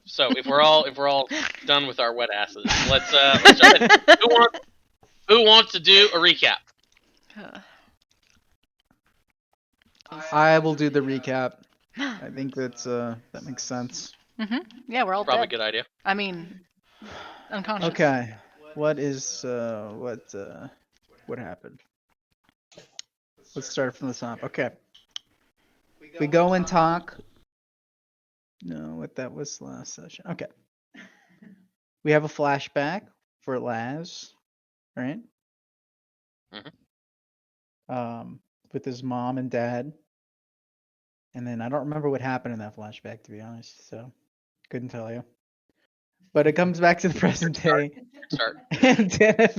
So if we're all done with our wet asses, let's jump in. Who wants to do a recap? I will do the recap. I think that makes sense. Yeah, we're all Probably a dead. good idea. I mean, unconscious. Okay. What happened? Let's start from the top. Okay. We go and talk. No, what that was last session. Okay. We have a flashback for Laz, right? With his mom and dad. And then I don't remember what happened in that flashback, to be honest. So couldn't tell you. But it comes back to the present day. Start. And Tanabeth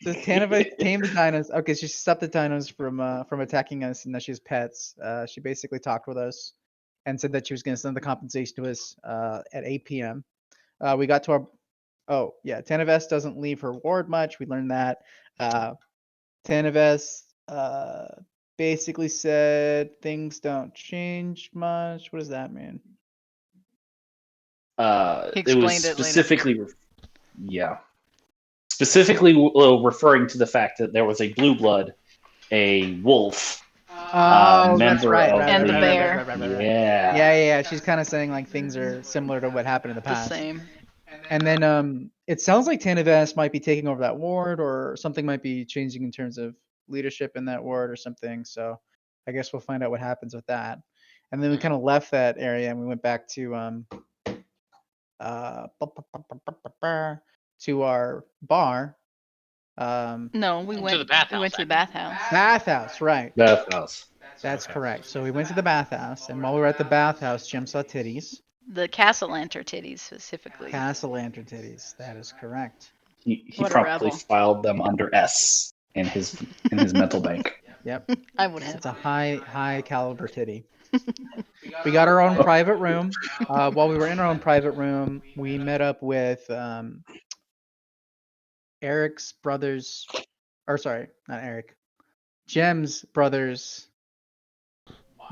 says Tanabeth tamed the dinos. Okay, she stopped the dinos from attacking us, and that she has pets. She basically talked with us and said that she was going to send the compensation to us at 8 p.m. We got to our. Oh yeah, Tanavest doesn't leave her ward much. We learned that. Tanavest basically said things don't change much. What does that mean? He It was explained it later. specifically referring to the fact that there was a blue blood, a wolf, Oh, that's member right. of And the bear. Yeah. She's kind of saying like things are similar to what happened in the The past. same. And then it sounds like Tanavest might be taking over that ward, or something might be changing in terms of leadership in that ward or something. So I guess we'll find out what happens with that. And then we kind of left that area and we went back to to our bar. No, we went to the bathhouse. We went to the bathhouse. Bathhouse, right? Bathhouse. That's correct. So we went to the bathhouse, and while we were at the bathhouse, Jim saw titties. The castle lantern titties specifically. Castle lantern titties. That is correct. He What a promptly rebel. filed them under S in his mental bank. Yep. I would have. It's a high caliber titty. We got our own private room. While we were in our own private room, we met up with Eric's brothers, or sorry, not Eric, Jem's brother's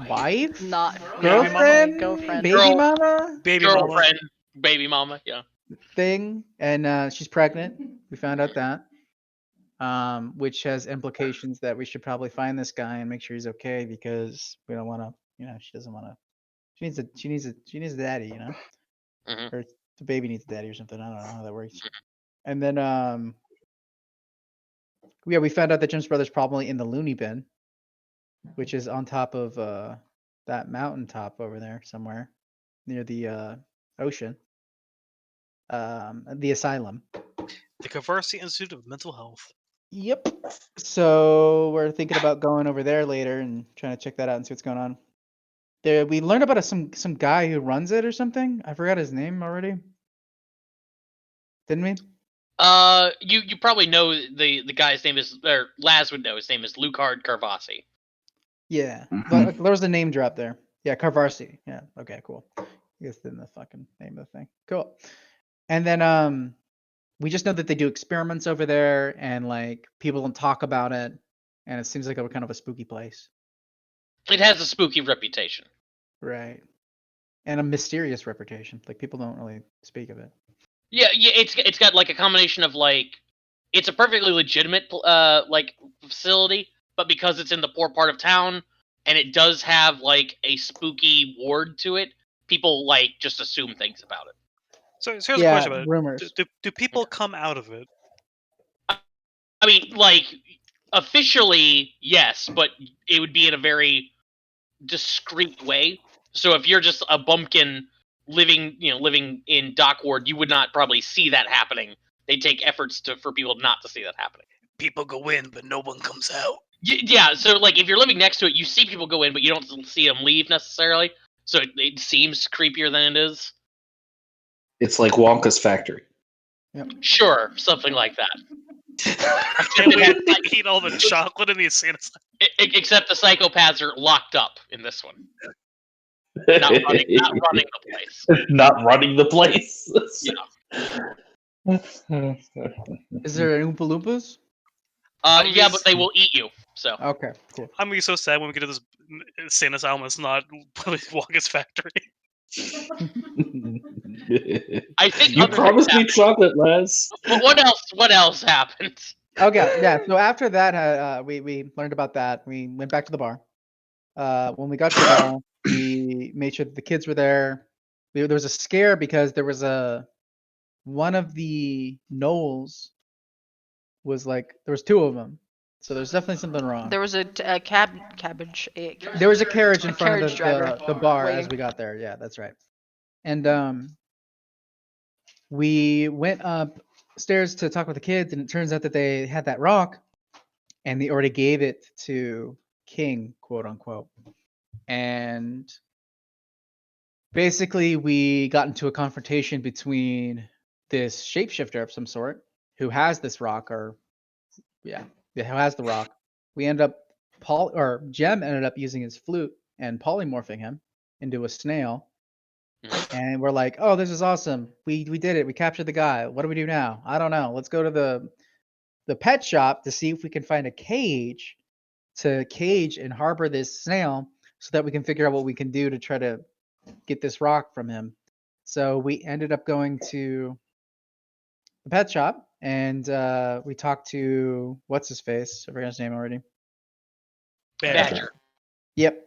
wife, Not girlfriend, girlfriend. baby Girl- mama Baby mama. Girlfriend, baby mama, yeah. thing, and she's pregnant. We found out that, which has implications that we should probably find this guy and make sure he's okay, because we don't want to, she doesn't want to. She needs a daddy, Mhm. or the baby needs a daddy or something. I don't know how that works. And then we found out that Jim's brother's probably in the loony bin, which is on top of that mountaintop over there somewhere near the ocean. The asylum. The Kavarsi Institute of Mental Health. Yep. So we're thinking about going over there later and trying to check that out and see what's going on. There, we learned about some guy who runs it or something. I forgot his name already. Didn't we? You probably know the guy's name is, or Laz would know his name is Lucard Carvasi. Yeah. Mhm. But there was a name drop there. Yeah, Carvarsi. Yeah. Okay, cool. I guess in the fucking name of the thing. Cool. And then we just know that they do experiments over there, and like people don't talk about it, and it seems like a kind of a spooky place. It has a spooky reputation. Right. And a mysterious reputation. Like people don't really speak of it. Yeah, it's got like a combination of like, it's a perfectly legitimate like facility, but because it's in the poor part of town and it does have like a spooky ward to it, people like just assume things about it. So here's a Yeah, question about it. rumors. Do people come out of it? I mean, like, officially, yes, but it would be in a very discreet way. So if you're just a bumpkin living in Dock Ward, you would not probably see that happening. They take efforts for people not to see that happening. People go in, but no one comes out. Yeah, so like if you're living next to it, you see people go in, but you don't see them leave necessarily. So it seems creepier than it is. It's like Wonka's factory. Sure, something like that. I can't wait to eat all the chocolate in the insane asylum. Except the psychopaths are locked up in this one. Not running the place. Not running the place. Yeah. Is there Oompa Loompas? Yeah, but they will eat you. So Okay, cool. I'm gonna be so sad when we get to this insane asylum is not Willy Wonka's factory. I think You other promised me things chocolate, Les. happened. What else? What else happened? Okay, yeah. So after that, we learned about that. We went back to the bar. When we got to the bar, we made sure that the kids were there. There was a scare because there was one of the Knowles was like there was two of them, so there's definitely something wrong. There was a cabbage. There was a carriage in front carriage of driver the bar as waiting. we got there. Yeah, that's right. And we went upstairs to talk with the kids, and it turns out that they had that rock, and they already gave it to King, quote unquote. And basically, we got into a confrontation between this shapeshifter of some sort who has this rock, or yeah, who has the rock. We end up Jem ended up using his flute and polymorphing him into a snail. And we're like, oh, this is awesome. We did it. We captured the guy. What do we do now? I don't know. Let's go to the pet shop to see if we can find a cage to cage and harbor this snail so that we can figure out what we can do to try to get this rock from him. So we ended up going to the pet shop and we talked to what's his face? I forgot his name already. Badger. Yep.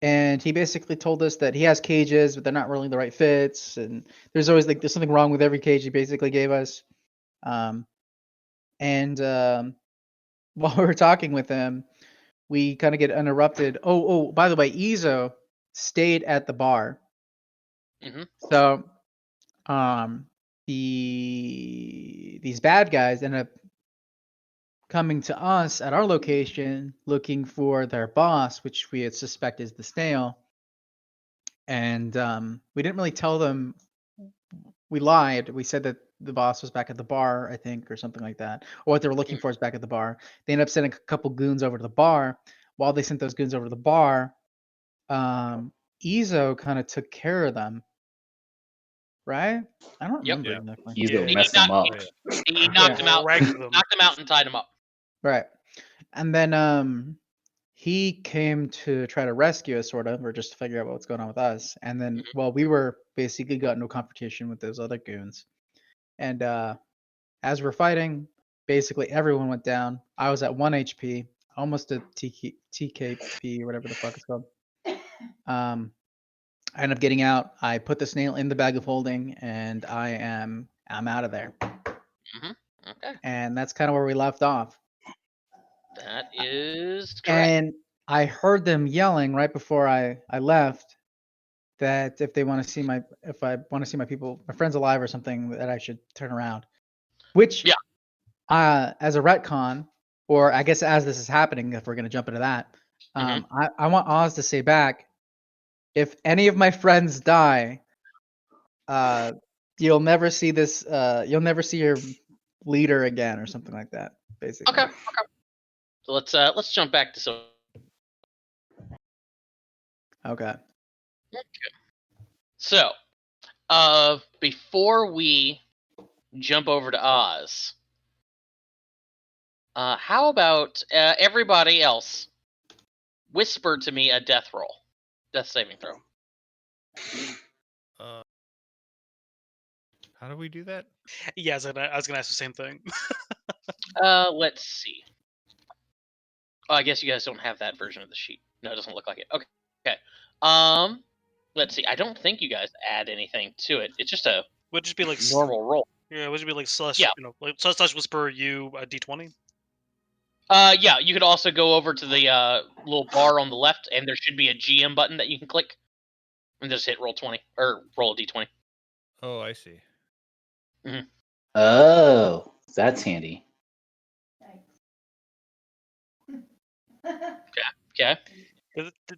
And he basically told us that he has cages, but they're not really the right fits, and there's always like there's something wrong with every cage he basically gave us. And while we were talking with him, we kind of get interrupted. Oh, by the way, Izo stayed at the bar. Mhm. So these bad guys end up coming to us at our location looking for their boss, which we had suspect is the snail. And we didn't really tell them. We lied. We said that the boss was back at the bar, I think, or something like that. Or what they were looking for is back at the bar. They ended up sending a couple goons over to the bar. While they sent those goons over to the bar, Izo kind of took care of them, right? I don't Yep. remember Yeah. exactly. Izo Yeah, messed them up. He knocked him out. Ragged them. Knocked him out and tied him up. Right. And then he came to try to rescue us, sort of, or just to figure out what's going on with us. And then, well, we were basically got into a competition with those other goons. And as we're fighting, basically everyone went down. I was at 1 HP, almost a TKP or whatever the fuck it's called. I ended up getting out. I put the snail in the bag of holding, and I'm out of there. Okay. And that's kind of where we left off. That is correct. And I heard them yelling right before I left that if I want to see my people, my friends alive or something, that I should turn around. Which, Yeah. As a retcon, or I guess as this is happening, if we're gonna jump into that, I want Oz to say back, if any of my friends die, you'll never see this. You'll never see your leader again, or something like that. Basically. Okay. So let's jump back to some. Okay. So, before we jump over to Oz, how about everybody else whisper to me a death saving throw. How do we do that? Yeah, I was gonna ask the same thing. Let's see. Oh, I guess you guys don't have that version of the sheet. No, it doesn't look like it. Okay. Let's see. I don't think you guys add anything to it. It's just a Would just be like normal roll. Yeah, would just be like slash. Yeah. Like slash whisper you a d20. Yeah. You could also go over to the little bar on the left, and there should be a GM button that you can click, and just hit roll 20 or roll a d20. Oh, I see. Oh, that's handy. Okay.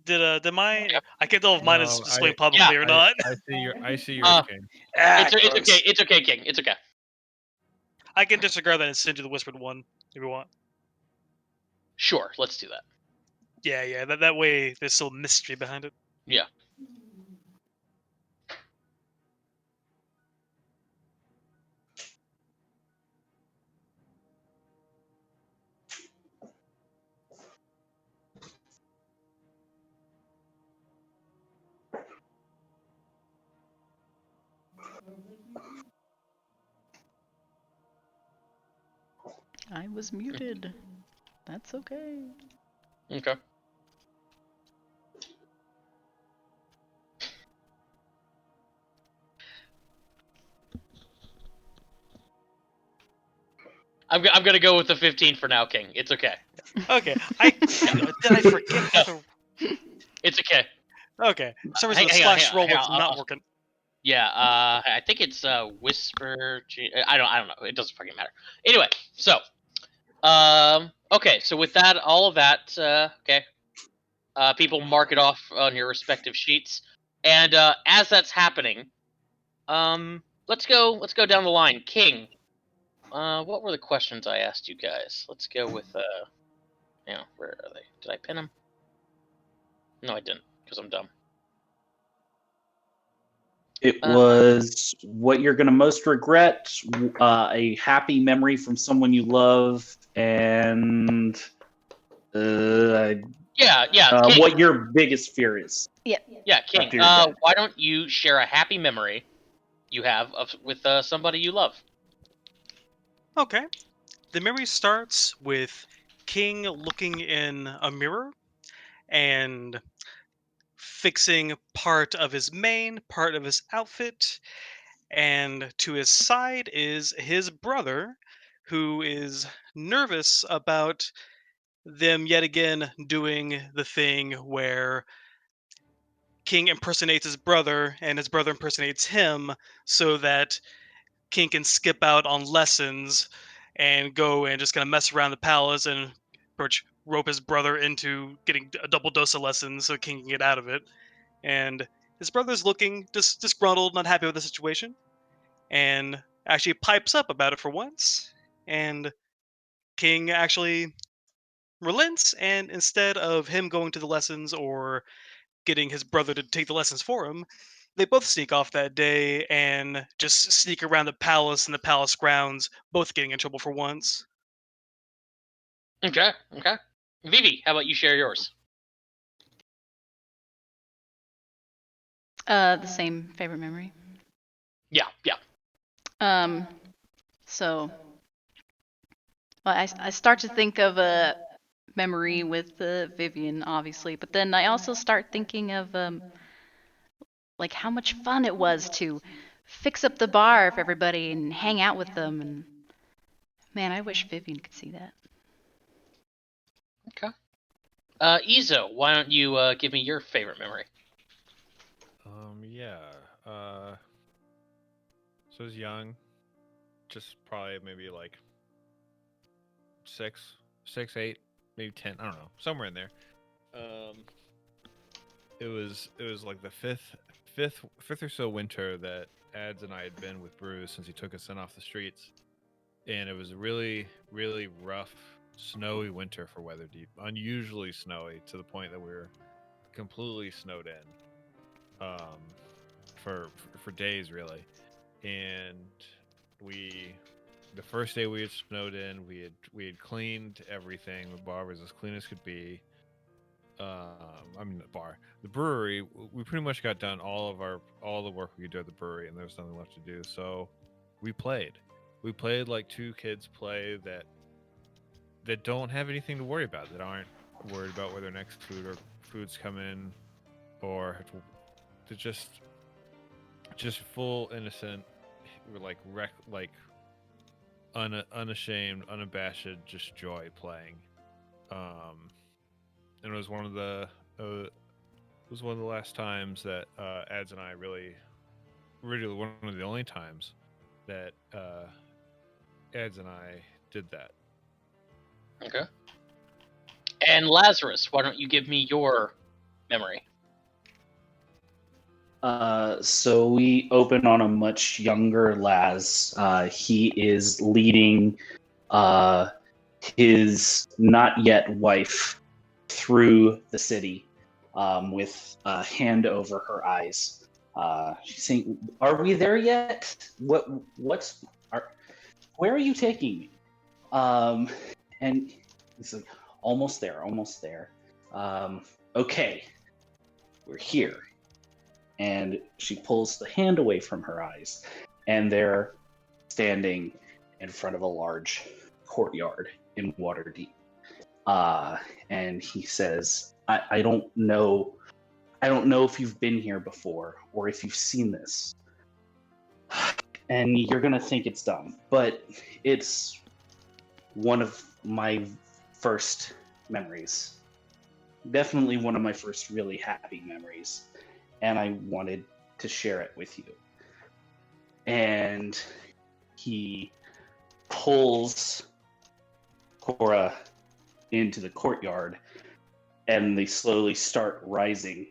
Did my I can't tell if mine is No, displaying publicly or not. I see yours, King. It's okay. It's okay, King. It's okay. I can disregard that and send you the whispered one if you want. Sure. Let's do that. Yeah. That way there's still mystery behind it. Yeah. I was muted. That's okay. Okay. I'm gonna go with the 15 for now, King. It's okay. Okay. Did I forget how to? It's okay. Okay. For some reason, the Hang on, slash roll hang was on, not working. Yeah, I think it's Whisper. I don't know. It doesn't fucking matter. Anyway, so okay. So with that, all of that, okay. People mark it off on your respective sheets, and as that's happening, let's go down the line. King, what were the questions I asked you guys? Let's go with where are they? Did I pin them? No, I didn't, because I'm dumb. It was what you're going to most regret, a happy memory from someone you love, and Yeah, King. what your biggest fear is. Yeah. Yeah, King. After you're dead. Why don't you share a happy memory you have with somebody you love? Okay. The memory starts with King looking in a mirror and fixing part of his mane, part of his outfit, and to his side is his brother, who is nervous about them yet again doing the thing where King impersonates his brother and his brother impersonates him so that King can skip out on lessons and go and just kind of mess around the palace and pretty much rope his brother into getting a double dose of lessons so King can get out of it. And his brother's looking disgruntled, not happy with the situation, and actually pipes up about it for once. And King actually relents, and instead of him going to the lessons or getting his brother to take the lessons for him, they both sneak off that day and just sneak around the palace and the palace grounds, both getting in trouble for once. Okay. Vivi, how about you share yours? The same favorite memory. Yeah. So, well, I start to think of a memory with Vivian, obviously, but then I also start thinking of like how much fun it was to fix up the bar for everybody and hang out with them. And man, I wish Vivian could see that. Okay. Izo, why don't you give me your favorite memory? Yeah. So I was young, just probably maybe like 6, 8, maybe 10. I don't know, somewhere in there. It was like the fifth or so winter that Ads and I had been with Bruce since he took us in off the streets, and it was a really rough, snowy winter for Weatherdeep. Unusually snowy to the point that we were completely snowed in, for days really. And the first day we had snowed in, we had cleaned everything. The bar was as clean as could be. The brewery, we pretty much got done all the work we could do at the brewery, and there was nothing left to do. So we played like two kids play that don't have anything to worry about, that aren't worried about where their next food's come in, or to just full innocent, like unashamed, unabashed, just joy playing. And it was one of the last times that Ads and I really one of the only times that Ads and I did that. Okay. And Lazarus, why don't you give me your memory? So we open on a much younger Laz. He is leading his not yet wife through the city, with a hand over her eyes. She's saying, "Are we there yet? Where are you taking me?" And he's like, "Almost there, almost there. Okay, we're here." and she pulls the hand away from her eyes, and they're standing in front of a large courtyard in Waterdeep. And he says, I don't know if you've been here before or if you've seen this. And you're gonna think it's dumb, but it's one of my first memories. Definitely one of my first really happy memories. And I wanted to share it with you. And he pulls Cora into the courtyard, and they slowly start rising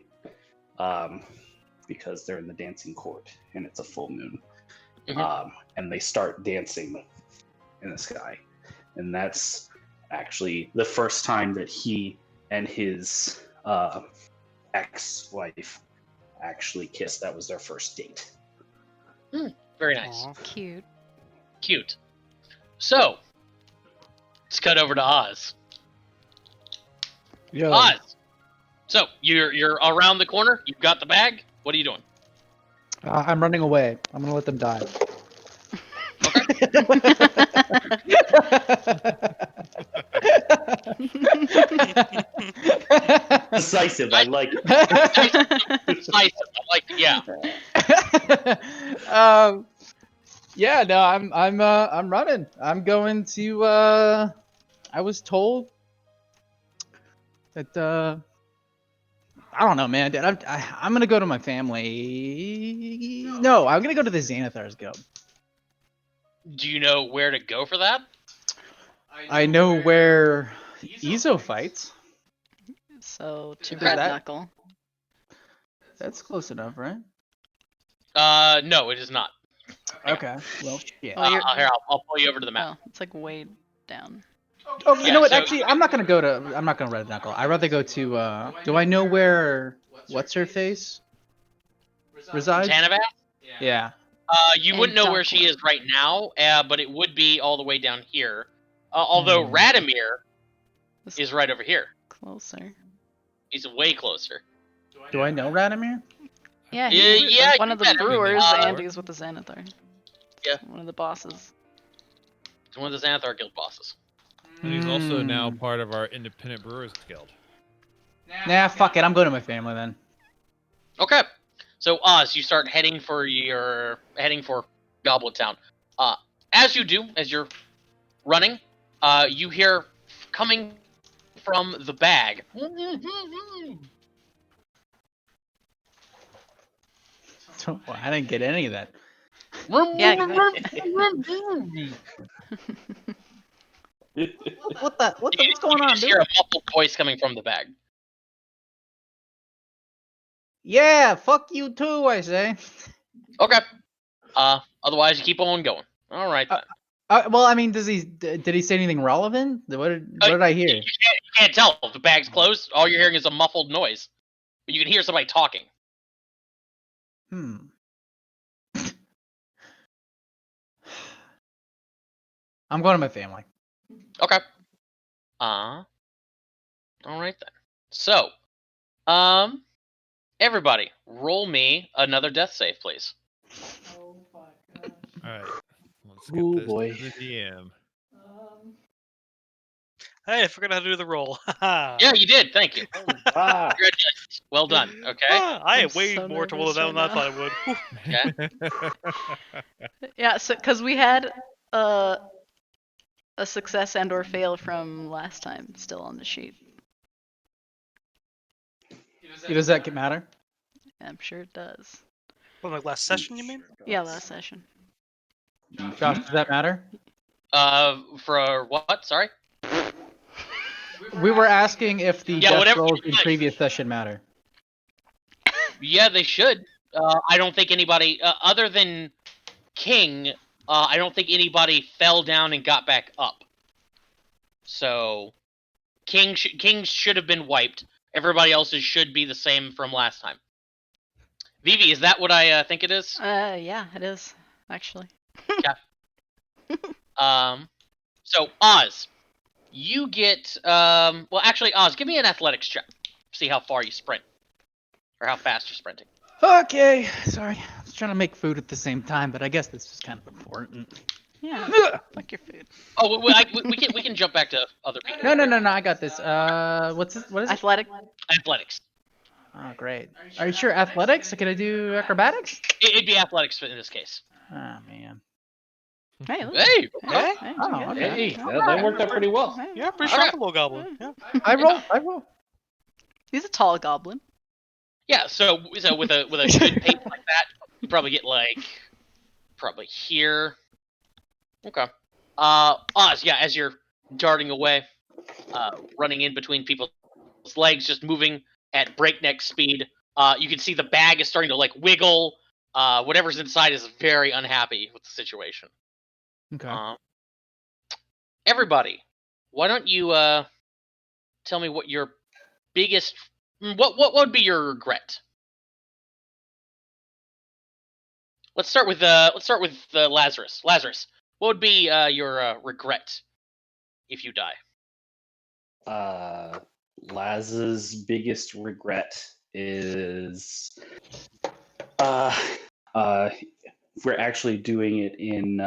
because they're in the dancing court and it's a full moon. And they start dancing in the sky. And that's actually the first time that he and his ex-wife actually kissed. That was their first date. Very nice. Aw. Cute. So, let's cut over to Oz. Yo. Oz. So you're around the corner. You've got the bag. What are you doing? I'm running away. I'm gonna let them die. Decisive, I like it. It's nice. I like. Yeah. Yeah, no, I'm running. I'm going to I was told that I don't know, man. Dude, I'm gonna go to my family. No, I'm gonna go to the Xanathar's Guild. Do you know where to go for that? I know where Izo fights. So to Okay. Red Knuckle. That's close enough, right? No, it is not. Okay. Well, yeah. Oh, you're. Here, I'll pull you over to the map. Oh, it's like way down. Oh, you Yeah, know what? so- Actually, I'm not gonna Red Knuckle. I'd rather go to. Do I know where what's her face resides? Tanabat? Yeah. You And wouldn't know where Duckworth. she is right now, but it would be all the way down here. Although Radomir is right over here. Closer. He's way closer. Do I know Radomir? Yeah, Yeah, he's yeah, one you of the met him. brewers, Uh, and he's with the Xanathar. Yeah. One of the bosses. He's one of the Xanathar Guild bosses. And he's also now Hmm. part of our Independent Brewers Guild. Nah, fuck it. I'm going to my family then. Okay. So Oz, you start heading for Goblet Town. As you do, as you're running, you hear coming from the bag. Well, I didn't get any of that. Yeah. What's going You on, just dude? hear a muffled voice coming from the bag. Yeah, fuck you too, I say. Okay. Otherwise, you keep on going. All right then. Well, I mean, did he say anything relevant? What did I hear? You can't tell if the bag's closed. All you're hearing is a muffled noise, but you can hear somebody talking. I'm going to my family. Okay. All right then. So, everybody, roll me another death save, please. All right, let's Ooh, get this boy. to the DM. Hey, I forgot how to do the roll. Haha. Yeah, you did. Thank you. Ah, Congratulations. Well done. Okay. I I'm had way so more trouble with nervous that than I right thought I would. Whew. Yeah, so because we had a success and or fail from last time still on the sheet. Does that matter? I'm sure it does. What, like last session, you mean? Yeah, last session. Josh, does that matter? For what? Sorry. We were asking if the Yeah, death whatever rolls you in like. previous session matter. Yeah, they should. I don't think anybody, other than King, I don't think anybody fell down and got back up. So, King should have been wiped. Everybody else's should be the same from last time. Vivi, is that what I think it is? Yeah, it is actually. So Oz, you get well, actually, Oz, give me an athletics check. See how far you sprint, or how fast you're sprinting. Okay, sorry. I was trying to make food at the same time, but I guess this is kind of important. Yeah. Fuck your food. Oh, we can jump back to other people. No. I got this. What's this? What is it? Athletic. Athletics. Oh, great. Are you sure athletics? Can I do acrobatics? It'd be athletics in this case. Oh man. Hey, look. Hey, Yeah, Hey, Oh, yeah, okay. Hey, that worked out pretty well. Hey. yeah, pretty Alright. sharp little goblin. Yeah. I roll. He's a tall goblin. yeah. So with a good pace like that, you probably get like probably here. Okay. Oz, yeah, as you're darting away, running in between people's legs, just moving at breakneck speed. You can see the bag is starting to like wiggle. Whatever's inside is very unhappy with the situation. Okay. Everybody, why don't you tell me what your biggest what would be your regret? Let's start with Lazarus. Lazarus, what would be your regret if you die? Laz's biggest regret is uh, uh, we're actually doing it in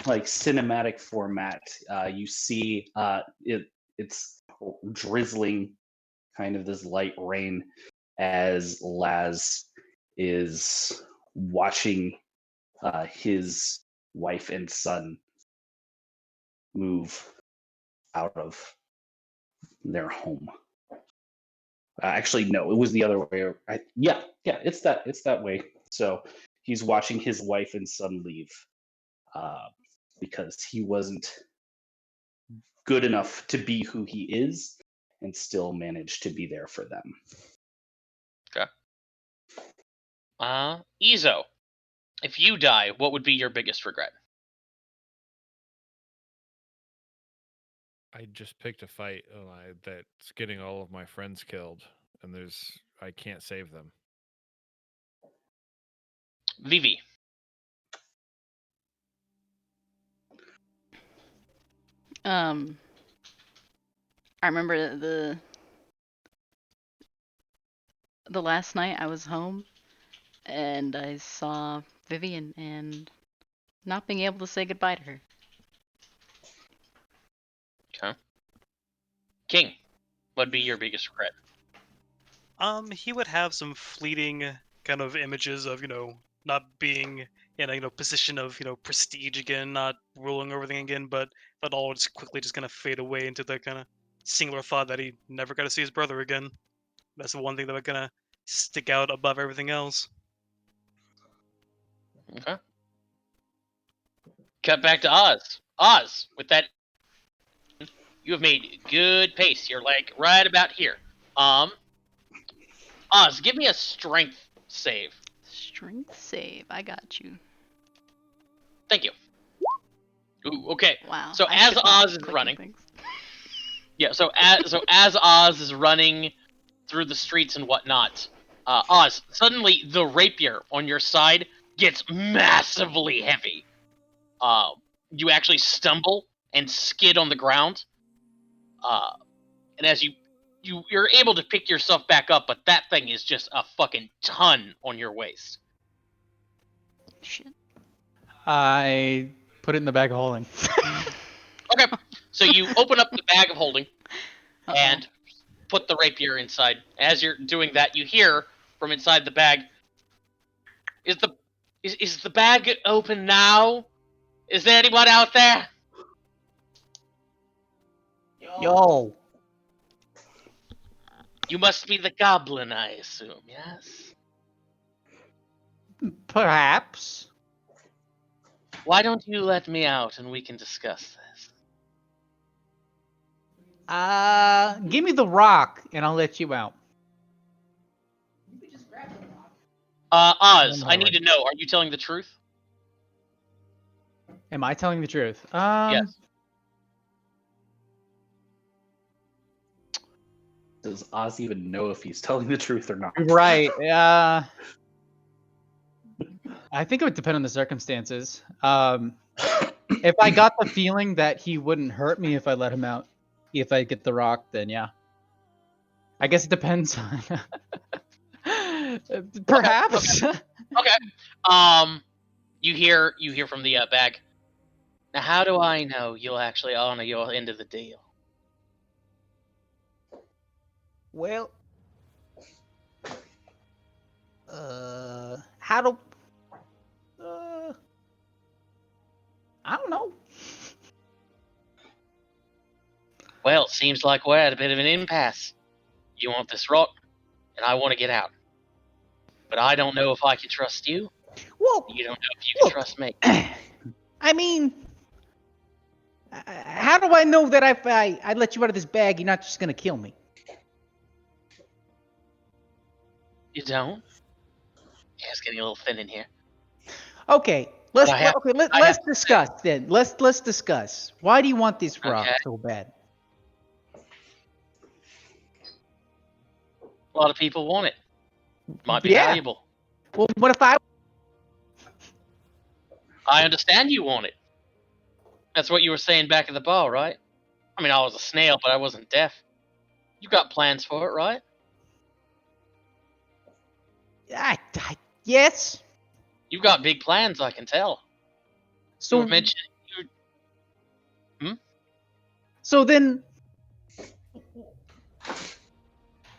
like cinematic format. You see, it's drizzling, kind of this light rain, as Laz is watching his wife and son move out of their home. Actually, no, it was the other way. Yeah, it's that way. So he's watching his wife and son leave because he wasn't good enough to be who he is, and still managed to be there for them. Izo, if you die, what would be your biggest regret? I just picked a fight that's getting all of my friends killed, and I can't save them. Vivi. I remember the last night I was home and I saw Vivian and not being able to say goodbye to her. Okay. King, what'd be your biggest regret? He would have some fleeting kind of images of, not being in a, position of, prestige again, not ruling everything again, but that all just quickly just kind of fade away into the kind of singular thought that he never got to see his brother again. That's the one thing that would kind of stick out above everything else. Okay. Cut back to Oz. Oz, with that, you have made good pace. You're like right about here. Oz, give me a strength save. Strength save. I got you. Thank you. Ooh, okay. Wow. So I as should not Oz is clicking running, things. yeah. So as Oz is running through the streets and whatnot, Oz, suddenly the rapier on your side gets massively heavy. You actually stumble and skid on the ground. And as you're able to pick yourself back up, but that thing is just a fucking ton on your waist. Shit. I put it in the bag of holding. Okay, so you open up the bag of holding Uh-oh. and put the rapier inside. As you're doing that, you hear from inside the bag, is the bag open now? Is there anyone out there? Yo. You must be the goblin, I assume, yes? Perhaps. Why don't you let me out and we can discuss this? Give me the rock and I'll let you out. Oz, I'm I need hungry. to know, are you telling the truth? Am I telling the truth? Yes. Does Oz even know if he's telling the truth or not? Right. I think it would depend on the circumstances. If I got the feeling that he wouldn't hurt me if I let him out, if I get the rock, then yeah. I guess it depends on Perhaps. Okay. You hear from the bag. Now, how do I know you'll actually honor your end of the deal? Well, how do? I don't know. Well, it seems like we're at a bit of an impasse. You want this rock, and I want to get out. But I don't know if I can trust you. Well, You don't know if you can look. trust me. I mean, how do I know that if I let you out of this bag, you're not just gonna kill me? You don't? Yeah, it's getting a little thin in here. Okay, But I have- let's discuss then. Let's discuss. Why do you want this rock Okay. so bad? A lot of people want it. Might be Yeah. valuable. Well, what if I? I understand you want it. That's what you were saying back at the bar, right? I mean, I was a snail, but I wasn't deaf. You got plans for it, right? Yes. You've got big plans, I can tell. You So were mentioning so then,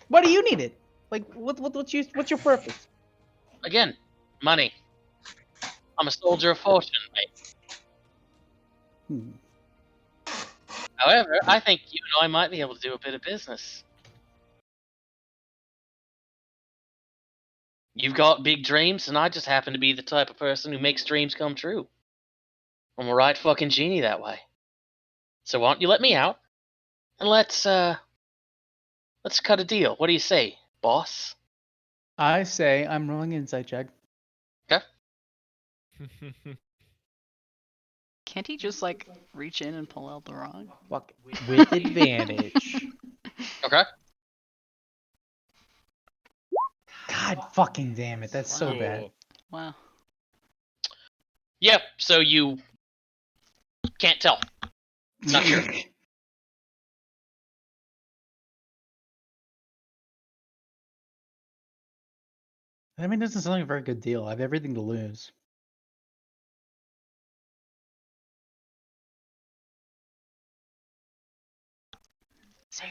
what do you need it? Like, what's your purpose? again, money. I'm a soldier of fortune, mate. Hmm. However, I think you and I might be able to do a bit of business. You've got big dreams, and I just happen to be the type of person who makes dreams come true. I'm a right fucking genie that way. So why don't you let me out, and let's cut a deal. What do you say, boss? I say I'm rolling insight check. Okay. Can't he just like reach in and pull out the rock? Fuck. With advantage. Okay. God fucking damn it. That's so bad. Cool. Wow. Yep. So you can't tell. Not sure. I mean, it doesn't sound like a very good deal. I have everything to lose.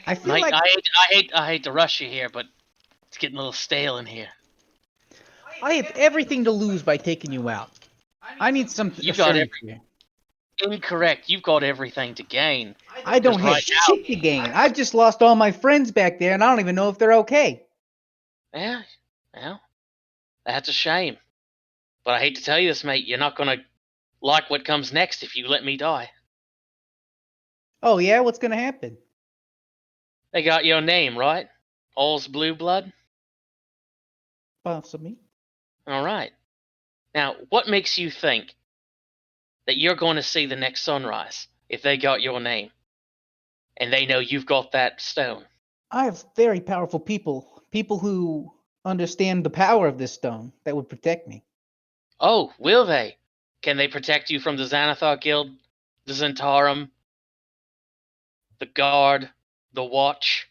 I feel Mate, like I hate to rush you here, but it's getting a little stale in here. I have everything to lose by taking you out. I need some You got assurance here. Incorrect. You've got everything to gain. I don't Just have right shit to gain. I've just lost all my friends back there, and I don't even know if they're okay. Yeah. Well, that's a shame. But I hate to tell you this, mate. You're not gonna like what comes next if you let me die. Oh yeah, what's gonna happen? They got your name, right? All's Blue Blood? Possibly. Alright. Now, what makes you think that you're going to see the next sunrise if they got your name? And they know you've got that stone. I have very powerful people who understand the power of this stone that would protect me. Oh, will they? Can they protect you from the Xanathar Guild, the Zentarum, the Guard, the Watch,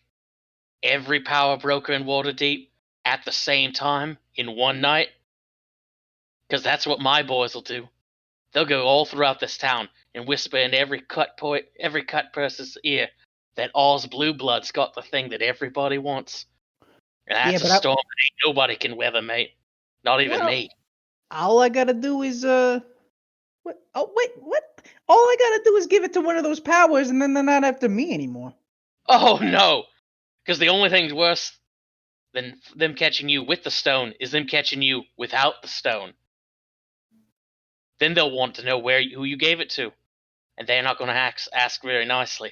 every power broker in Waterdeep at the same time in one night? Because that's what my boys will do. They'll go all throughout this town and whisper in every cut person's ear that all's blue blood's got the thing that everybody wants. And that's Yeah, a but storm that ain't nobody can weather, mate. Not even Well- me. all I gotta do is what? Oh wait, what? All I gotta do is give it to one of those powers, and then they're not after me anymore. Oh no! Because the only thing's worse than them catching you with the stone is them catching you without the stone. Then they'll want to know who you gave it to, and they're not going to ask very nicely.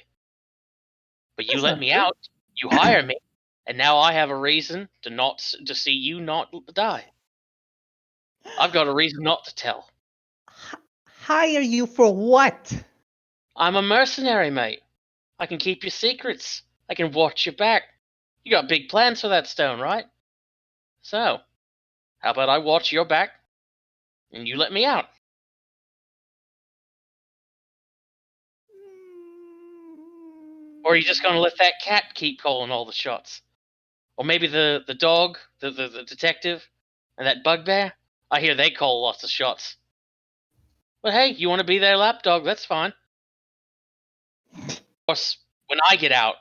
But you That's let not me true. out, you hire me, and now I have a reason to see you not die. I've got a reason not to tell. Hire you for what? I'm a mercenary, mate. I can keep your secrets. I can watch your back. You got big plans for that stone, right? So, how about I watch your back, and you let me out? Or are you just gonna let that cat keep calling all the shots? Or maybe the dog, the detective, and that bugbear? I hear they call lots of shots. But hey, you want to be their lapdog, that's fine. Of course, when I get out,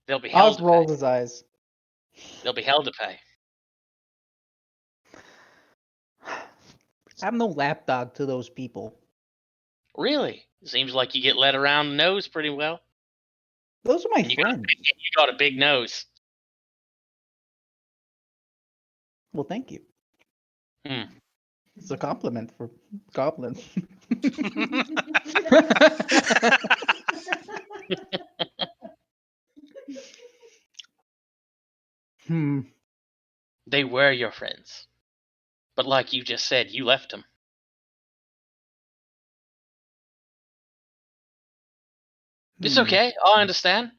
they'll be held Oz to rolls pay. his eyes. They'll be held to pay. I'm no lapdog to those people. Really? Seems like you get led around the nose pretty well. Those are my And you friends. got a big nose. Well, thank you. Hmm. It's a compliment for goblin. Hmm. They were your friends. But like you just said, you left them. It's Hmm. okay. I understand.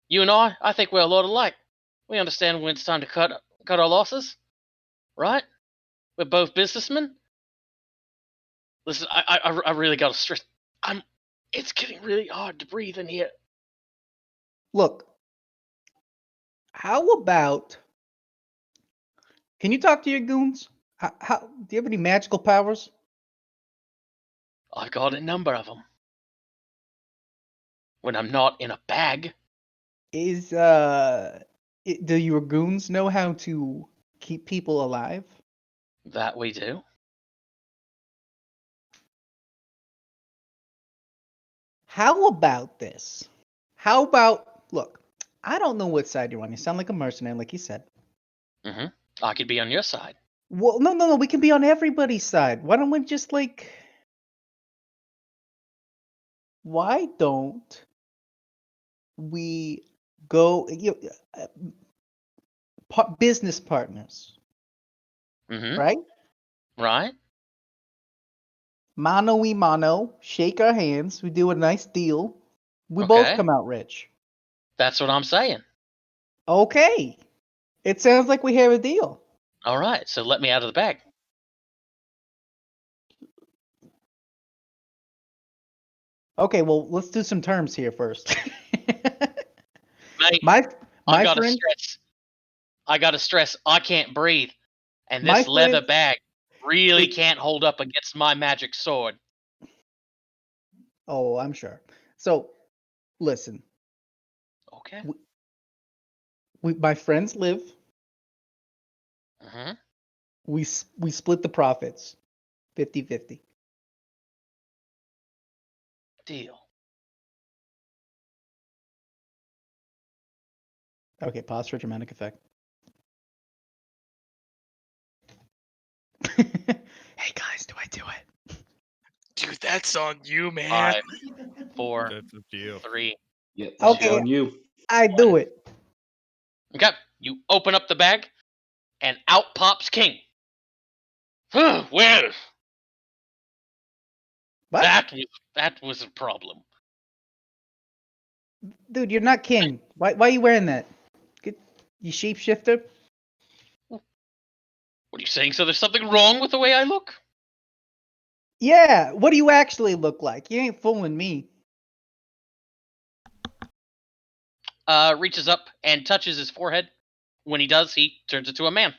You and I think we're a lot alike. We understand when it's time to cut our losses, right? We're both businessmen. Listen, I really got to stress. It's getting really hard to breathe in here. Look, how about? Can you talk to your goons? How do you have any magical powers? I've got a number of them. When I'm not in a bag, Is do your goons know how to keep people alive? that we do. How about this? How about look? I don't know what side you're on. You sound like a mercenary, like you said. Mm-hmm. I could be on your side. Well, no. We can be on everybody's side. Why don't we just like? Why don't we go? Business partners, Mm-hmm. right? Right? Mano y mano, shake our hands. We do a nice deal. We both Okay. come out rich. That's what I'm saying. Okay. It sounds like we have a deal. All right, so let me out of the bag. Okay, well, let's do some terms here first. Mate, my I my gotta friend, stress. I gotta stress. I can't breathe, and my this leather friend. bag really Wait. can't hold up against my magic sword. Oh, I'm sure. So, listen. Okay. My friends live. Mm-hmm. We split the profits, 50-50. Deal. Okay, pause for dramatic effect. Hey guys, do I do it? Dude, that's on you, man. 5, 4, That's up to you. 3. Yeah, that's Okay, on you. I do it. Okay. You open up the bag, and out pops King. Well, What? that was a problem. Dude, you're not king. Why are you wearing that? Get, you shapeshifter? What are you saying? So there's something wrong with the way I look? Yeah, what do you actually look like? You ain't fooling me. Reaches up and touches his forehead. When he does, he turns into a man.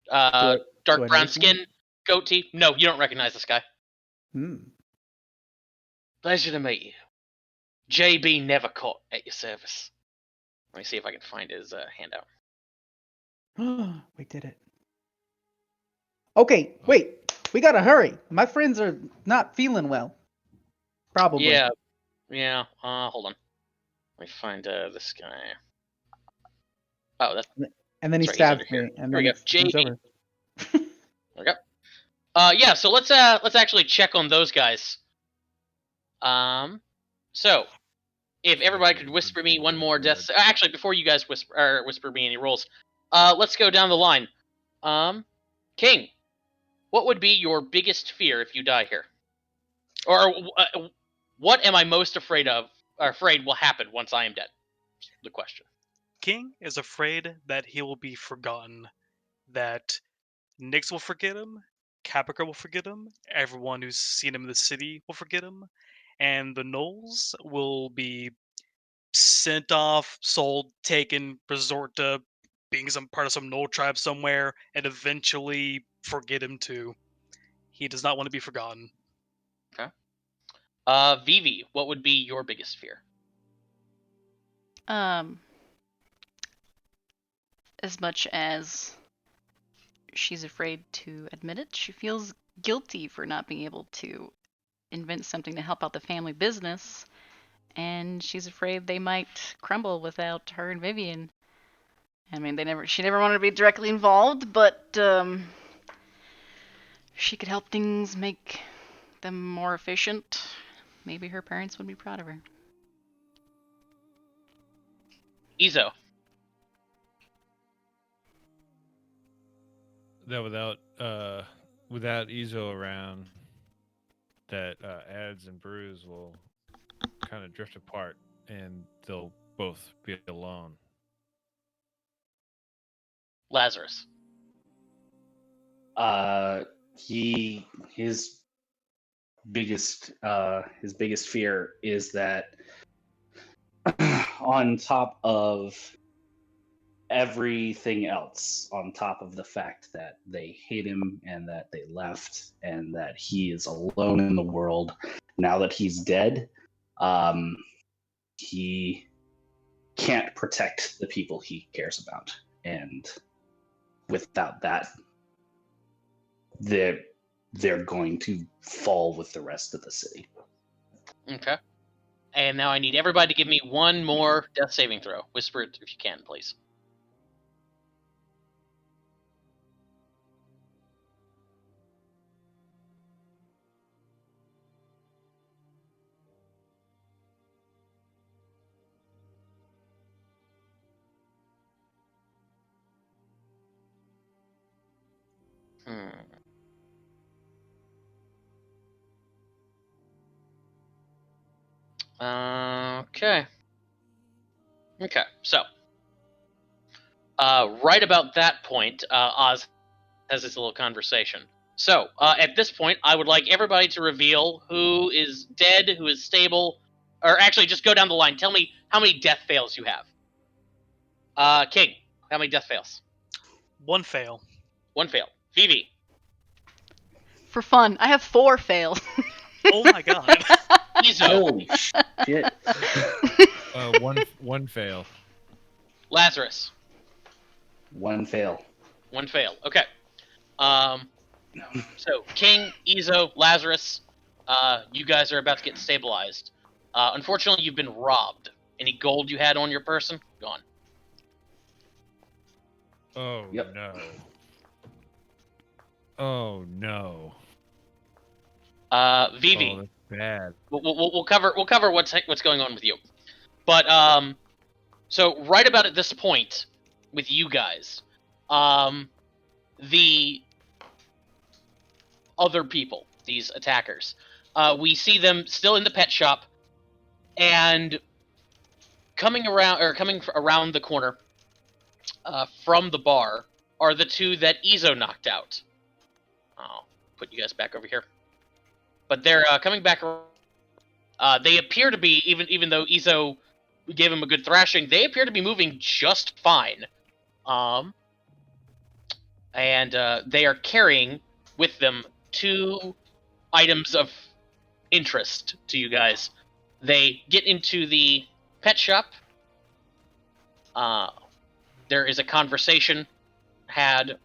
Do I Dark brown recognize? skin, goatee. No, you don't recognize this guy. Hmm. Pleasure to meet you. JB Nevercaught at your service. Let me see if I can find his handout. We did it. Okay, wait. We gotta hurry. My friends are not feeling well. Probably. Yeah. Hold on. Let me find this guy. Oh, that's And then he right. He's under stabs here. me, and Here we then go. it's JB. over. There we go. Yeah. So let's actually check on those guys. So if everybody could whisper me one more death. Actually, before you guys whisper me any rolls, let's go down the line. King, what would be your biggest fear if you die here? Or what am I most afraid of, or afraid will happen once I am dead? The question. King is afraid that he will be forgotten, that Nyx will forget him, Caprica will forget him, everyone who's seen him in the city will forget him, and the Knolls will be sent off, sold, taken, resort to being some part of some Knoll tribe somewhere, and eventually forget him too. He does not want to be forgotten. Vivi, what would be your biggest fear? As much as she's afraid to admit it, she feels guilty for not being able to invent something to help out the family business, and she's afraid they might crumble without her and Vivian. I mean, she never wanted to be directly involved, but she could help things make them more efficient. Maybe her parents would be proud of her. Izo. That without Ezo around, that Ads and Bruise will kind of drift apart, and they'll both be alone. Lazarus. His biggest fear is that on top of everything else, on top of the fact that they hate him and that they left and that he is alone in the world now that he's dead, he can't protect the people he cares about, and without that, they're going to fall with the rest of the city. Okay. And now I need everybody to give me one more death saving throw. Whisper it if you can, please. Okay. Okay, so right about that point, Oz has this little conversation. So at this point, I would like everybody to reveal who is dead, who is stable, or actually just go down the line. Tell me how many death fails you have. King, how many death fails? One fail. One fail. Vivi. For fun, I have 4 fails. Oh my god. Izo. Holy shit. One fail. Lazarus. One fail. One fail. Okay. So King, Izo, Lazarus, you guys are about to get stabilized. Unfortunately, you've been robbed. Any gold you had on your person? Gone. Oh Yep. no. Oh no. Vivi. Oh, that's bad. We'll cover what's going on with you. But so right about at this point with you guys, the other people, these attackers, we see them still in the pet shop, and coming around the corner from the bar are the two that Izo knocked out. I'll put you guys back over here. But they're coming back. They appear to be, even though Izo gave him a good thrashing, they appear to be moving just fine. And they are carrying with them 2 items of interest to you guys. They get into the pet shop. There is a conversation had.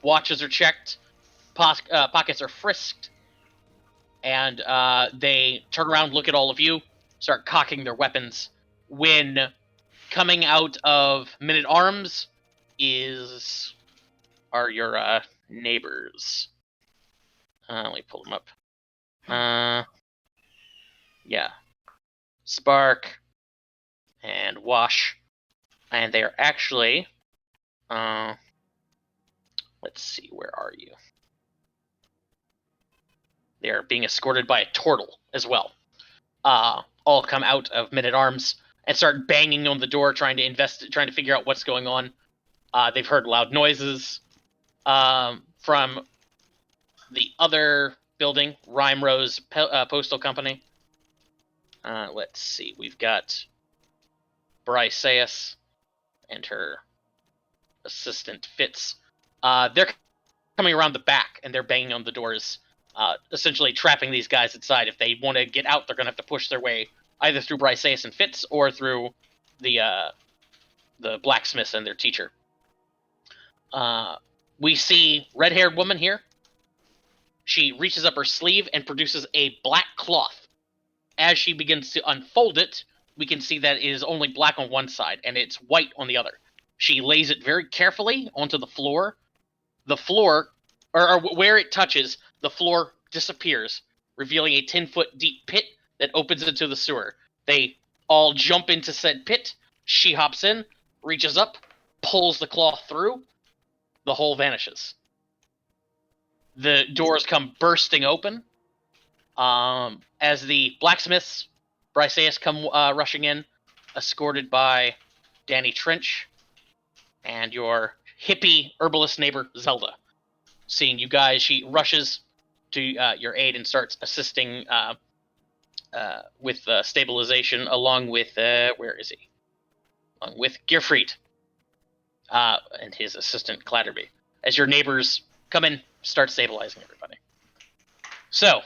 Watches are checked. Pockets are frisked. And they turn around, look at all of you, start cocking their weapons. When coming out of Men at Arms are your neighbors. Let me pull them up. Yeah, Spark and Wash, and they are actually. Let's see, where are you? They are being escorted by a turtle as well. All come out of Men at Arms and start banging on the door, trying to figure out what's going on. They've heard loud noises from the other building, Rhyme Rose Postal Company. Let's see, we've got Briseis and her assistant Fitz. They're coming around the back and they're banging on the doors, essentially trapping these guys inside. If they want to get out, they're going to have to push their way either through Briseis and Fitz or through the blacksmiths and their teacher. We see red-haired woman here. She reaches up her sleeve and produces a black cloth. As she begins to unfold it, we can see that it is only black on one side and it's white on the other. She lays it very carefully onto the floor. The floor, or where it touches, the floor disappears, revealing a 10-foot deep pit that opens into the sewer. They all jump into said pit. She hops in, reaches up, pulls the cloth through. The hole vanishes. The doors come bursting open. As the blacksmiths, Briseis, come rushing in, escorted by Danny Trench and your hippie herbalist neighbor Zelda. Seeing you guys, she rushes to your aid and starts assisting with stabilization, along with where is he? Along with Gearfried and his assistant Clatterby. As your neighbors come in, start stabilizing everybody. So,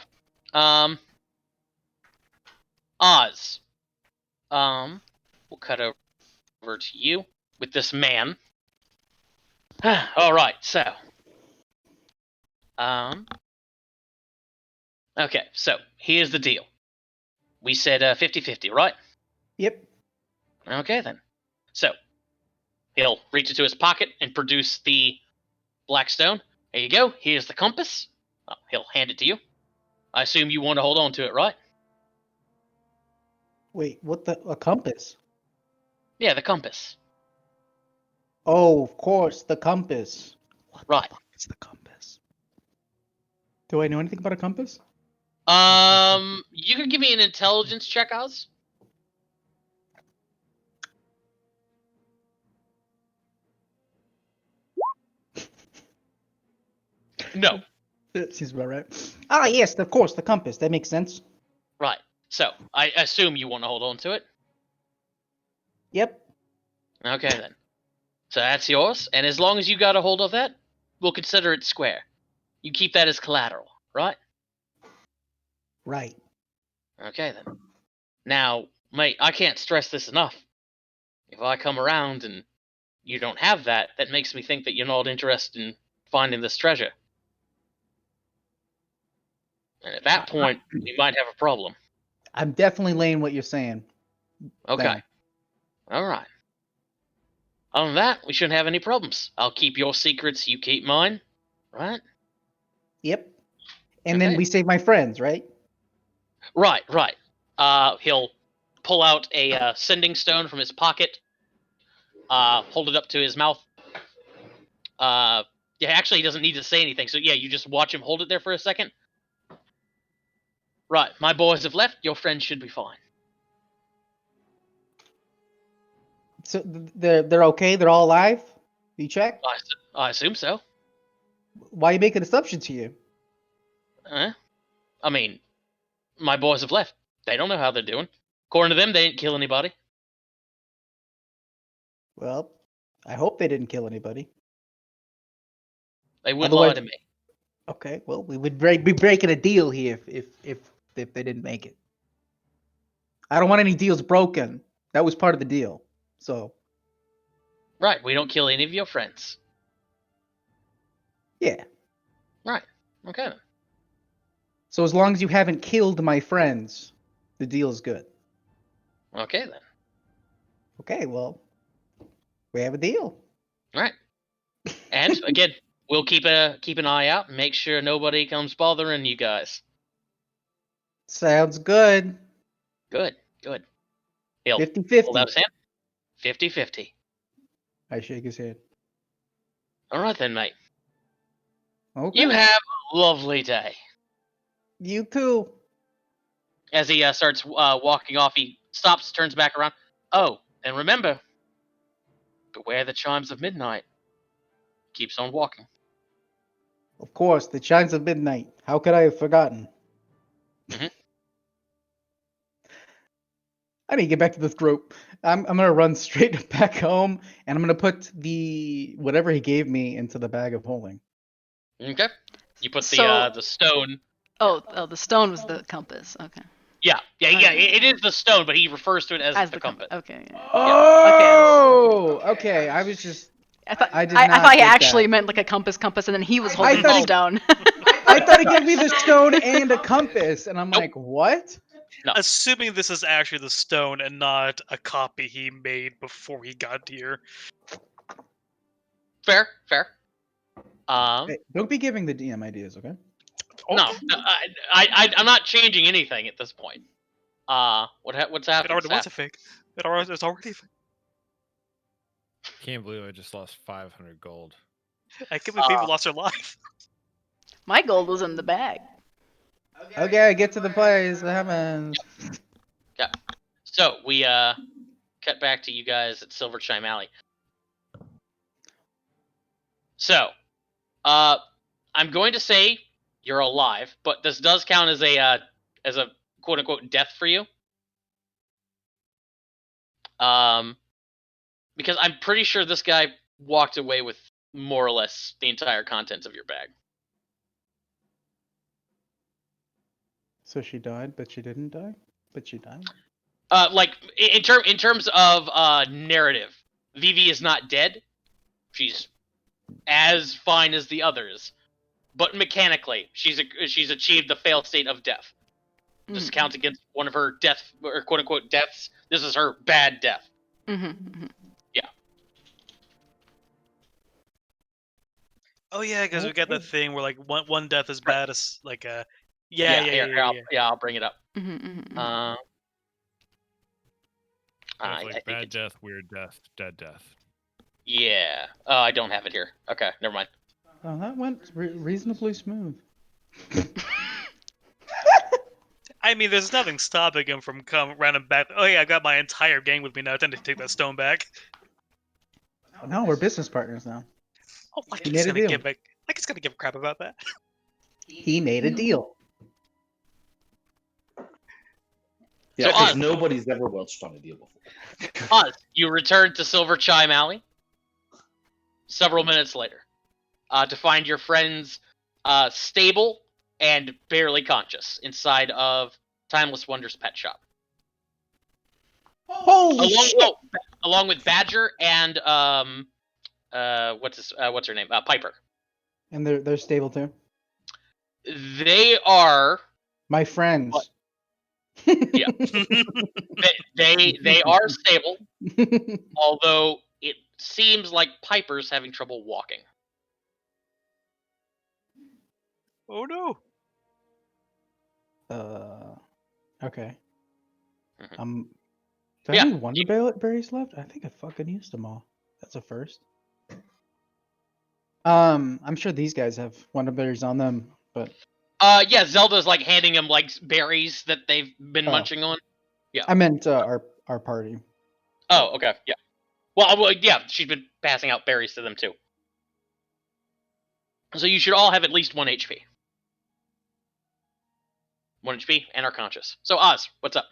Oz, we'll cut over to you with this man. All right, so, okay, so here's the deal. We said 50-50, right? Yep. Okay, then. So, he'll reach into his pocket and produce the black stone. There you go. Here's the compass. He'll hand it to you. I assume you want to hold on to it, right? Wait, a compass? Yeah, the compass. Oh, of course, the compass. What Right. the fuck is the compass? Do I know anything about a compass? You can give me an intelligence check, Oz. No. That seems about right. Ah, yes, of course, the compass. That makes sense. Right. So, I assume you want to hold on to it. Yep. Okay, then. So that's yours, and as long as you got a hold of that, we'll consider it square. You keep that as collateral, right? Right. Okay, then. Now, mate, I can't stress this enough. If I come around and you don't have that, that makes me think that you're not interested in finding this treasure. And at that point, we might have a problem. I'm definitely laying what you're saying. Okay. Then. All right. Other than that, we shouldn't have any problems. I'll keep your secrets, you keep mine. Right? Yep. And Okay. then we save my friends, right? Right. He'll pull out a sending stone from his pocket, hold it up to his mouth. Yeah, actually, he doesn't need to say anything. So, yeah, you just watch him hold it there for a second. Right. My boys have left. Your friends should be fine. So they're okay. They're all alive. You check. I assume so. Why are you making assumptions here? I mean, my boys have left. They don't know how they're doing. According to them, they didn't kill anybody. Well, I hope they didn't kill anybody. They wouldn't lie Otherwise- to me. Okay. Well, we would be breaking a deal here if they didn't make it. I don't want any deals broken. That was part of the deal. So Right. We don't kill any of your friends. yeah. Right. Okay. Then. So as long as you haven't killed my friends, the deal is good. Okay then. Okay. Well, we have a deal. All right. And again, we'll keep an eye out and make sure nobody comes bothering you guys. Sounds good. Good. He'll 50-50. hold out his hand. 50-50. I shake his hand. All right then, mate. Okay. You have a lovely day. You too. As he starts walking off, he stops, turns back around. Oh, and remember, beware the chimes of midnight. Keeps on walking. Of course, the chimes of midnight. How could I have forgotten? Mhm. I need to get back to this group. I'm gonna run straight back home, and I'm gonna put the whatever he gave me into the bag of holding. Okay. You put So- the stone. Oh, the stone was the compass. Okay. Yeah. Okay. It is the stone, but he refers to it as the compass. Okay. Yeah. Oh, okay. I was just. I thought I did I not thought he get actually that. meant like a compass, and then he was I holding thought the he- stone. I thought he gave me the stone and a compass, and I'm Nope. like, what? No. Assuming this is actually the stone and not a copy he made before he got here. Fair. Hey, don't be giving the DM ideas, okay? No, Okay. I'm not changing anything at this point. What's It happening? already was a fake. It's already a fake. Can't believe I just lost 500 gold. I can't believe people lost their life. My gold was in the bag. Okay, get to the place. What happens? So we cut back to you guys at Silver Chime Alley. So, I'm going to say you're alive, but this does count as a quote unquote death for you. Because I'm pretty sure this guy walked away with more or less the entire contents of your bag. So she died, but she didn't die? But she died? Like in terms of narrative, Vivi is not dead. She's as fine as the others, but mechanically, she's achieved the fail state of death. This Mhm. counts against one of her death or quote unquote deaths. This is her bad death. Mhm. Oh yeah, because we got the Okay. thing where like one death is Right. bad as like a Here, I'll bring it up. Mhm. Uh, It's I like think bad it's death, weird death, dead death. yeah. I don't have it here. Okay, never mind. Oh, that went reasonably smooth. I mean, there's nothing stopping him from running back. Oh yeah, I got my entire gang with me now. I tend to take that stone back. No, we're business partners now. Oh, like He he's made a gonna deal. give a crap about that. He made a deal. Yeah, So, because Oz. nobody's ever welched on a deal before. Oz, you return to Silver Chime Alley several minutes later to find your friends stable and barely conscious inside of Timeless Wonders Pet Shop. Holy shit! Along with Badger and what's her name? Piper. And they're stable too. They are My friends. What? Yeah. they are stable, although it seems like Piper's having trouble walking. Oh no. Okay. Mhm. Do I Yeah. have any Wonder Berries left? I think I fucking used them all. That's a first. I'm sure these guys have Wonder Berries on them, but Yeah, Zelda's like handing him like berries that they've been Oh. munching on. I meant our party. Oh, okay, yeah. Well, yeah, she's been passing out berries to them too. So you should all have at least 1 HP. 1 HP and are conscious. So Oz, what's up?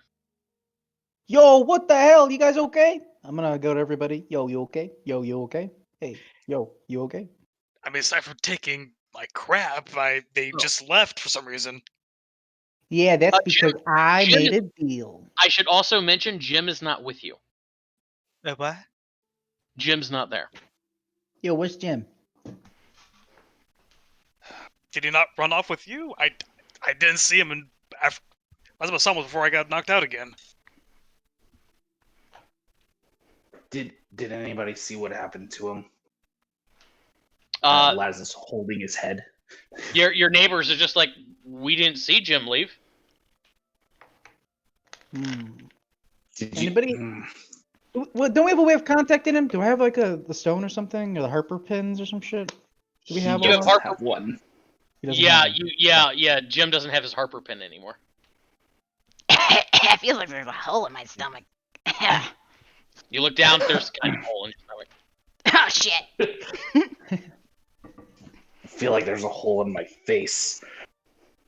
Yo, what the hell? You guys okay? I'm gonna go to everybody. Yo, you okay? Yo, you okay? Hey, yo, you okay? I mean, aside from taking my crap, they Oh. just left for some reason. Yeah, that's because Jim- I Jim- made a deal. I should also mention Jim is not with you. What? Jim's not there. Yo, where's Jim? Did he not run off with you? I didn't see him after. I saw him before I got knocked out again. Did anybody see what happened to him? Uh, Laz is holding his head. your neighbors are just like, we didn't see Jim leave. Did Anybody? You, Well, don't we have a way of contacting him? Do I have like the stone or something, or the Harper pins or some shit? Do we he have You all have that? doesn't Harper- have one. He doesn't Yeah, have one. Jim doesn't have his Harper pin anymore. I feel like there's a hole in my stomach. Oh You look down, there's kind of a hole in your stomach. shit. I feel like there's a hole in my face.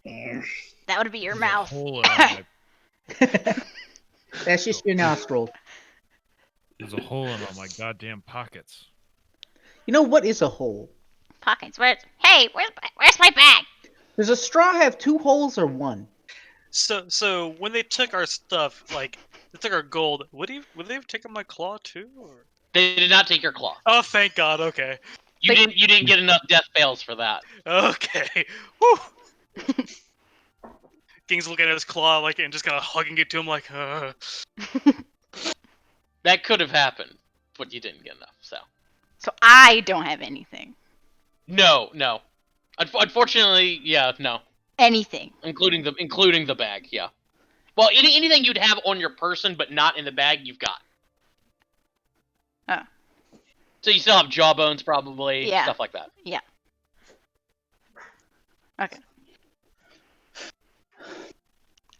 That would be your There's a mouth. hole in my- That's just your nostril. There's a hole in all my goddamn pockets. You know what is a hole? Pockets. Hey, where's my bag? Does a straw have 2 holes or 1? So when they took our stuff, like they took our gold, would they have taken my claw too? Or... They did not take your claw. Oh, thank God. Okay. You didn't get enough death fails for that. Okay. Whew. King's looking at his claw like and just kind of hugging it to him like. That could have happened, but you didn't get enough. So I don't have anything. No. Unfortunately, yeah, no. Anything. Including the bag, yeah. Well, anything you'd have on your person but not in the bag, you've got. Oh. So you still have jawbones, probably, Yeah. stuff like that. Yeah. Okay.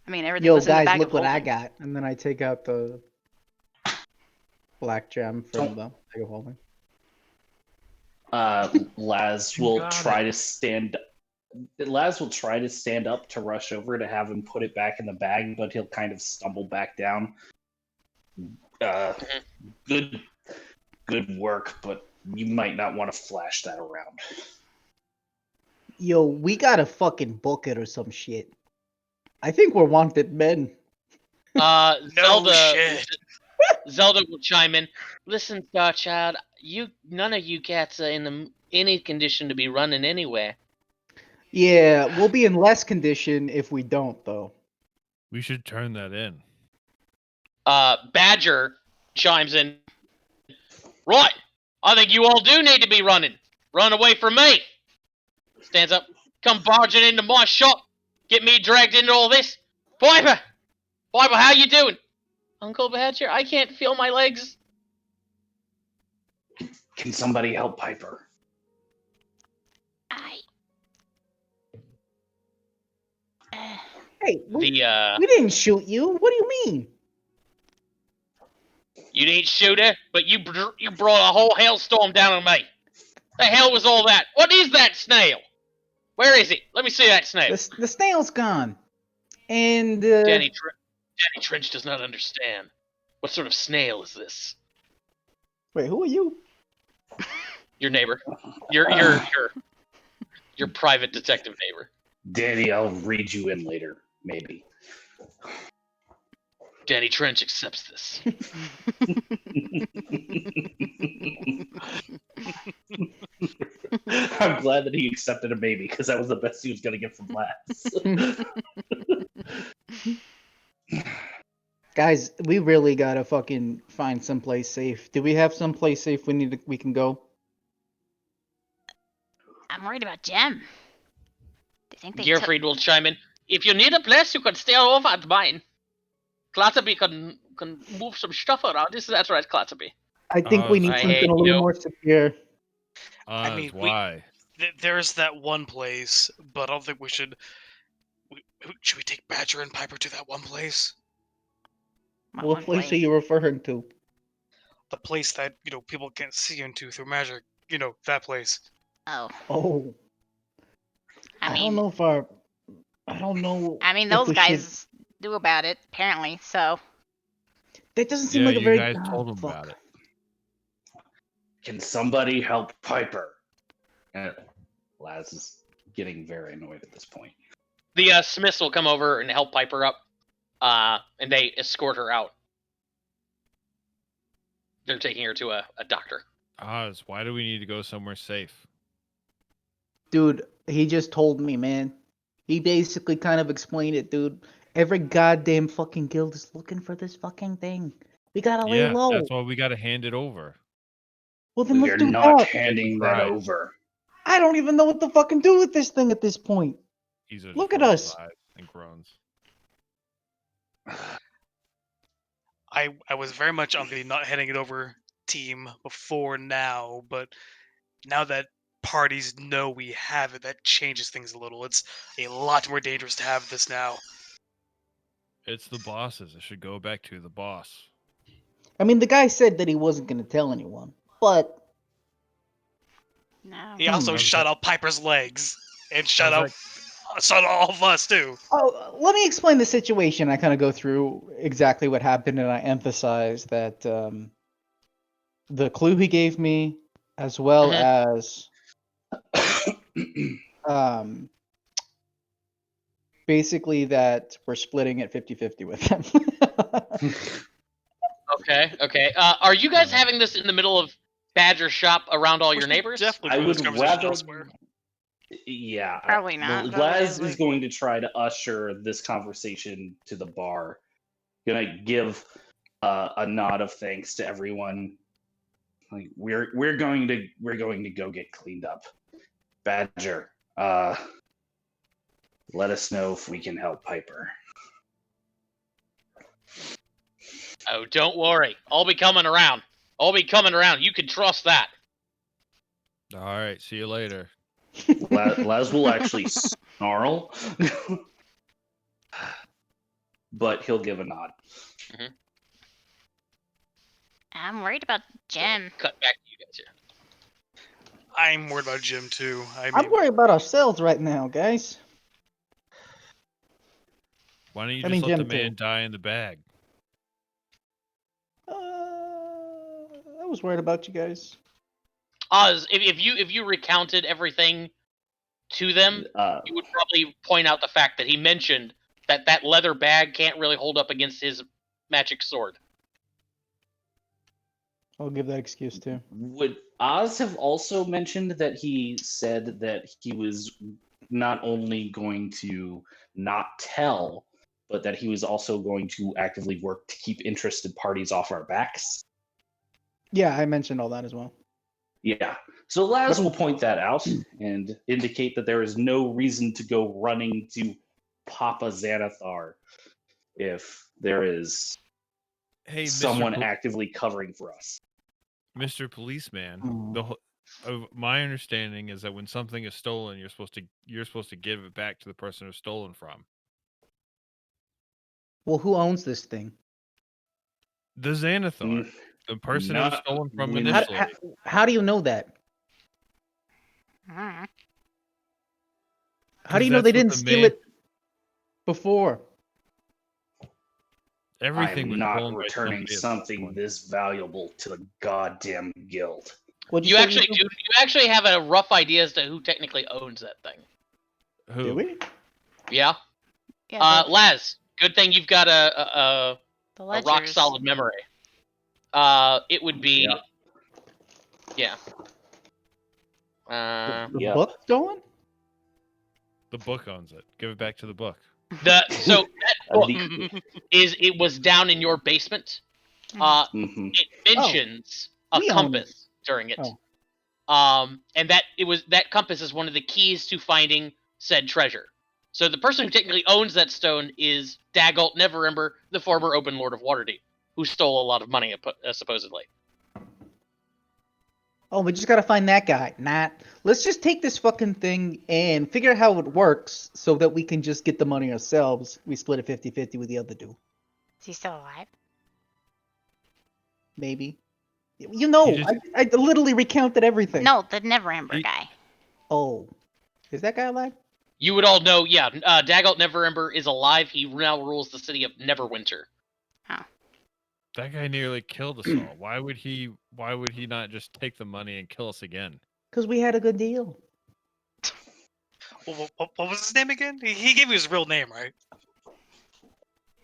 I mean, everything Yo, was in the guys, bag look of what I holding. got. And then I take out the black gem from the bag of holding. Laz You will got try to stand. Laz will try to stand up to rush over to have him put it back in the bag, but he'll kind of stumble back down. Good work, but you might not want to flash that around. Yo, we gotta fucking book it or some shit. I think we're wanted men. No Zelda, shit. Zelda will chime in. Listen, Starchild, none of you cats are in any condition to be running anywhere. Yeah, we'll be in less condition if we don't, though. We should turn that in. Badger chimes in. Right, I think you all do need to be running. Run away from me. Stands up. Come barging into my shop. Get me dragged into all this. Piper, how you doing? Uncle Badger, I can't feel my legs. Can somebody help Piper? Hey, we The didn't shoot you. What do you mean? You didn't shoot her, but you brought a whole hailstorm down on me. The hell was all that? What is that snail? Where is it? Let me see that snail. The snail's gone. And, Danny Trench does not understand. What sort of snail is this? wait, who are you? Your neighbor. Your private detective neighbor. Danny, I'll read you in later, maybe. Danny Trench accepts this. I'm glad that he accepted a maybe, because that was the best he was going to get from Laz. Guys, we really gotta fucking find someplace safe. Do we have someplace safe we can go? I'm worried about Jem. Do you think they Gearfried will chime in. If you need a place, you can stay over at mine. Clatterby can move some stuff around. That's right, Clatterby. I think we need I something hate a little you. more secure. I mean, Why? There's that one place, but I don't think we should. Should we take Badger and Piper to that one place? What place are you referring to? The place that people can't see into through magic. That place. Oh. I don't know if I don't know. I mean, if those we guys knew about it, apparently, so. That doesn't seem Yeah, like a you very. guys Oh, told him fuck. about it. Can somebody help Piper? Laz is getting very annoyed at this point. The Smiths will come over and help Piper up, and they escort her out. They're taking her to a doctor. Oz, why do we need to go somewhere safe? Dude, he just told me, man. He basically kind of explained it, dude. Every goddamn fucking guild is looking for this fucking thing. We gotta lay Yeah, low. that's why we got to hand it over. Well, then We let's are do not that. handing that Right. over. I don't even know what to fucking do with this thing at this point. He's just Look at rolls us. his eyes and groans. I was very much on the not handing it over team before now, but now that parties know we have it, that changes things a little. It's a lot more dangerous to have this now. It's the bosses. It should go back to the boss. I mean, the guy said that he wasn't gonna tell anyone, but No. He also How's shot that- out Piper's legs and how's shot all of us too. oh, let me explain the situation. I kind of go through exactly what happened, and I emphasize that the clue he gave me, as well as basically that we're splitting it 50-50 with him. Okay. Are you guys having this in the middle of Badger's shop around all We your should neighbors? definitely I move would this conversation rather. elsewhere. Yeah, Probably not, but Laz like- is going to try to usher this conversation to the bar. Gonna give a nod of thanks to everyone. Like we're going to go get cleaned up. Badger, let us know if we can help Piper. Oh, don't worry. I'll be coming around. You can trust that. All right, see you later. Laz will actually snarl, but he'll give a nod. I'm worried about Jim. Cut back to you guys here. I'm worried about Jim too. I'm worried about ourselves right now, guys. Why don't you I just mean, let the Jim, man too. die in the bag? I was worried about you guys. Oz, if you recounted everything to them, you would probably point out the fact that he mentioned that leather bag can't really hold up against his magic sword. I'll give that excuse too. Would Oz have also mentioned that he said that he was not only going to not tell, but that he was also going to actively work to keep interested parties off our backs? Yeah, I mentioned all that as well. Yeah. So Laz will point that out and indicate that there is no reason to go running to Papa Xanathar if there is Hey, someone Mr. actively covering for us. Mr. Policeman, Hmm. my understanding is that when something is stolen, you're supposed to give it back to the person it's stolen from. Well, who owns this thing? The Xanathar, the person it was Not stolen from when- initially. How do you know that? Mm. How do 'Cause you know they that's what didn't the steal man- it before? Everything I'm was not stolen by returning somebody at something some point. this valuable to the goddamn guild. What'd You say actually do? do. You actually have a rough idea as to who technically owns that thing. Who? Do we? Yeah. Yeah, Laz, good thing you've got a the rock ledgers. solid memory. It would be. Yeah. The Yep. book stolen? The book owns it. Give it back to the book. So that book The- it was down in your basement. Mhm. It mentions a we own compass during it. Oh. And that compass is one of the keys to finding said treasure. So the person who technically owns that stone is Daggalt Neverember, the former Open Lord of Waterdeep, who stole a lot of money, supposedly. Oh, we just gotta find that guy. Let's just take this fucking thing and figure out how it works so that we can just get the money ourselves. We split it 50-50 with the other dude. Is he still alive? Maybe. You know, just- I literally recounted everything. No, the Neverember He- guy. Oh. Is that guy alive? You would all know, yeah, Daggalt Neverember is alive. He now rules the city of Neverwinter. That guy nearly killed us all. Why would he not just take the money and kill us again? Because we had a good deal. What was his name again? He gave you his real name, right?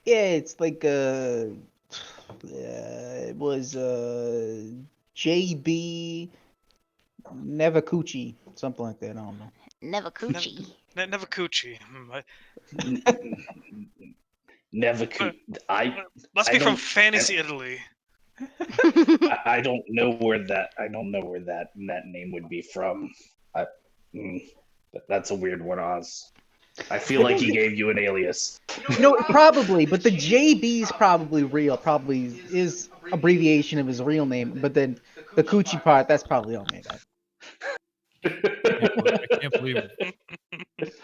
Yeah, it's like it was JB Nevakuchi, something like that. I don't know. Nevakuchi. Nevakuchi. Never could. Must I be from don't- Fantasy Italy. I don't know where that name would be from. That's a weird one, Oz. I feel like he gave you an alias. No, probably, but the JB's probably real. Probably is abbreviation of his real name, but then the Coochie part, that's probably all made up. I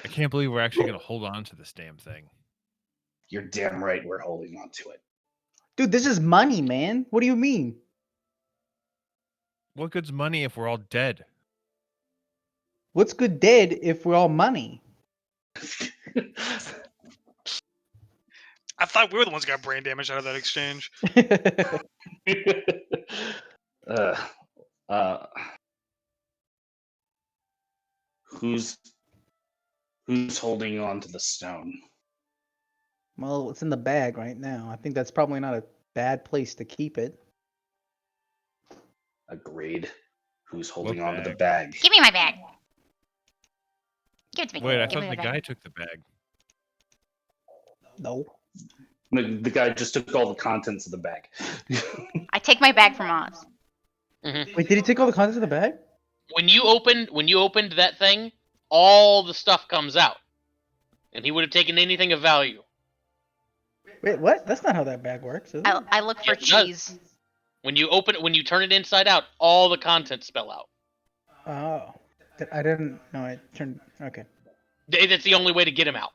can't believe we're actually gonna hold on to this damn thing. You're damn right we're holding on to it. Dude, this is money, man. What do you mean? What good's money if we're all dead? What's good dead if we're all money? I thought we were the ones who got brain damage out of that exchange. Uh, uh, who's holding on to the stone? Well, it's in the bag right now. I think that's probably not a bad place to keep it. Agreed. Who's What holding on to the bag? bag? Give me my bag. Give it to me. Wait, I Give me thought my the bag. guy took the bag. No. The guy just took all the contents of the bag. I take my bag from Oz. Wait, did he take all the contents of the bag? When you opened that thing, all the stuff comes out, and he would have taken anything of value. Wait, what? That's not how that bag works, is it? I look for Yeah, it does. cheese. When you turn it inside out, all the contents spill out. Oh. I didn't know I turned. Okay. That's the only way to get him out.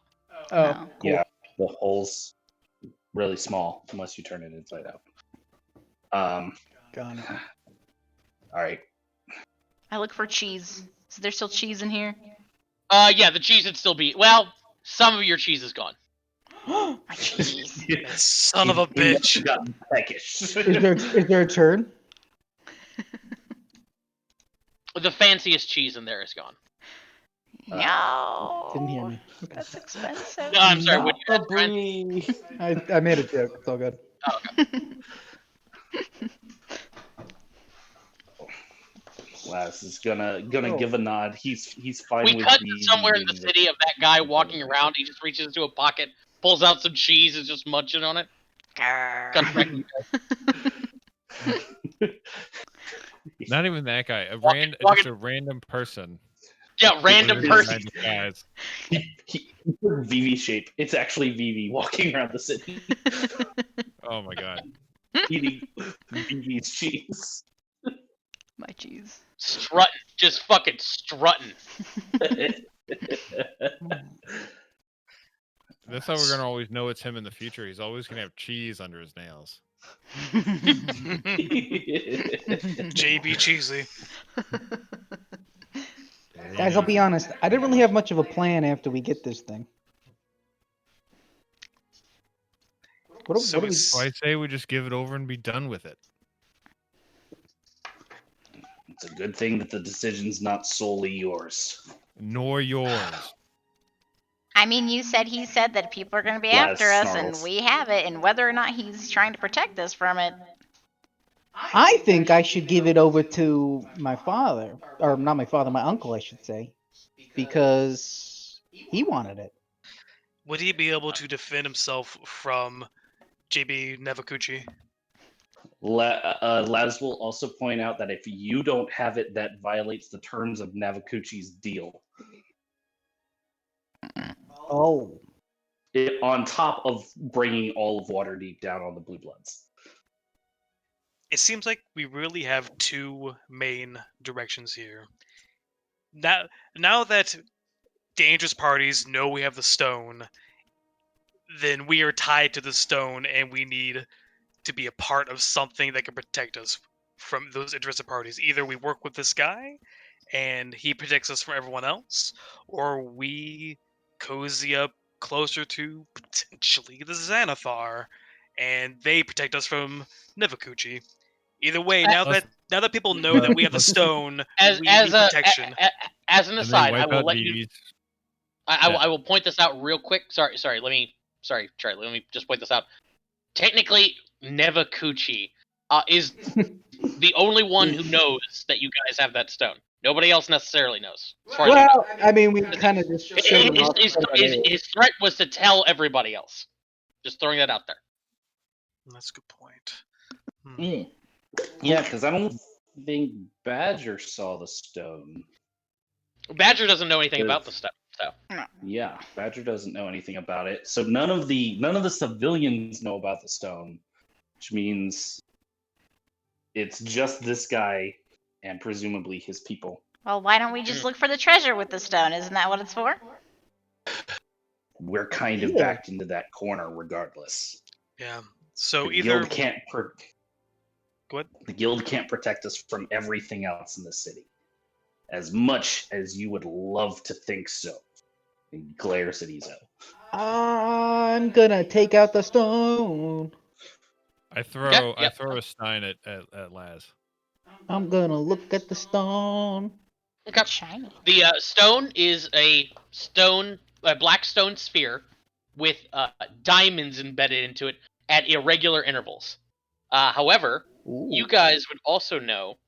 Oh, No. cool. Yeah, the hole's really small unless you turn it inside out. Got it. All right. I look for cheese. Is there still cheese in here? Yeah, the cheese would still be. Well, some of your cheese is gone. My cheese. Son of a He must bitch. have gotten peckish. Is there a turn? The fanciest cheese in there is gone. No. Didn't hear me. Okay. That's expensive. No, I'm sorry. Not What you the guys trying- brie. I made a joke. It's all good. Laz is gonna Oh. give a nod. He's fine We with cut to the somewhere in the city of that guy walking celebration. around. He just reaches into a pocket, pulls out some cheese, and just munching on it. Cut back to you guys. Not even that guy. Walking- Just a random person. Yeah, random with a person. disguise. He VV shape. It's actually VV walking around the city Oh my god. eating VV's cheese. My cheese. Strutting, just fucking strutting. That's how we're gonna always know it's him in the future. He's always gonna have cheese under his nails. JB Cheesy. Guys, I'll be honest. I didn't really have much of a plan after we get this thing. So What do we? it's- So I say we just give it over and be done with it. It's a good thing that the decision's not solely yours. Nor yours. I mean, he said that people are going to be Laz after us, snarls. and we have it, and whether or not he's trying to protect us from it. I think I should give it over to my father, or not my father, my uncle, I should say, because he wanted it. Would he be able to defend himself from JB Nevakuchi? Laz will also point out that if you don't have it, that violates the terms of Navakuchi's deal. Oh, On top of bringing all of Waterdeep down on the Blue Bloods. It seems like we really have two main directions here. Now that dangerous parties know we have the stone, then we are tied to the stone, and we need to be a part of something that can protect us from those interested parties. Either we work with this guy, and he protects us from everyone else, or we cozy up closer to potentially the Xanathar, and they protect us from Nevakuchi. Either way, now that people know that we have the stone, As we as need a protection. as an And they aside, I wipe will out let you. these. I will point this out real quick. Sorry, Charlie. Let me just point this out. Technically, Nevakuchi is the only one who knows that you guys have that stone. Nobody else necessarily knows. As far as you know. well, I mean, we kind of just showed him off. His threat was to tell everybody else. Just throwing that out there. That's a good point. Yeah, because I don't think Badger saw the stone. Badger doesn't know anything about the stuff. So Yeah, Badger doesn't know anything about it. So none of the civilians know about the stone, which means it's just this guy and presumably his people. Well, why don't we just look for the treasure with the stone? Isn't that what it's for? We're kind of Yeah. backed into that corner regardless. Yeah. So The either guild can't Go ahead. the guild can't protect us from everything else in the city. As much as you would love to think so. He glares at Izo. I'm gonna take out the stone. I throw yep. a stein at Laz. I'm gonna look at the stone. Okay. It's shiny. The stone is a black stone sphere with diamonds embedded into it at irregular intervals. However, you guys would also know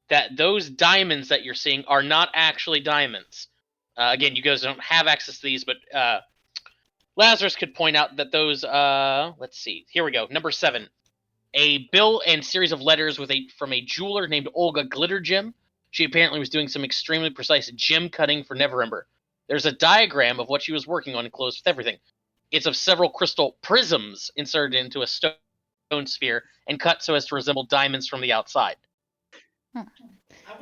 that those diamonds that you're seeing are not actually diamonds. Again, you guys don't have access to these, but Lazarus could point out that those. Let's see. Here we go. Number 7. A bill and series of letters from a jeweler named Olga Glittergem. She apparently was doing some extremely precise gem cutting for Neverember. There's a diagram of what she was working on enclosed with everything. It's of several crystal prisms inserted into a stone sphere and cut so as to resemble diamonds from the outside.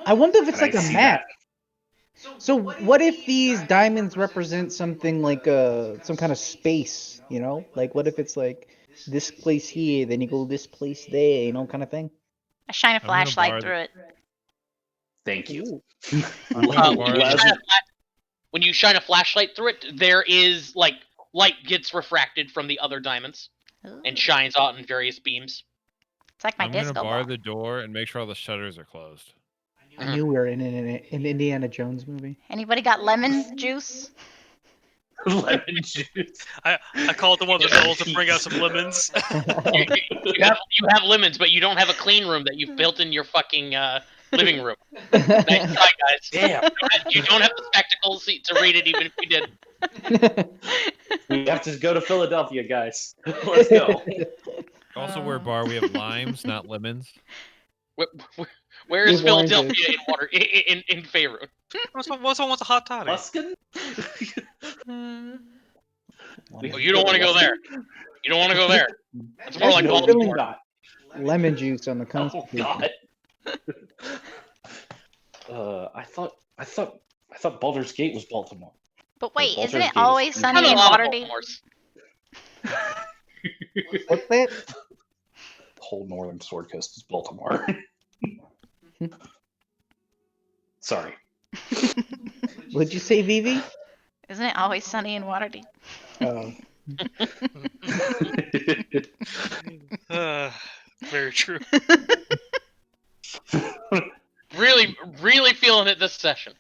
I wonder if it's Can I like a see map. that? So what if these diamonds represent something like some kind of space, you know? Like what if it's like this place here, then you go this place there, you know, kind of thing? I shine a I'm gonna flashlight borrow through it. Thank you. I'm gonna When, borrow you the- shine when you shine a flashlight through it, there is like light gets refracted from the other diamonds Ooh. and shines out in various beams. It's like my I'm gonna disco bar ball. the door and make sure all the shutters are closed. I knew we were in an Indiana Jones movie. Anybody got lemon juice? Lemon juice. I called the one of the mills to bring out some lemons. You have lemons, but you don't have a clean room that you've built in your fucking living room. Nice try, guys. Damn. You don't have the spectacles to read it, even if you did. We have to go to Philadelphia, guys. Let's go. Also, we're a bar. We have limes, not lemons. Where is With oranges. Philadelphia in water in Faerun? What's wants a hot toddy? Luskin? Oh, you don't want to go there. You don't want to go there. It's more That's like no Baltimore. filling. not. Lemon juice on the Oh Constitution. God. I thought Baldur's Gate was Baltimore. But wait, Baldur's isn't it Gate is- always I sunny know in a lot of Waterdeep? Baltimores. What's that? The whole northern sword coast is Baltimore. Sorry. What'd you say, Vivi? Isn't it always sunny in Waterdeep? Oh. Very true. Really, really feeling it this session.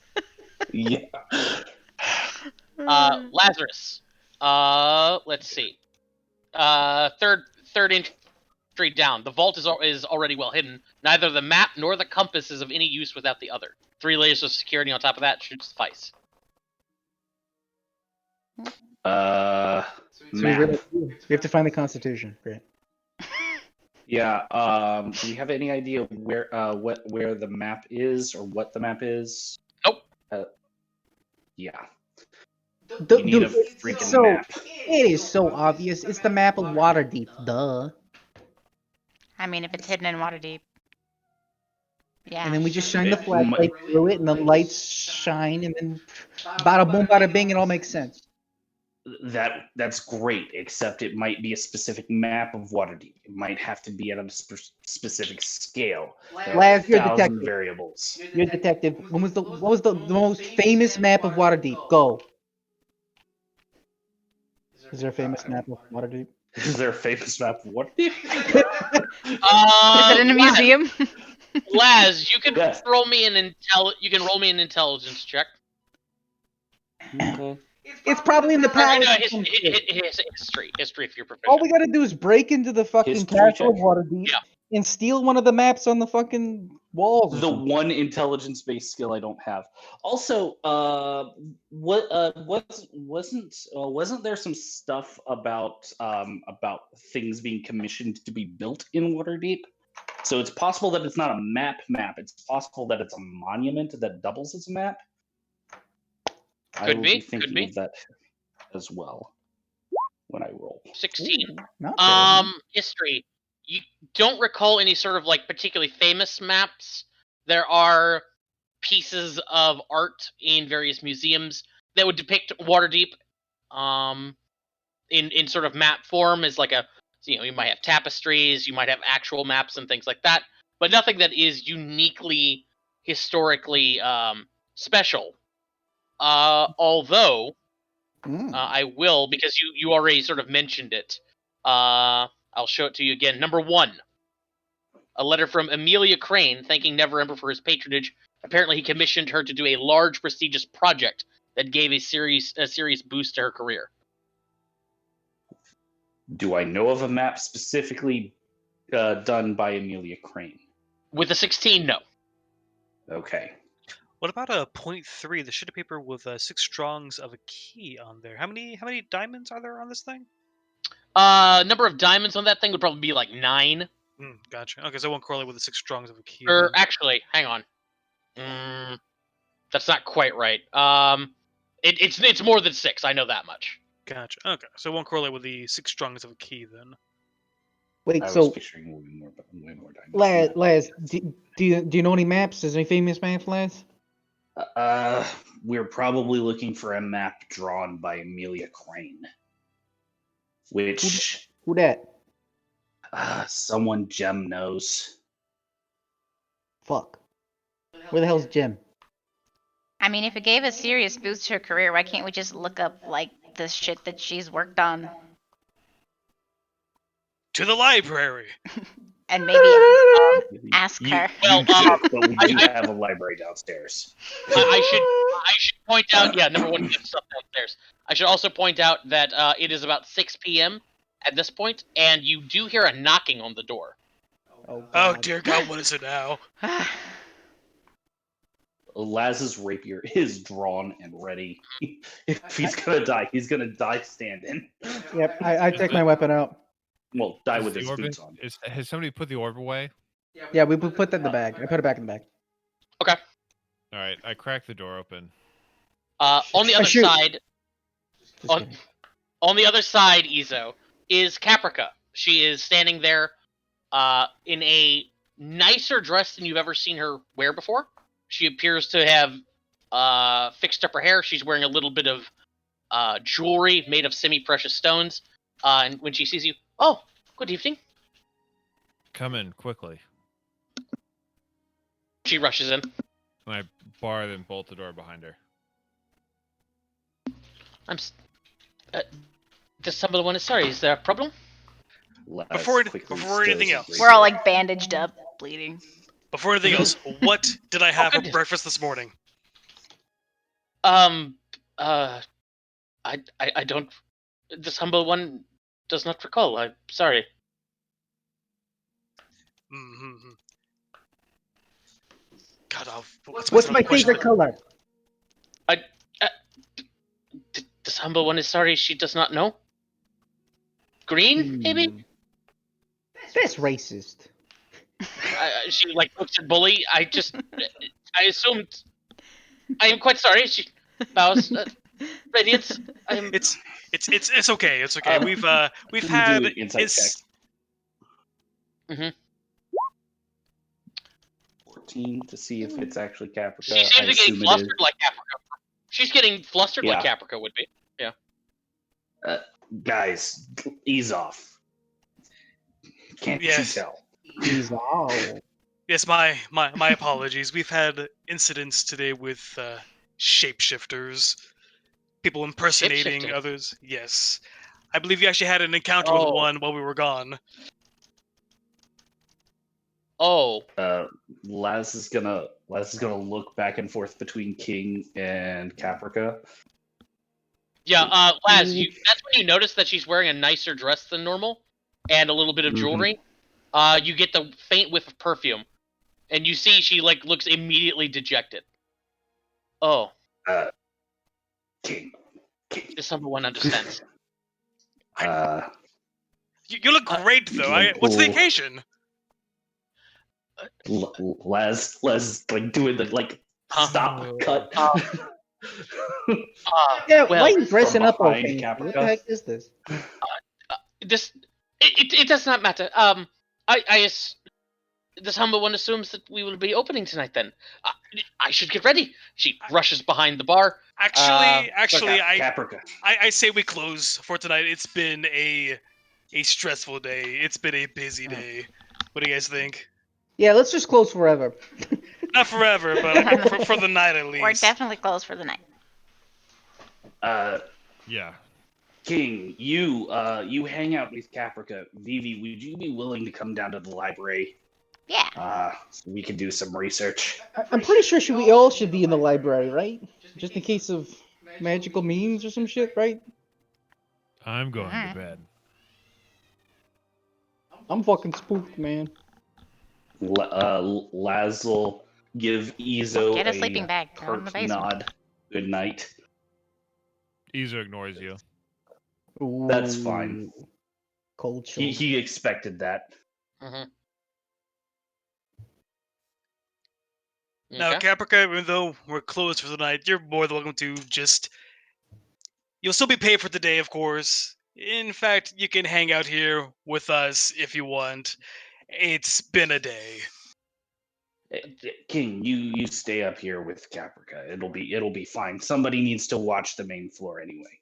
Yeah. Lazarus. Let's see. Third entry down. The vault is already well hidden. Neither the map nor the compass is of any use without the other. 3 layers of security on top of that should suffice. So Map. we have to find the Constitution. Great. Yeah. Do we have any idea where the map is or what the map is? Nope. Yeah. Du- You need a dude, freaking so, map. It is so obvious. It's the map of Waterdeep. Duh. I mean, if it's hidden in Waterdeep. Yeah. And then we just shine the It flashlight through it, and the lights shine, and then bada boom, bada bing, it all makes sense. That's great, except it might be a specific map of Waterdeep. It might have to be at a specific scale. There are Laz, you're a 1,000 detective. variables. You're a detective. What was the most famous map of Waterdeep? Go. Is there a famous map of Waterdeep? Is there a famous map of Waterdeep? Is it in a museum? Laz, you can Yes. roll me an intelligence check. Okay. It's probably in the Or, palace. no, or some shit. history if you're All proficient. we gotta do is break into the fucking History castle of check. Waterdeep Yeah. and steal one of the maps on the fucking walls. or The something. one intelligence-based skill I don't have. Also, wasn't there some stuff about things being commissioned to be built in Waterdeep? So it's possible that it's not a map. It's possible that it's a monument that doubles as a map. I Could will be, be thinking could be. of that as well when I roll. 16. Ooh, not bad. History. You don't recall any sort of like particularly famous maps. There are pieces of art in various museums that would depict Waterdeep in sort of map form as like you might have tapestries, you might have actual maps and things like that, but nothing that is uniquely historically special. Although I will, because you already sort of mentioned it. I'll show it to you again. Number 1. A letter from Amelia Crane thanking Never Ember for his patronage. Apparently, he commissioned her to do a large, prestigious project that gave a serious boost to her career. Do I know of a map specifically done by Amelia Crane? With a 16, no. Okay. What about a 0.3, the sheet of paper with 6 strongs of a key on there? How many diamonds are there on this thing? Number of diamonds on that thing would probably be like 9. Gotcha. Okay, so it won't correlate with the 6 strongs of a key. Or then. actually, hang on. That's not quite right. It's more than 6. I know that much. Gotcha. Okay, so it won't correlate with the 6 strongs of a key then. Wait, I was so picturing way more diamonds. Laz, do you know any maps? Is there any famous maps, Laz? We're probably looking for a map drawn by Amelia Crane, which Who that? someone Jem knows. Fuck. Where the hell's Jim? I mean, if it gave a serious boost to her career, why can't we just look up, like, the shit that she's worked on? To the library! And maybe ask her. Well, You should, but we do have a library downstairs. I should point out, yeah, number 1 gets stuff downstairs. I should also point out that it is about 6 p.m. at this point, and you do hear a knocking on the door. Oh, Oh God. dear God, what is it now? Laz's rapier is drawn and ready. If he's gonna die, he's gonna die standing. Yep, I take my weapon out. Well, die Is with the his orb boots in- on. Has somebody put the orb away? Yeah, we put that in the bag. I put it back in the bag. Okay. All right, I cracked the door open. On the other shoot. side, Just On- kidding. on the other side, Izo, is Caprica. She is standing there in a nicer dress than you've ever seen her wear before. She appears to have fixed up her hair. She's wearing a little bit of jewelry made of semi-precious stones. And when she sees you, oh, good evening. Come in quickly. She rushes in. And I bar and bolt the door behind her. Does someone is sorry? Is there a problem? Laz Before quickly anything stirs else. his We're all, rapier. like, bandaged up, bleeding. Before anything else, what did I have for goodness. breakfast this morning? I don't. This humble one does not recall. I'm sorry. Mm-hmm. God, What's my favorite color? This humble one is sorry. She does not know. Green, maybe. That's racist. She like looks at Bully. I assumed. I am quite sorry. She bows. Radiance. I am. It's okay. It's okay. We've Can had you do an insight check? 14 to see if it's actually Caprica. She seems I to be getting assume it is. flustered like Caprica. She's getting flustered like Yeah. Caprica would be. Guys, ease off. Can't Yes. you tell? He's all. Yes, my apologies. We've had incidents today with shapeshifters, people impersonating Shapeshifting? others. Yes, I believe you actually had an encounter with Oh. one while we were gone. Oh, Laz is gonna look back and forth between King and Caprica. yeah. Laz, that's when you notice that she's wearing a nicer dress than normal and a little bit of Mhm. jewelry. You get the faint whiff of perfume, and you see she like looks immediately dejected. Oh, King. this number one understands. You look great though. What's the cool. occasion? Laz like doing the like Huh. stop cut. Yeah, well, why are you dressing from up all behind fancy? What Caprica. the heck is this? It does not matter. This humble one assumes that we will be opening tonight. Then I should get ready. She rushes behind the bar. Actually, Caprica. I say we close for tonight. It's been a stressful day. It's been a busy day. What do you guys think? Yeah, let's just close forever. Not forever, but I mean, for the night at least. We're definitely closed for the night. Yeah. King, you hang out with Caprica. Vivi, would you be willing to come down to the library Yeah. So we can do some research. I'm pretty sure we all should be in the library, right? Just in case of magical means or some shit, right? I'm going to Alright. bed. I'm fucking spooked, man. Laz will give Izo Get a sleeping bag. Throw it in the curt basement. nod. Good night. Easer ignores you. That's fine. Ooh, Cold He shoulder. he expected that. Mhm. Now, Okay. Caprica, even though we're closed for the night, you're more than welcome to just. You'll still be paid for the day, of course. In fact, you can hang out here with us if you want. It's been a day. King, you stay up here with Caprica. It'll be fine. Somebody needs to watch the main floor anyway.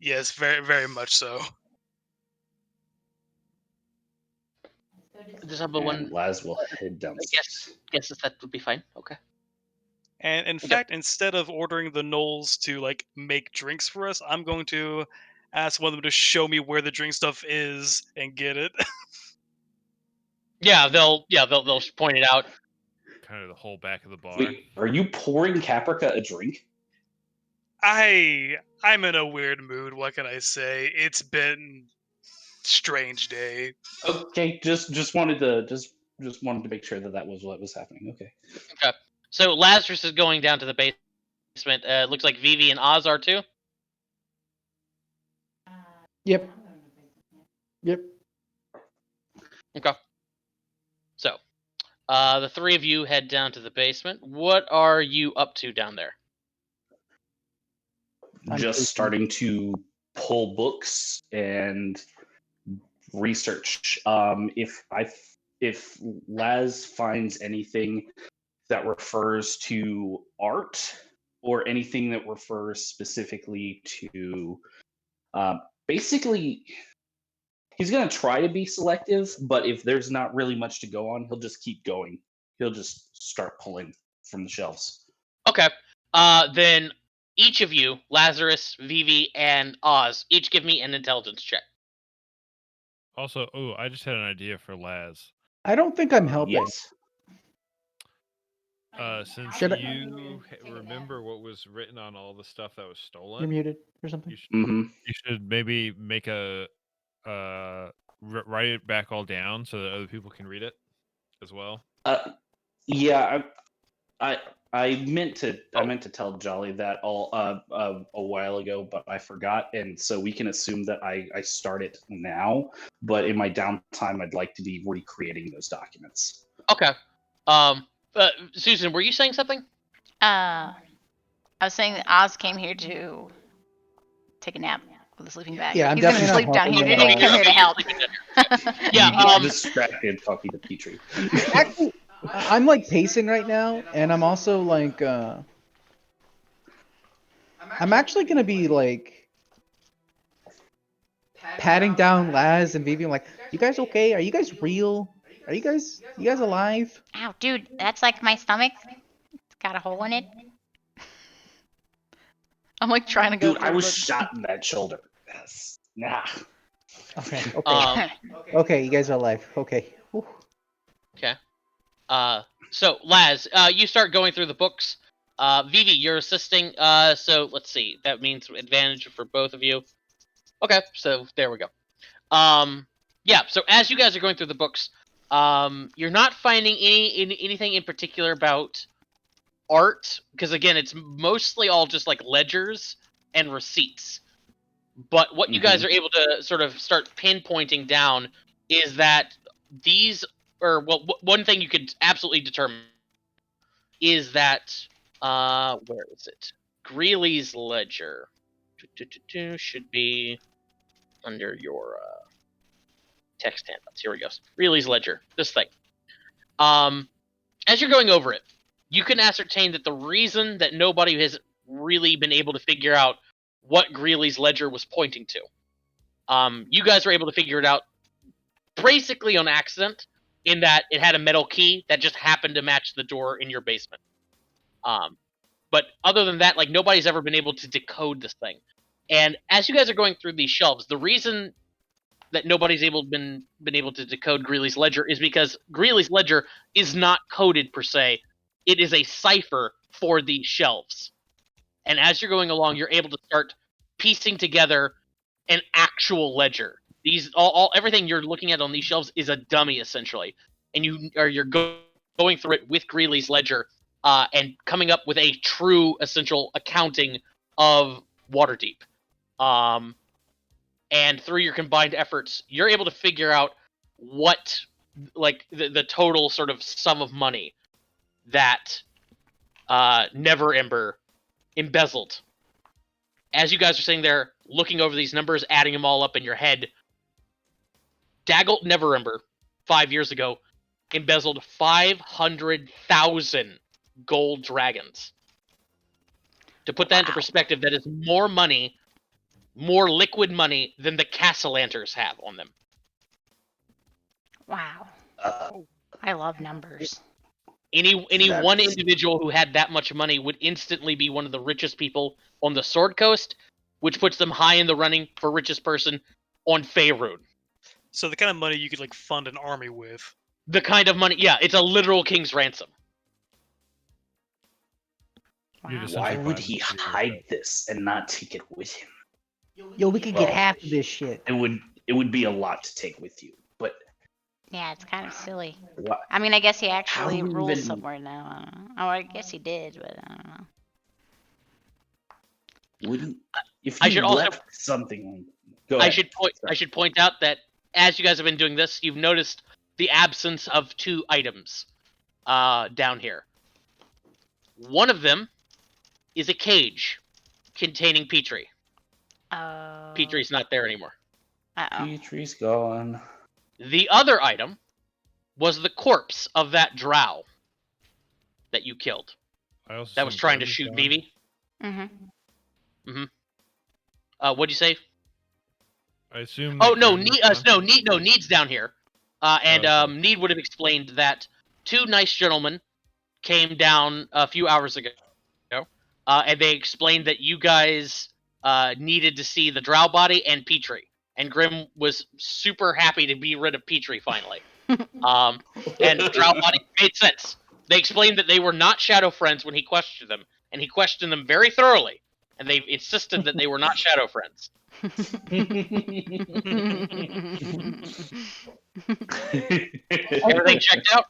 Yes, very, very much so. Just have the And one. Laz will head I downstairs. guess that would be fine. Okay. And in Okay. fact, instead of ordering the Knolls to like make drinks for us, I'm going to ask one of them to show me where the drink stuff is and get it. Yeah, they'll point it out. Kind of the whole back of the bar. Wait, are you pouring Caprica a drink? I'm in a weird mood. What can I say? It's been strange day. Okay, just wanted to make sure that was what was happening. Okay. Okay. So Lazarus is going down to the basement. Looks like Vivi and Oz are too. Yep. Yep. Okay. So, the three of you head down to the basement. What are you up to down there? I'm Just thinking- starting to pull books and research. If Laz finds anything that refers to art or anything that refers specifically to, basically, he's gonna try to be selective. But if there's not really much to go on, he'll just keep going. He'll just start pulling from the shelves. Okay. Then each of you, Lazarus, Vivi, and Oz, each give me an intelligence check. Also, I just had an idea for Laz. I don't think I'm helping. Yes. Since Should I- you remember what was written on all the stuff that was You're stolen, muted or something. Mm-hmm. you should maybe make a write it back all down so that other people can read it as well. Yeah, I meant to tell Jolly that all a while ago, but I forgot, and so we can assume that I start it now. But in my downtime, I'd like to be recreating those documents. Okay. Susan, were you saying something? I was saying that Oz came here to take a nap with a sleeping bag. Yeah, I'm He's gonna definitely sleep not down here. He helping didn't come here to help. Yeah, You get distracted talking to Petrie. Actually, I'm like pacing right now, and I'm also like, I'm actually gonna be like patting down Laz and Vivi. I'm like, you guys okay? Are you guys real? Are you guys alive? Ow, dude, that's like my stomach. It's got a hole in it. I'm like trying to go Dude, through I was the- shot in that shoulder. Yes. Nah. Okay. Um, Okay, you guys are alive. Okay. Whew. Okay. So Laz, you start going through the books. Vivi, you're assisting. So let's see. That means advantage for both of you. Okay, so there we go. Yeah. So as you guys are going through the books, you're not finding anything in particular about art because again, it's mostly all just like ledgers and receipts. But what you guys are able to sort of start pinpointing down is that these, or well, one thing you could absolutely determine is that, where is it? Greeley's ledger should be under your text handouts. Here we go. Greeley's ledger. This thing. As you're going over it, you can ascertain that the reason that nobody has really been able to figure out what Greeley's ledger was pointing to. You guys were able to figure it out basically on accident, in that it had a metal key that just happened to match the door in your basement. But other than that, like nobody's ever been able to decode this thing. And as you guys are going through these shelves, the reason that nobody's been able to decode Greeley's ledger is because Greeley's ledger is not coded per se. It is a cipher for these shelves. And as you're going along, you're able to start piecing together an actual ledger. These everything you're looking at on these shelves is a dummy essentially, and you're going through it with Greeley's ledger and coming up with a true essential accounting of Waterdeep. And through your combined efforts, you're able to figure out what, like, the total sort of sum of money that Never Ember embezzled. As you guys are sitting there looking over these numbers, adding them all up in your head, Daggelt Never Ember, 5 years ago, embezzled 500,000 gold dragons. To put that into perspective, that is more money, more liquid money than the Castellanters have on them. Wow. I love numbers. Any one That's- individual who had that much money would instantly be one of the richest people on the Sword Coast, which puts them high in the running for richest person on Faerun. So the kind of money you could like fund an army with. The kind of money, yeah, it's a literal king's ransom. You'd Wow. essentially Why would buy he them to your hide ship. this and not take it with him? Yo, we could Well, get half of this shit. It would be a lot to take with you. But Yeah, it's kind of silly. what? I mean, I guess he How actually do we rules even- somewhere now. I don't know. Oh, I guess he did, but I don't know. Wouldn't if I you should also- left something? Go I ahead. should point out that as you guys have been doing this, you've noticed the absence of 2 items down here. One of them is a cage containing Petrie. Oh. Petrie's not there anymore. Uh-oh. Petrie's gone. The other item was the corpse of that drow that you killed. I also That was assume trying to Grim is shoot gone. Vivi. Mm-hmm. What'd you say? I assume. Oh that no, Grim is gone. Need's down here. And Okay. Need would have explained that 2 nice gentlemen came down a few hours ago, and they explained that you guys needed to see the drow body and Petrie. And Grim was super happy to be rid of Petrie finally. And the drow body made sense. They explained that they were not shadow friends when he questioned them, and he questioned them very thoroughly, and they insisted that they were not shadow friends. Everything checked out.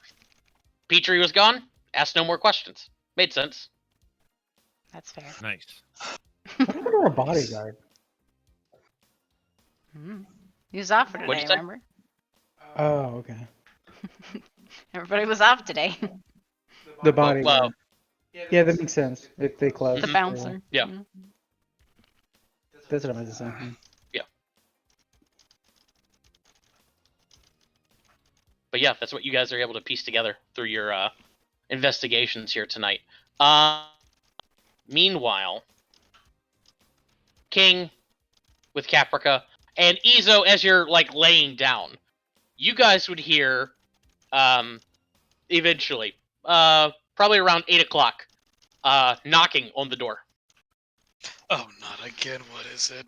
Petrie was gone. Asked no more questions. Made sense. That's fair. Nice. What happened to our bodyguard? He was off for What'd today, you say? remember? Oh, okay. Everybody was off today. The bodyguard. Well, Yeah, that makes sense. If they close. The bouncer. Yeah. Mhm. That's what I meant to say. but yeah, that's what you guys are able to piece together through your investigations here tonight. Meanwhile, King with Caprica and Izo, as you're like laying down, you guys would hear eventually, probably around 8 o'clock, knocking on the door. Oh, not again. What is it?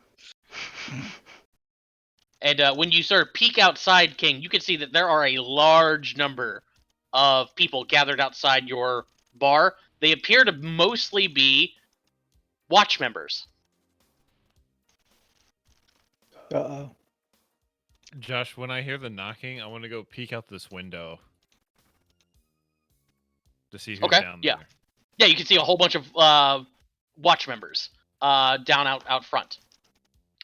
And when you sort of peek outside, King, you can see that there are a large number of people gathered outside your bar. They appear to mostly be watch members. Uh-oh. Josh, when I hear the knocking, I want to go peek out this window to see who's Okay, down yeah. there. Yeah, you can see a whole bunch of watch members down out front.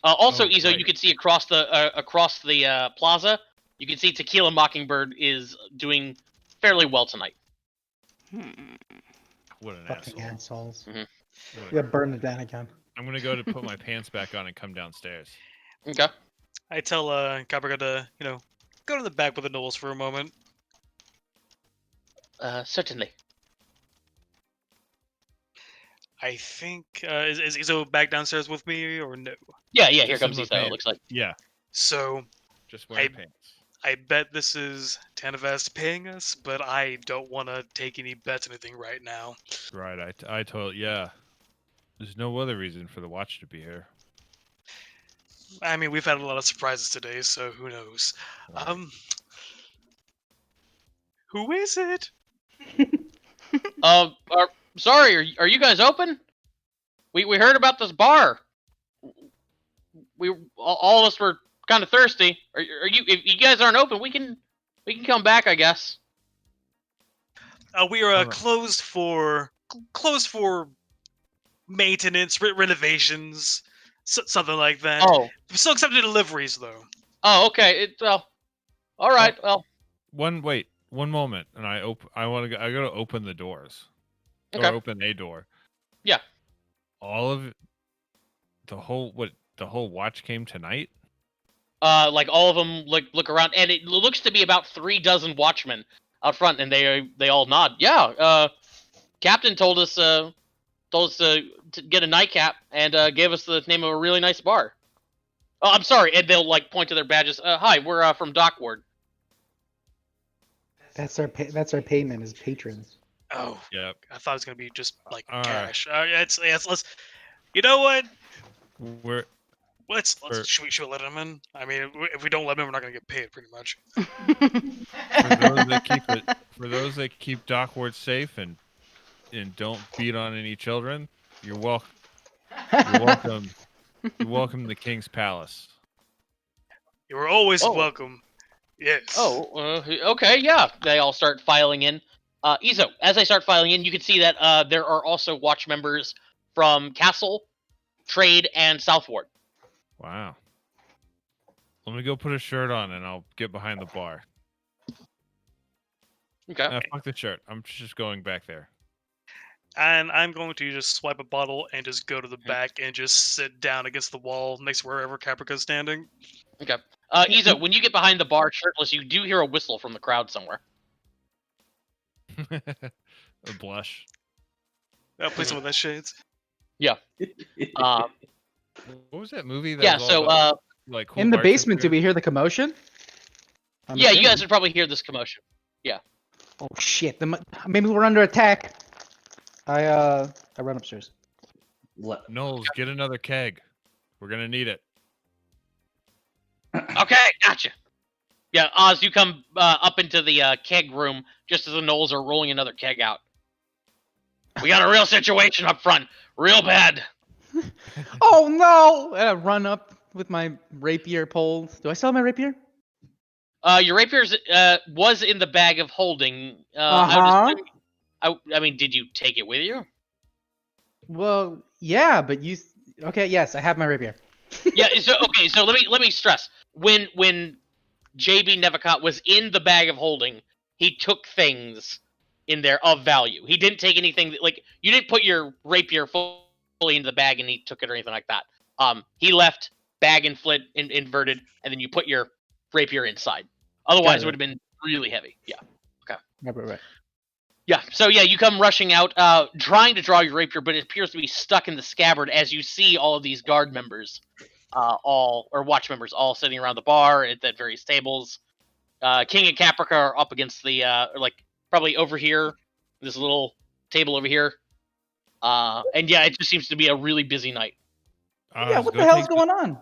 Also, Oh, Izo, right. you can see across the plaza, you can see Tequila Mockingbird is doing fairly well tonight. What an Fucking asshole. assholes. Mhm. What Yeah, burn it down again. I'm gonna go to put my pants back on and come downstairs. Okay. I tell Caprica to, go to the back with the Knowles for a moment. Certainly. I think is Izo back downstairs with me or no? Yeah, here Just comes in my Izo, it pants. looks like. Yeah, So just wearing I- pants. I bet this is Tanavast paying us, but I don't want to take any bets or anything right now. Right, I told yeah. There's no other reason for the watch to be here. I mean, we've had a lot of surprises today, so who knows? Right. Who is it? Sorry, are you guys open? We heard about this bar. We all of us were kind of thirsty. Are you? If you guys aren't open, we can come back, I guess. We are Alright. closed for maintenance, renovations, something like that. Oh, We're still accepting deliveries, though. okay. Well, all right. Well, One moment, and I gotta open the doors. Or okay. open a door. Yeah. All of the whole watch came tonight? Like all of them look around, and it looks to be about 3 dozen watchmen out front, and they all nod. Yeah. Captain told us to get a nightcap and gave us the name of a really nice bar. Oh, I'm sorry, and they'll like point to their badges. Hi, we're from Dockward. That's our payment as patrons. Oh, Yep. I thought it was gonna be just like Alright. cash. Let's. You know what? We're Let's should we let him in? I mean, if we don't let him in, we're not gonna get paid, pretty much. for those that keep Dockward safe and don't beat on any children, you're welcome. You're welcome. You're welcome to the King's Palace. You were always Oh. welcome. Yes. Oh, okay, yeah. They all start filing in. Izo, as they start filing in, you can see that there are also watch members from Castle, Trade, and Southward. Wow. Let me go put a shirt on and I'll get behind the bar. Okay. Fuck the shirt. I'm just going back there. And I'm going to just swipe a bottle and just go to the back and just sit down against the wall next to wherever Caprica's standing. Okay. Izo, when you get behind the bar shirtless, you do hear a whistle from the crowd somewhere. A blush. Please don't with that shades. Um, What was that movie that yeah, was all so about, like, cool In the basement, do bartenders? we hear the commotion? I'm yeah, you assuming. guys would probably hear this commotion. Oh shit! Maybe we're under attack. I run upstairs. Knowles, get another keg. We're gonna need it. Okay, gotcha. Yeah, Oz, you come up into the keg room just as the Knolls are rolling another keg out. We got a real situation up front. Real bad. Oh no! And I run up with my rapier pole. Do I still have my rapier? Your rapiers was in the bag of holding. Uh-huh. I mean, did you take it with you? Well, yeah, but you. Okay, yes, I have my rapier. Yeah. So okay. So let me stress. When JB Nevicott was in the bag of holding, he took things in there of value. He didn't take anything like you didn't put your rapier fully into the bag and he took it or anything like that. He left bag and flint inverted, and then you put your rapier inside. Otherwise, it would have been really heavy. Yeah. Right. Yeah, so yeah, you come rushing out, trying to draw your rapier, but it appears to be stuck in the scabbard as you see all of these guard members, watch members, all sitting around the bar at the various tables. King and Caprica are up against the, probably over here, this little table over here. And yeah, it just seems to be a really busy night. Yeah, what the hell's going on?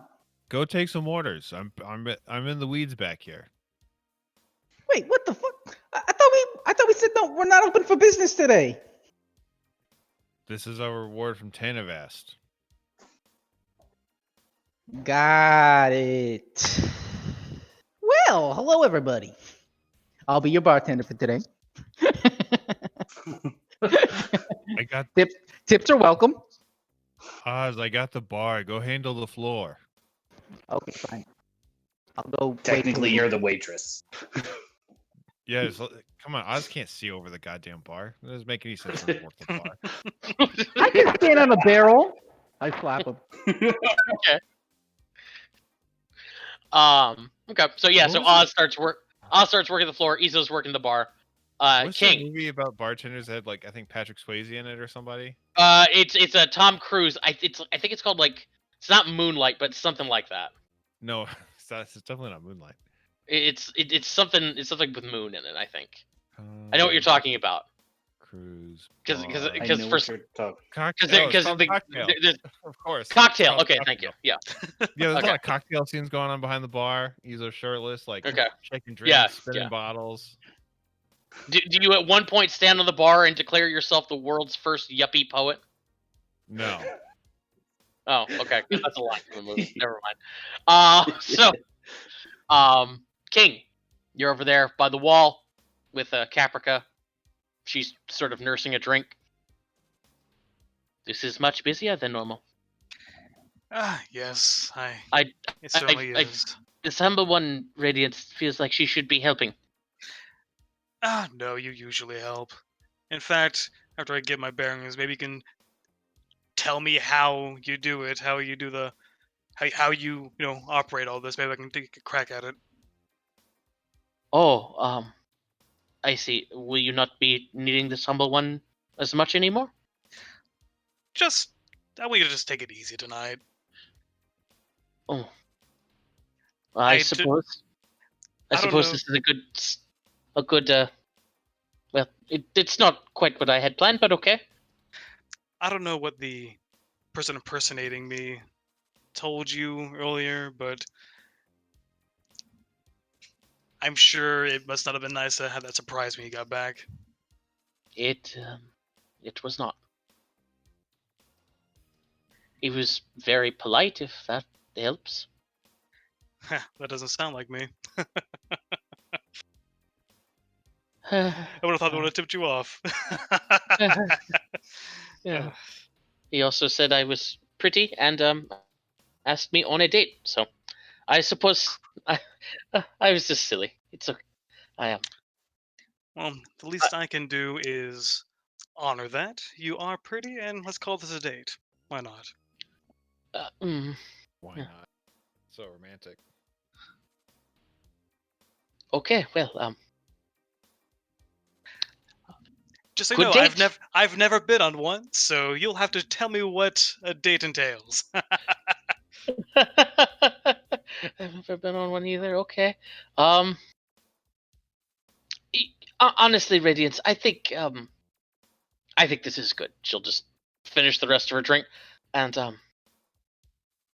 Go take some orders. I'm in the weeds back here. Wait, what the fuck? I thought we said no. We're not open for business today. This is our reward from Tanavast. Got it. Well, hello everybody. I'll be your bartender for today. I got Tips are welcome. Oz. I got the bar. Go handle the floor. Okay, fine. I'll go. Technically, you're the waitress. Yeah, come on. Oz can't see over the goddamn bar. That doesn't make any sense for him to work the bar. I can stand on a barrel. I slap him. Okay, so yeah, What so was Oz starts working the floor. Izo's working the bar. What's that King. movie about bartenders that had, like, I think Patrick Swayze in it or somebody? It's a Tom Cruise. I think it's called like it's not Moonlight, but something like that. No, it's definitely not Moonlight. It's something with moon in it. I think. I know what you're talking about. Cruise. Because bar. I know for what you're talking. Cocktail. because It's called cocktail. there's Of course. It's cocktail. called Okay, thank you. cocktail. Yeah. Yeah, there's a Okay. lot of cocktail scenes going on behind the bar. He's shirtless, like Okay. shaking Yeah, drinks, spinning yeah. bottles. Do you at one point stand on the bar and declare yourself the world's first yuppie poet? No. Oh, okay. That's a line from the movie. Never mind. King, you're over there by the wall with Caprica. She's sort of nursing a drink. This is much busier than normal. Yes, I- it certainly I- is. This humble one, Radiance, feels like she should be helping. No, you usually help. In fact, after I get my bearings, maybe you can tell me how you do it, how you do the, how you operate all this. Maybe I can take a crack at it. Oh, I see. Will you not be needing this humble one as much anymore? I want you to just take it easy tonight. Oh, I I suppose. I don't suppose know. this is a good. Well, it's not quite what I had planned, but okay. I don't know what the person impersonating me told you earlier, but I'm sure it must not have been nice to have that surprise when you got back. It was not. It was very polite, if that helps. That doesn't sound like me. Yeah. I would have thought it would have tipped you off. He also said I was pretty and asked me on a date. So I suppose I was just silly. It's okay. I am. Well, the least I can do is honor that. You are pretty, and let's call this a date. Why not? Why Yeah. not? So romantic. Okay. Well, Just so you good know, date. I've never been on one, so you'll have to tell me what a date entails. I've never been on one either. Okay. Um. Honestly, Radiance, I think this is good. She'll just finish the rest of her drink, and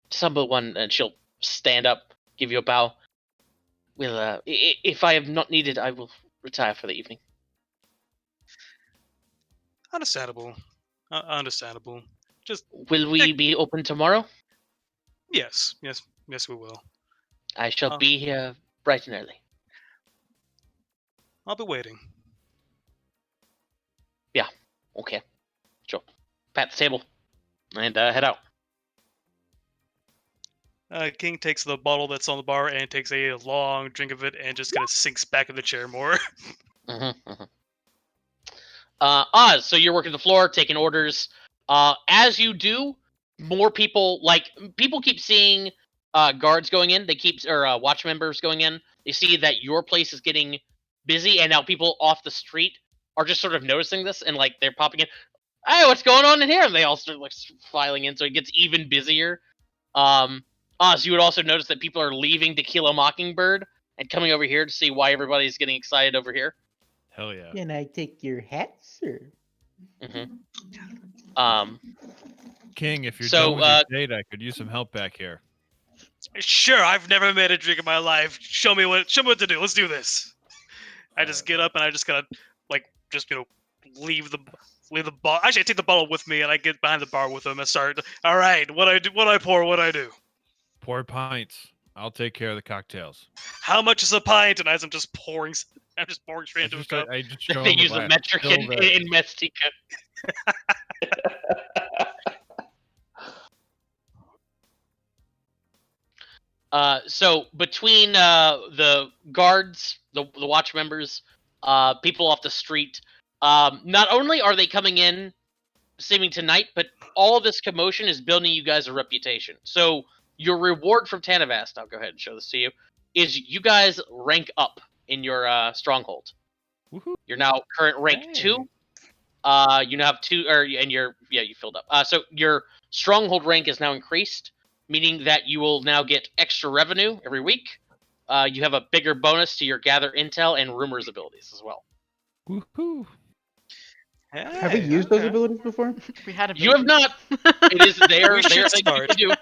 someone, and she'll stand up, give you a bow. Will if I am not needed, I will retire for the evening. Understandable. Understandable. Just Will we be open tomorrow? yes, we will. I shall Uh, be here bright and early. I'll be waiting. Okay, sure. Pat the table and head out. King takes the bottle that's on the bar and takes a long drink of it and just kind of sinks back in the chair more. Mm-hmm. Oz, so you're working the floor, taking orders. As you do, more people keep seeing guards going in. They keep watch members going in. They see that your place is getting busy, and now people off the street are just sort of noticing this, and like they're popping in. Hey, what's going on in here? And they all start like filing in, so it gets even busier. Oz, you would also notice that people are leaving To Kill a Mockingbird and coming over here to see why everybody's getting excited over here. Hell yeah. Can I take your hat, sir? Mm-hmm. King, if you're So, done with your date, I could use some help back here. Sure, I've never made a drink in my life. Show me what to do. Let's do this. I just get up and I just kind of leave the bottle. Actually, I take the bottle with me and I get behind the bar with them and start. All right, what I pour, what I do. Pour pints. I'll take care of the cocktails. How much is a pint? And as I'm just pouring straight into a cup. I just show they him use a glass. metric Fill the- in Mestica. So between the guards, the watch members, people off the street, not only are they coming in seeming tonight, but all this commotion is building you guys a reputation. So your reward from Tanavast, I'll go ahead and show this to you, is you guys rank up in your stronghold. Woohoo. You're now current rank Hey. 2. You now have 2, and you filled up. So your stronghold rank is now increased, meaning that you will now get extra revenue every week. You have a bigger bonus to your gather intel and rumors abilities as well. Woohoo. Have we Hey, used those okay. abilities before? We had a You have not. It is there. We There should things you start. can do.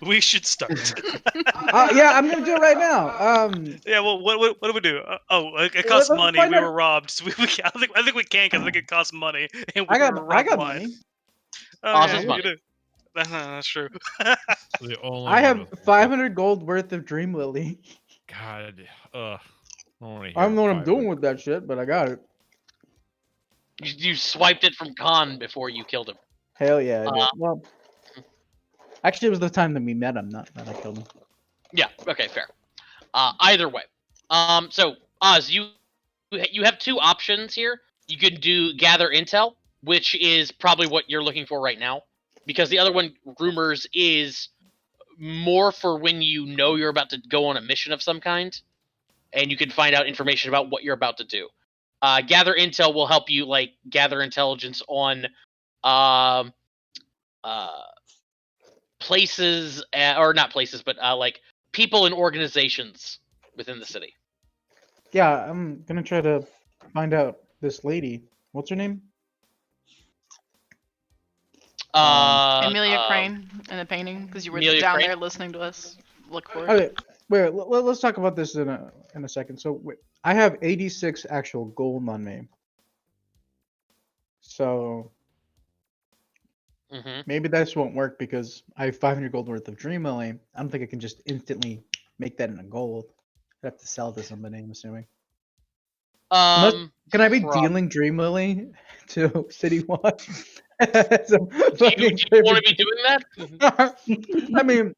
We should start. Yeah, I'm gonna do it right now. Yeah, well, what do we do? It Let's costs money. find We out. were robbed. So I think we can because I think it costs money, and we I were got robbed blind. money. Oh Oz yeah, is you money. do. That's true. The only I one have with 500 gold worth of Dream Lily. God, I don't want to I hear don't know what I'm 500. doing with that shit, but I got it. You swiped it from Khan before you killed him. Hell yeah, I did. Well, actually, it was the time that we met him, not that I killed him. Yeah. Okay. Fair. Either way. So Oz, you have two options here. You can do gather intel, which is probably what you're looking for right now, because the other one, rumors, is more for when you know you're about to go on a mission of some kind, and you can find out information about what you're about to do. Gather intel will help you like gather intelligence on um, uh, places, or not places, but like people and organizations within the city. Yeah, I'm gonna try to find out this lady. What's her name? Amelia Crane in the painting because you were Amelia down Crane? there listening to us look for it. Okay, wait. Let's talk about this in a second. So wait, I have 86 actual gold on me. So Mm-hmm. maybe this won't work because I have 500 gold worth of Dream Lily. I don't think I can just instantly make that into gold. I have to sell to somebody, I'm assuming. Can I be prob- dealing Dream Lily to City Watch? do you want to be doing that? I mean,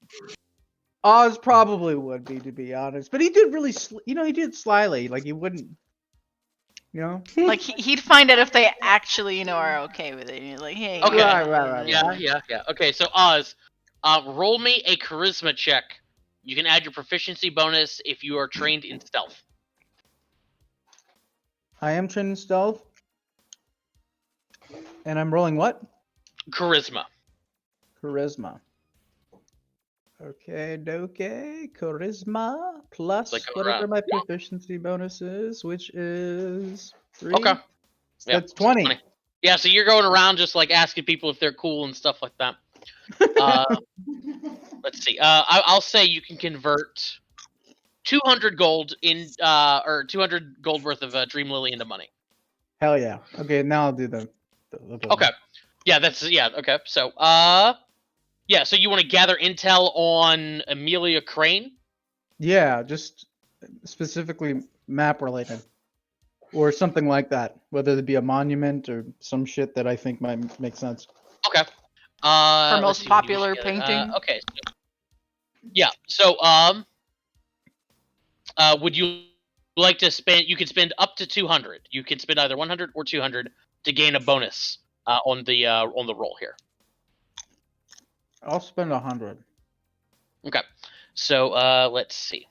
Oz probably would be, to be honest. But he did really, he did slyly. Like, he wouldn't, you know? Like he'd find out if they actually, are okay with it. And you're like, hey, Okay. Right. Yeah. Okay, so Oz, roll me a charisma check. You can add your proficiency bonus if you are trained in stealth. I am trained in stealth. And I'm rolling what? Charisma. Charisma. Okay. Charisma plus Like, go whatever around. my proficiency bonus is, which is 3. Okay. Yeah. That's 20. Yeah, so you're going around just like asking people if they're cool and stuff like that. Let's see. I'll say you can convert 200 gold or 200 gold worth of Dream Lily into money. Hell yeah. Okay, now I'll do the Okay. Yeah, okay. So yeah, so you want to gather intel on Amelia Crane? Yeah, just specifically map related. Or something like that. Whether it be a monument or some shit that I think might make sense. Okay. Her let's most see, when you popular wish together. painting. Okay. Yeah. So would you like to spend? You could spend up to 200. You could spend either 100 or 200 to gain a bonus on the roll here. I'll spend 100. Okay. So let's see.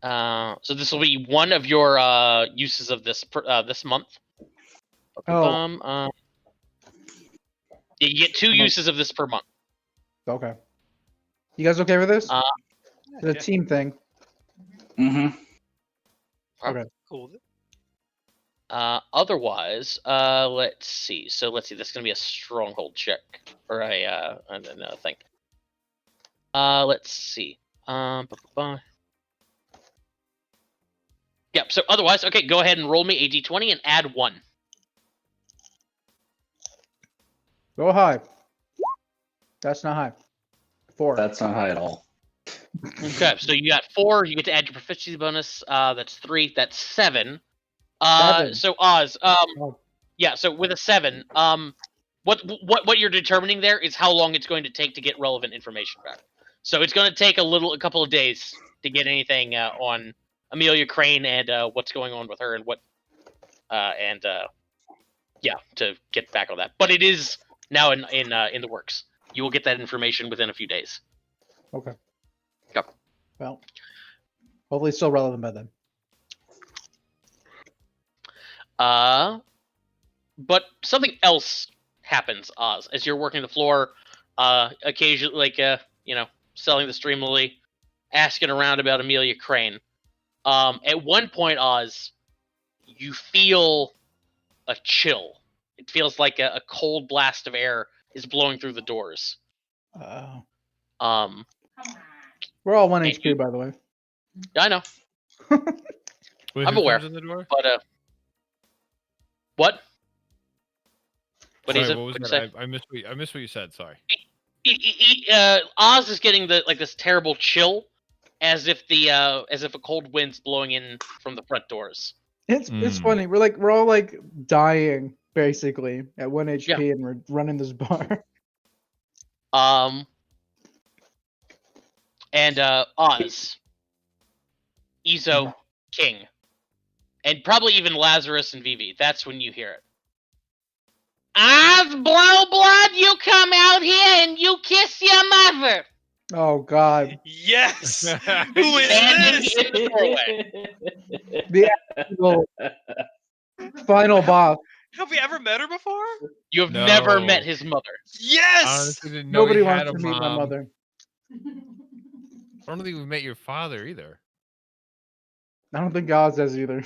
So this will be one of your uses of this this month. Oh. You get 2 uses of this per month. Okay. You guys okay with this? The Yeah. team thing. Mm-hmm. Okay. Cool. Otherwise, let's see. So let's see. This is gonna be a stronghold check or another thing. Let's see. Yep. So otherwise, okay. Go ahead and roll me a d20 and add 1. Go high. That's not high. 4. That's not high at all. Okay. So you got 4. You get to add your proficiency bonus. That's 3. That's 7. 7. So Oz. Oh. Yeah. So with a 7, what you're determining there is how long it's going to take to get relevant information back. So it's going to take a couple of days to get anything on Amelia Crane and what's going on with her and to get back on that. But it is now in the works. You will get that information within a few days. Okay. Yep. Well, hopefully it's still relevant by then. But something else happens, Oz, as you're working the floor, occasionally, selling the Stream Lily, asking around about Amelia Crane. At one point, Oz, you feel a chill. It feels like a cold blast of air is blowing through the doors. Um, We're all 1 And HP, you- by the way. I know, Wait, I'm who aware. comes in the door? but what? What Sorry, is it? what was What'd that? you say? I missed what you said. Sorry. Oz is getting this terrible chill, as if a cold wind's blowing in from the front doors. It's Hmm. funny. We're all like dying basically at 1 HP, Yeah. and we're running this bar. And Oz, Izo, King, and probably even Lazarus and Vivi. That's when you hear it. Oz Blowblood, you come out here and you kiss your mother. Oh God. Yes. Who is Standing this? in the doorway. The actual final boss. Have we ever met her before? You have No. never met his mother. I Yes. honestly didn't know Nobody he had wants a to meet my mom. mother. I don't think we've met your father either. I don't think Oz does either.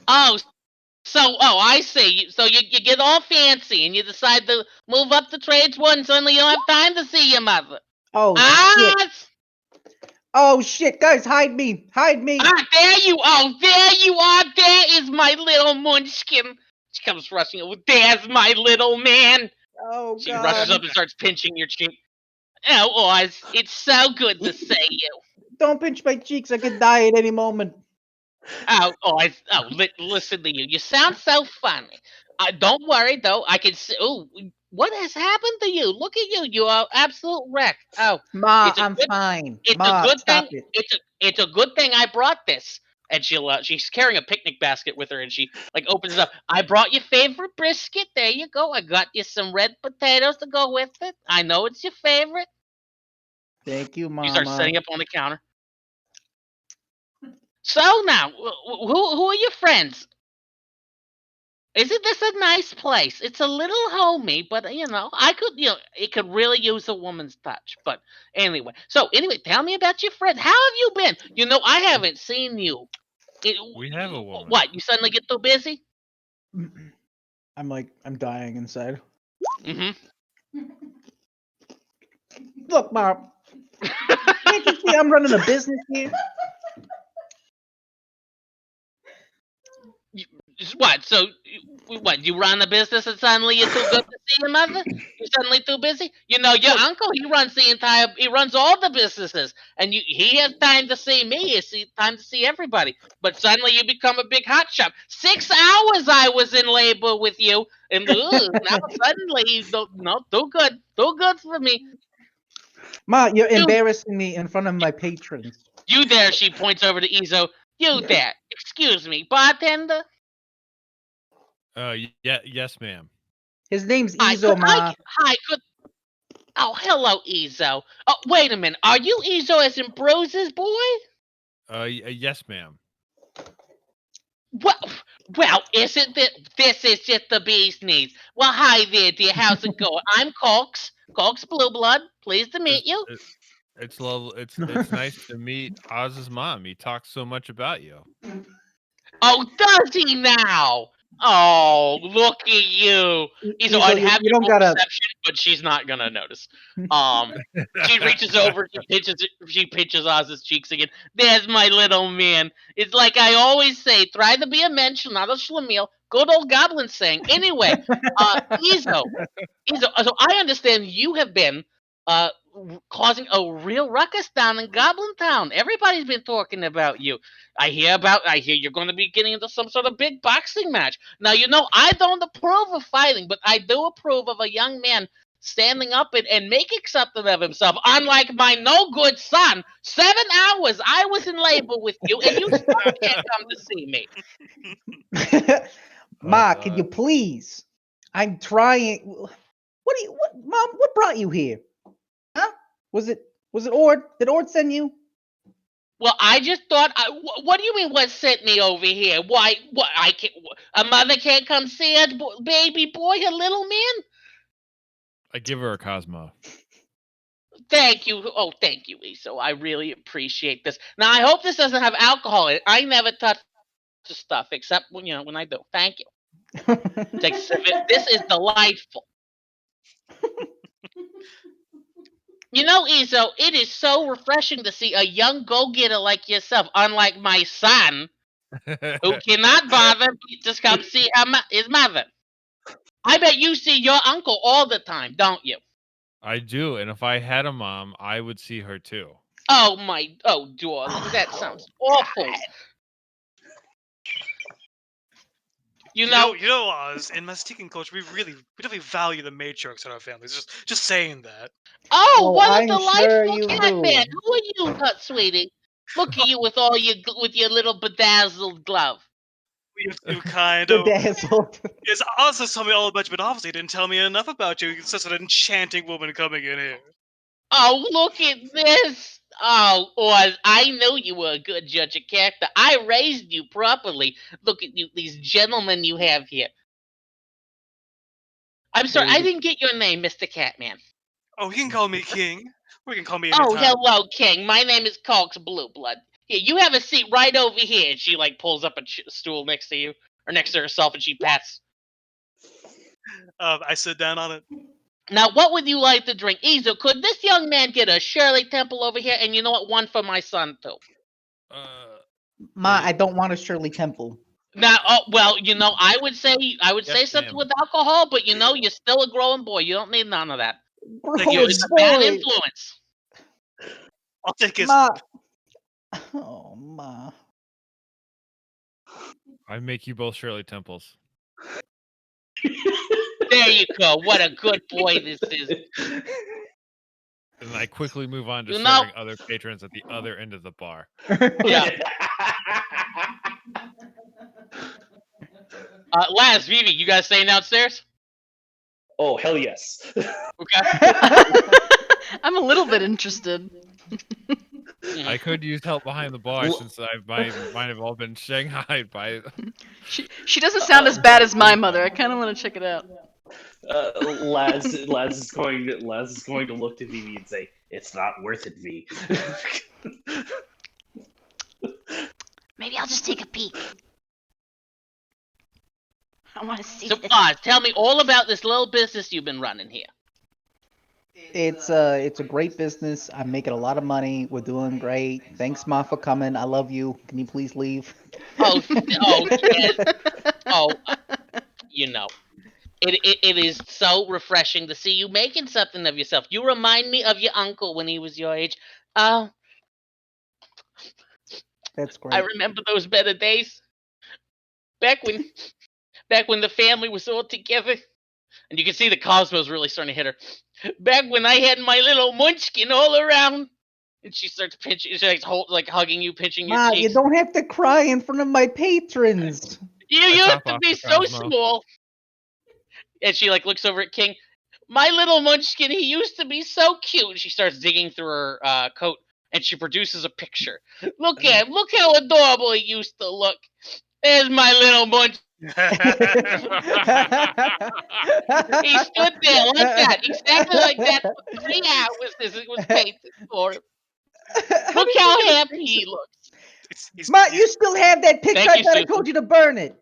Oh, I see. So you get all fancy and you decide to move up the trades one, and suddenly you don't have time to see your mother. Oh shit! Oz! Oh shit! Guys, hide me! Hide me! There you are! There you are! There is my little munchkin! She comes rushing over. There's my little man! Oh She rushes God! up and starts pinching your cheek. Oh, Oz, it's so good to see you. Don't pinch my cheeks! I could die at any moment. Listen to you. You sound so funny. Don't worry, though. I can see. Oh, what has happened to you? Look at you. You are absolute wreck. Oh, Ma, it's a I'm good. fine. It's a Ma, good stop thing. it. It's a good thing I brought this. And she's carrying a picnic basket with her, and she opens it up. I brought your favorite brisket. There you go. I got you some red potatoes to go with it. I know it's your favorite. Thank you, You start Mama. setting up on the counter. So now, who are your friends? Isn't this a nice place? It's a little homey, but it could really use a woman's touch. But anyway, tell me about your friend. How have you been? I haven't seen you. We have a woman. What? You suddenly get too busy? I'm dying inside. Mm-hmm. Look, Ma. Can't you see I'm running a business here? What? So, what? You run a business and suddenly you're too good to see your mother? You're suddenly too busy? Your uncle, he runs all the businesses, and he has time to see me. He has time to see everybody. But suddenly you become a big hotshot. 6 hours I was in labor with you, and now suddenly you don't. No, too good for me. Ma, you're embarrassing me in front of my patrons. You there? She points over to Izo. You there? Excuse me, bartender. Yeah, yes, ma'am. His name's Hi, Izo, Ma. Oh, hello, Izo. Oh, wait a minute. Are you Izo as in Bruce's boy? Yes, ma'am. Well, isn't this is just the bee's knees. Well, hi there, dear. How's it going? I'm Cox Blue Blood. Pleased to meet you. It's lovely. It's nice to meet Oz's mom. He talks so much about you. Oh, does he now? Oh, look at you. Izo, I'd have you don't roll gotta. perception, but she's not gonna notice. She reaches over, she pinches Oz's cheeks again. There's my little man. It's like I always say, try to be a mensch, not a schlemiel. Good old goblin saying. Anyway, Izo, so I understand you have been causing a real ruckus down in Goblin Town. Everybody's been talking about you. I hear you're going to be getting into some sort of big boxing match. Now, I don't approve of fighting, but I do approve of a young man standing up and making something of himself. Unlike my no good son, 7 hours I was in labor with you, and you still can't come to see me. Ma, can you please? I'm trying. What, Mom? What brought you here? Huh? Was it Ord? Did Ord send you? Well, I just thought. What do you mean? What sent me over here? Why? What? I can't. A mother can't come see her baby boy, her little man. I give her a Cosmo. thank you. Oh, thank you, Iso. I really appreciate this. Now, I hope this doesn't have alcohol in it. I never touch the stuff except when I do. Thank you. Take a sip of it. This is delightful. Iso, it is so refreshing to see a young go-getter like yourself, unlike my son, who cannot bother to come see his mother. I bet you see your uncle all the time, don't you? I do, and if I had a mom, I would see her too. Oh, darling, that sounds awful. You know, Oz, in Mastican culture, we definitely value the matriarchs in our families. Just saying that. Oh, what a I'm sure delightful you cat man! do. Who are you, sweetie? Look at you with your little bedazzled glove. You kind of. Bedazzled. Yes, Oz has told me all about you, but obviously he didn't tell me enough about you. You're such an enchanting woman coming in here. Oh, look at this! Oh, Oz, I knew you were a good judge of character. I raised you properly. Look at you, these gentlemen you have here. I'm sorry, I didn't get your name, Mr. Catman. Oh, you can call me King. Or you can call me Oh, anytime. hello, King. My name is Cox Blueblood. Here, you have a seat right over here. And she pulls up a stool next to you, or next to herself, and she pats. I sit down on it. Now, what would you like to drink? Izo, could this young man get a Shirley Temple over here? And you know what? One for my son, too. Ma, I don't want a Shirley Temple. Now, well, I would say Yes, something ma'am. with alcohol, but you're still a growing boy. You don't need none of that. Growing It's a bad boy. influence. I'll take his. Ma. Oh, Ma. I make you both Shirley Temples. There you go. What a good boy this is. And I quickly move on to You know- serving other patrons at the other end of the bar. Yeah. Laz, Vivi, you guys staying downstairs? Oh, hell yes. Okay. I'm a little bit interested. I could use help behind the bar Well- since might have all been shanghaied by. She doesn't sound as bad as my mother. I kind of want to check it out. Laz is going to look to Vivi and say, "It's not worth it, V." Maybe I'll just take a peek. I want to see So, this. Oz, tell me all about this little business you've been running here. It's a great business. I'm making a lot of money. We're doing great. Thanks, Ma, for coming. I love you. Can you please leave? Oh, yes. Oh, it is so refreshing to see you making something of yourself. You remind me of your uncle when he was your age. Oh, That's great. I remember those better days. Back when the family was all together. And you can see the Cosmos really starting to hit her. Back when I had my little munchkin all around. And she starts pinching, hugging you, pinching your Ma, cheeks. you don't have to cry in front of my patrons. You I used top to off be the so Cosmo. small. And she looks over at King. My little munchkin, he used to be so cute. And she starts digging through her coat, and she produces a picture. Look at him. Look how adorable he used to look. There's my little munchkin. He stood there like that, exactly like that, for 3 hours as it was painted for him. Look how happy he looks. Ma, you still have that picture? Thank I you, thought I Susan. told you to burn it.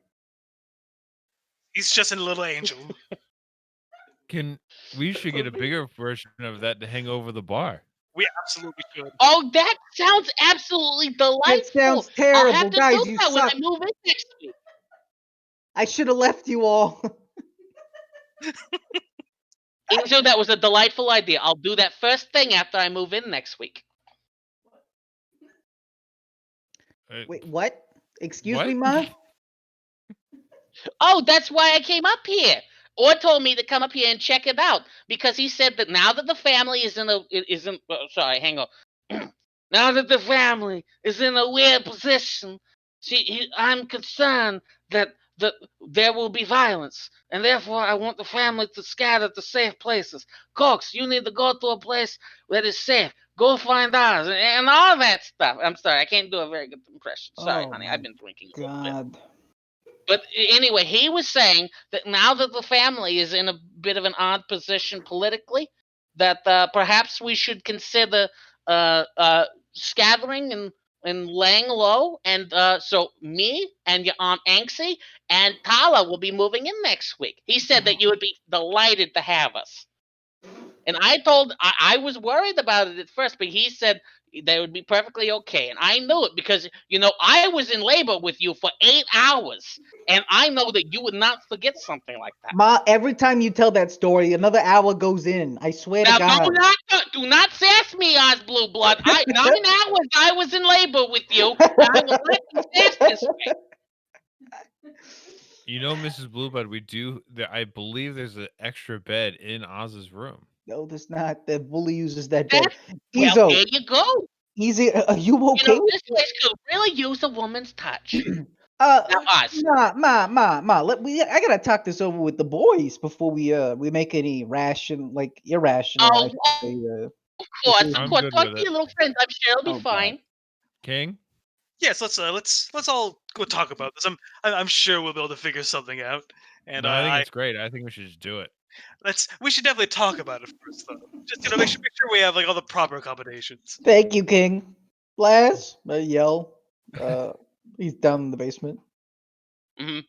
He's just a little angel. We should get a bigger version of that to hang over the bar. We absolutely should. Oh, that sounds absolutely delightful. That sounds I'll terrible. have to Guys, do you that when I suck. move in next week. I should have left you all. Angel, that was a delightful idea. I'll do that first thing after I move in next week. Wait, what? Excuse What? me, Ma? Oh, that's why I came up here. Or told me to come up here and check it out because he said that now that the family is hang on. Now that the family is in a weird position, I'm concerned that there will be violence, and therefore I want the family to scatter to safe places. Cox, you need to go to a place that is safe. Go find ours, and all that stuff. I'm sorry, I can't do a very good impression. Sorry, Oh honey, my I've been drinking a little bit. God. But anyway, he was saying that now that the family is in a bit of an odd position politically, perhaps we should consider scattering and laying low, and so me and your Aunt Anxie and Tala will be moving in next week. He said that you would be delighted to have us. And I was worried about it at first, but he said they would be perfectly okay. And I knew it because, I was in labor with you for 8 hours. And I know that you would not forget something like that. Ma, every time you tell that story, another hour goes in. I swear Now, to God. do not sass me, Oz Blue Blood. 9 hours I was in labor with you, and I will not be sassed this way. Mrs. Blueblood, I believe there's an extra bed in Oz's room. No, there's not. The bully uses that bed. Well, Ezo, there you go. Easy, are you okay? This place could really use a woman's touch. Uh, Now, Oz. Ma. I gotta talk this over with the boys before we make any irrational. I Oh, should say, of course, decisions. I'm Talk good to with your it. little friends. I'm sure it'll be Oh, God. fine. King? Yes, let's all go talk about this. I'm sure we'll be able to figure something out. And No, I think it's great. I think we should just do it. we should definitely talk about it first, though. Just make sure we have like all the proper accommodations. Thank you, King. Blast, yell. He's down in the basement. Mhm.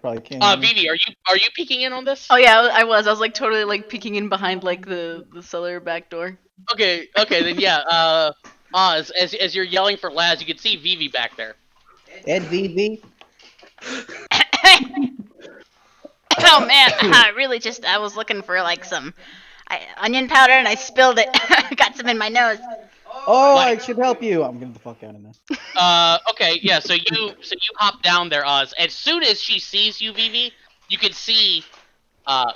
Probably can't. hear me. Vivi, are you peeking in on this? Oh yeah, I was. I was like totally like peeking in behind like the cellar back door. Okay, then yeah. Oz, as you're yelling for Laz, you can see Vivi back there. Ed VV. Oh man, I really I was looking for like some onion powder and I spilled it. Got some in my nose. Oh, Like- I should help you. I'm getting the fuck out of there. Okay, yeah. So you hop down there, Oz. As soon as she sees you, Vivi, you can see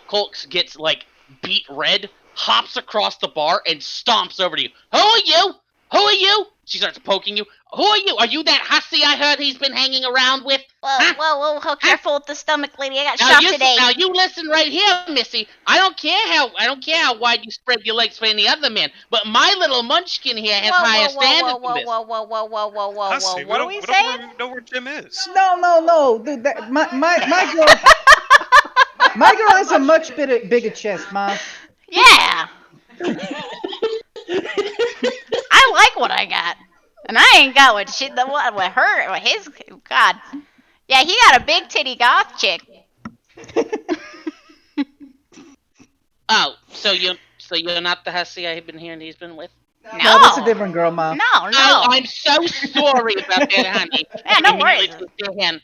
Colks gets like beat red, hops across the bar, and stomps over to you. Who are you? Who are you? She starts poking you. Who are you? Are you that hussy I heard he's been hanging around with? Whoa, careful with the stomach, lady. I got Now shot you, today. now you listen right here, Missy. I don't care how wide you spread your legs for any other man, but my little munchkin here has higher standards than this. Whoa. Hussy, What are we we saying? don't know where Jim is. No. Dude, my girl. My girl has a much bigger chest, Ma. Yeah. I like what I got. And I ain't got what his God. Yeah, he got a big titty goth chick. Oh, so you're not the hussy I've been hearing he's been with? No, that's a different girl, Ma. No. Oh, I'm so sorry about that, honey. Yeah, no Immediately worries. took your hand.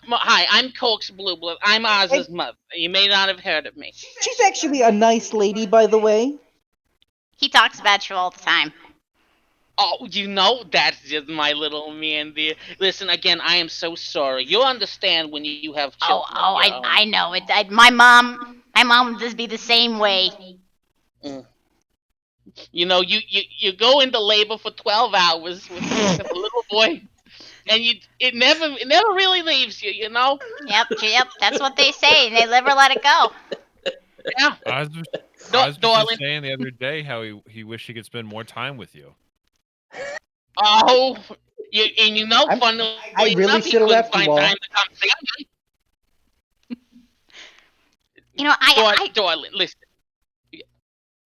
Hi, I'm Colks Blue Blood. I'm Oz's mother. You may not have heard of me. She's actually a nice lady, by the way. He talks about you all the time. Oh, that's just my little man there. Listen, again, I am so sorry. You'll understand when you have children. I know it. My mom would just be the same way. You go into labor for 12 hours with a little boy, and it never really leaves you. Yep. That's what they say, and they never let it go. Yeah. Oz was darling. just saying the other day how he wished he could spend more time with you. Oh, I funnily really enough, he should've couldn't left find you all. time to come see me. Darling, listen.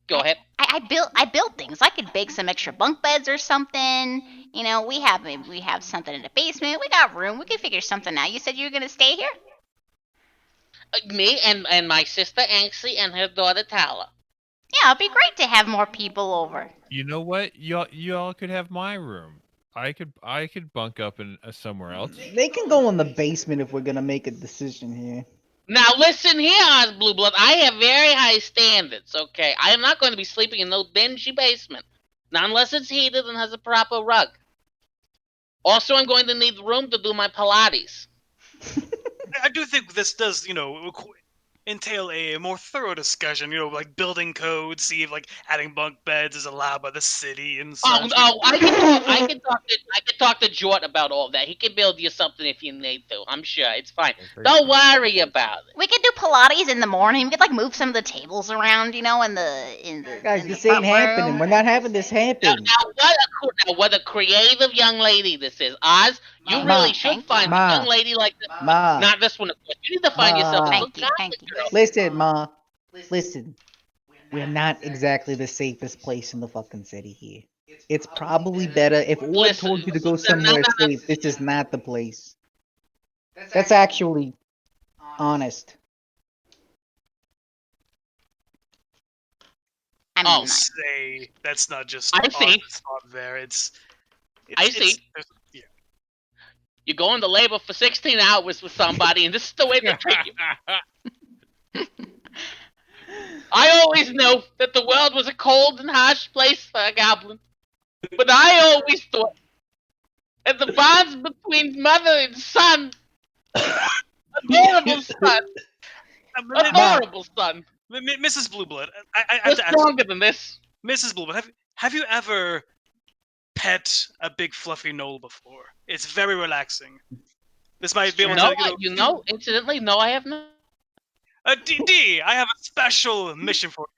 Go ahead. I built things. I could bake some extra bunk beds or something. We have something in the basement. We got room. We could figure something out. You said you were gonna stay here? Me and my sister Anxie and her daughter Tala. Yeah, it'd be great to have more people over. You know what? Y'all could have my room. I could bunk up in somewhere else. They can go in the basement if we're gonna make a decision here. Now listen here, Oz Blue Blood. I have very high standards, okay? I am not going to be sleeping in no dingy basement. Not unless it's heated and has a proper rug. Also, I'm going to need room to do my Pilates. I do think this does, entail a more thorough discussion. Like building codes, see if like adding bunk beds is allowed by the city and such. I can talk to Jort about all that. He can build you something if you need to. I'm sure it's fine. Don't worry about it. We could do Pilates in the morning. We could like move some of the tables around, in the Guys, in this the ain't front happening. room. We're not having this happen. Now, what a creative young lady this is. Oz, you Ma, really should find a Ma, young lady like this. Ma, Not this one, of course. You need to find Ma. yourself a Thank good you, guy, thank you. girl. listen, Ma. Listen. We're not exactly the safest place in the fucking city here. It's probably better if Ord Listen, told you to go no, somewhere no, safe. This is not the place. That's actually honest. I I'll mean, like, say that's not just I see. honest on there. I see. Yeah. You go into labor for 16 hours with somebody, and this is the way they treat you. I always knew that the world was a cold and harsh place for a goblin. But I always thought that the bonds between mother and son, adorable son, adorable son, Mrs. Blueblood, I were have to ask you, stronger than this. Mrs. Blueblood, have you ever pet a big fluffy knoll before? It's very relaxing. This might be able No, to, incidentally, no, I have not. D, I have a special mission for you.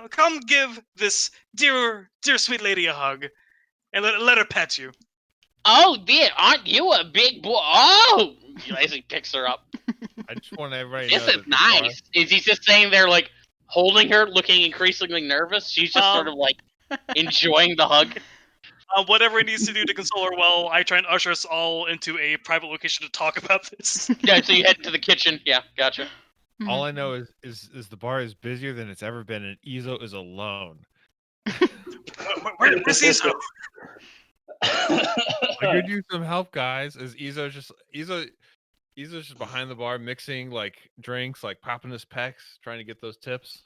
Come give this dear sweet lady a hug, and let her pet you. Oh dear, aren't you a big boy? Oh, as he picks her up. I just want everybody to This know is that the bar, nice. Is he just saying there, like holding her, looking increasingly nervous? She's just sort of like enjoying the hug. Whatever he needs to do to console her while I try and usher us all into a private location to talk about this. Yeah, so you head into the kitchen. Yeah, gotcha. all I know is the bar is busier than it's ever been, and Izo is alone. Where's Izo? I could use some help, guys. Is Izo's just behind the bar mixing like drinks, like popping his pecs, trying to get those tips.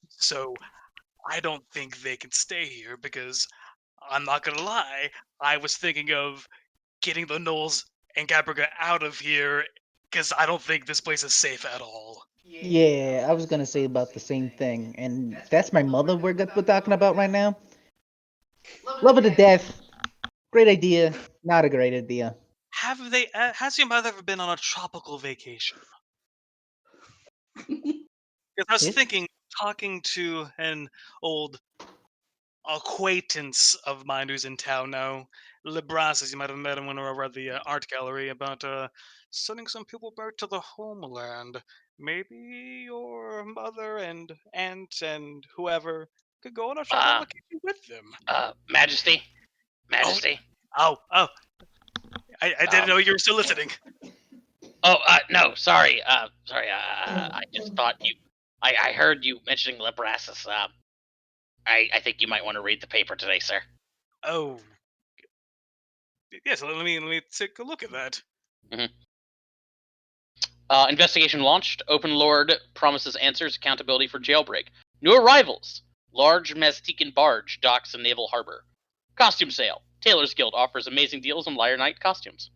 So I don't think they can stay here because I'm not gonna lie, I was thinking of getting the Knolls and Gabriga out of here because I don't think this place is safe at all. Yeah, I was gonna say about the same thing, and that's my mother we're talking about right now. Love her to death. Great idea. Not a great idea. Has your mother ever been on a tropical vacation? Because I was It? thinking, talking to an old acquaintance of mine who's in town now, Libras, as you might have met him when we were at the art gallery, about sending some people back to the homeland. Maybe your mother and aunt and whoever could go on a travel vacation with them. Majesty, Majesty. Oh, I didn't Um, know you were soliciting. Oh, no, sorry. Sorry. I just thought you. I heard you mentioning Lebrasus. I think you might want to read the paper today, sir. Oh, yes. Let me take a look at that. Investigation launched. Open Lord promises answers. Accountability for jailbreak. New arrivals. Large Maztecan barge docks in Naval Harbor. Costume sale. Tailors Guild offers amazing deals on Liar Knight costumes.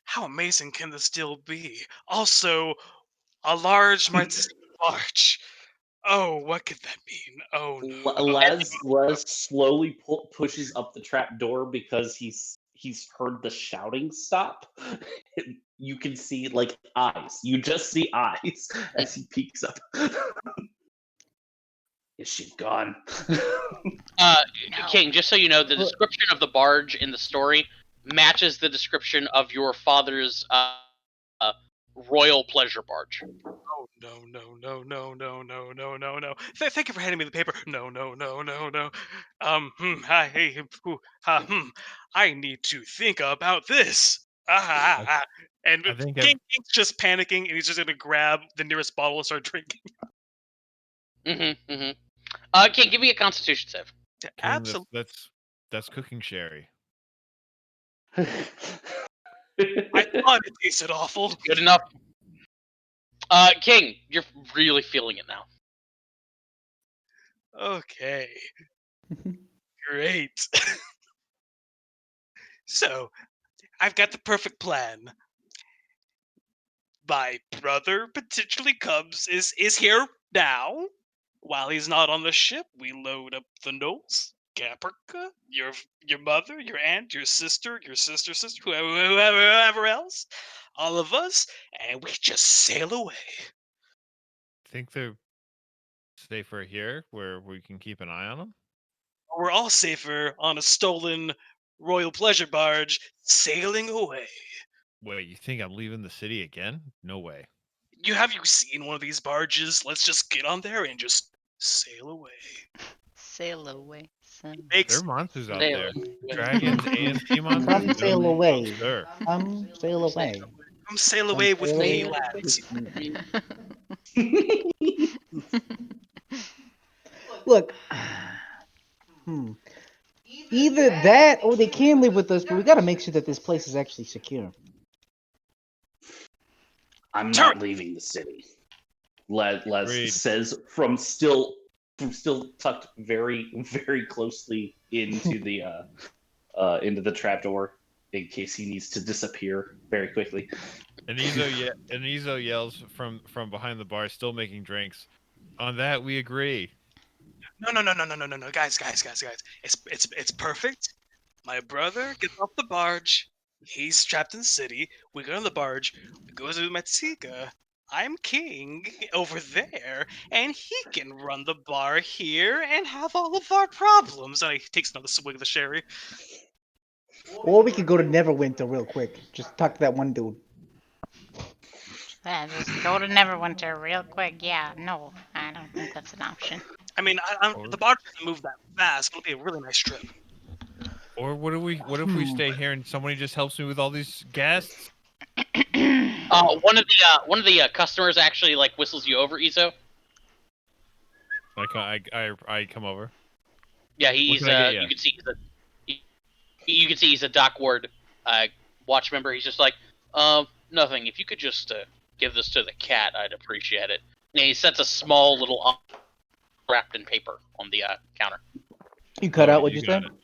How amazing can this deal be? Also, a large Martini barge. Oh, what could that mean? Oh no. Les slowly pushes up the trap door because he's heard the shouting stop. You can see like eyes. You just see eyes as he peeks up. Is she gone? King, just so you know, the description of the barge in the story matches the description of your father's royal pleasure barge. Oh no. Thank you for handing me the paper. No. I need to think about this. And I think King's just panicking, and he's just gonna grab the nearest bottle and start drinking. King, give me a Constitution save. Absolutely. That's cooking sherry. I thought it tasted awful. Good enough. King, you're really feeling it now. Okay. Great. So, I've got the perfect plan. My brother potentially is here now. While he's not on the ship, we load up the Knolls, Caprica, your mother, your aunt, your sister, sister, whoever else, all of us, and we just sail away. Think they're safer here, where we can keep an eye on them. We're all safer on a stolen royal pleasure barge sailing away. Wait, you think I'm leaving the city again? No way. You seen one of these barges? Let's just get on there and just sail away. Sail away. Sail. There Makes are monsters out Sail there. away. Dragons and sea monsters. Come sail No, away. sir. Come sail away. come sail Come away with sail me, away lads. with me. Look, either that or they can live with us, but we gotta make sure that this place is actually secure. I'm Sure. not leaving the city. Les Agreed. says from still tucked very, very closely into the trapdoor in case he needs to disappear very quickly. And Izo yells from behind the bar, still making drinks. On that, we agree. No, guys. It's perfect. My brother gets off the barge. He's trapped in the city. We go on the barge. We go to Metzika. I'm king over there, and he can run the bar here and have all of our problems. And he takes another swig of the sherry. Or we could go to Neverwinter real quick. Just talk to that one dude. Yeah, just go to Neverwinter real quick. Yeah, no, I don't think that's an option. I mean, the barge doesn't move that fast. It'll be a really nice trip. Or what if we stay here and somebody just helps me with all these guests? One of the customers actually like whistles you over, Izo. I come over. Yeah, he's can I get ya? you can see he's a dock ward watch member. He's just like, nothing. If you could just give this to the cat, I'd appreciate it. And he sets a small little wrapped in paper on the counter. You cut Oh, out what you you got said? it.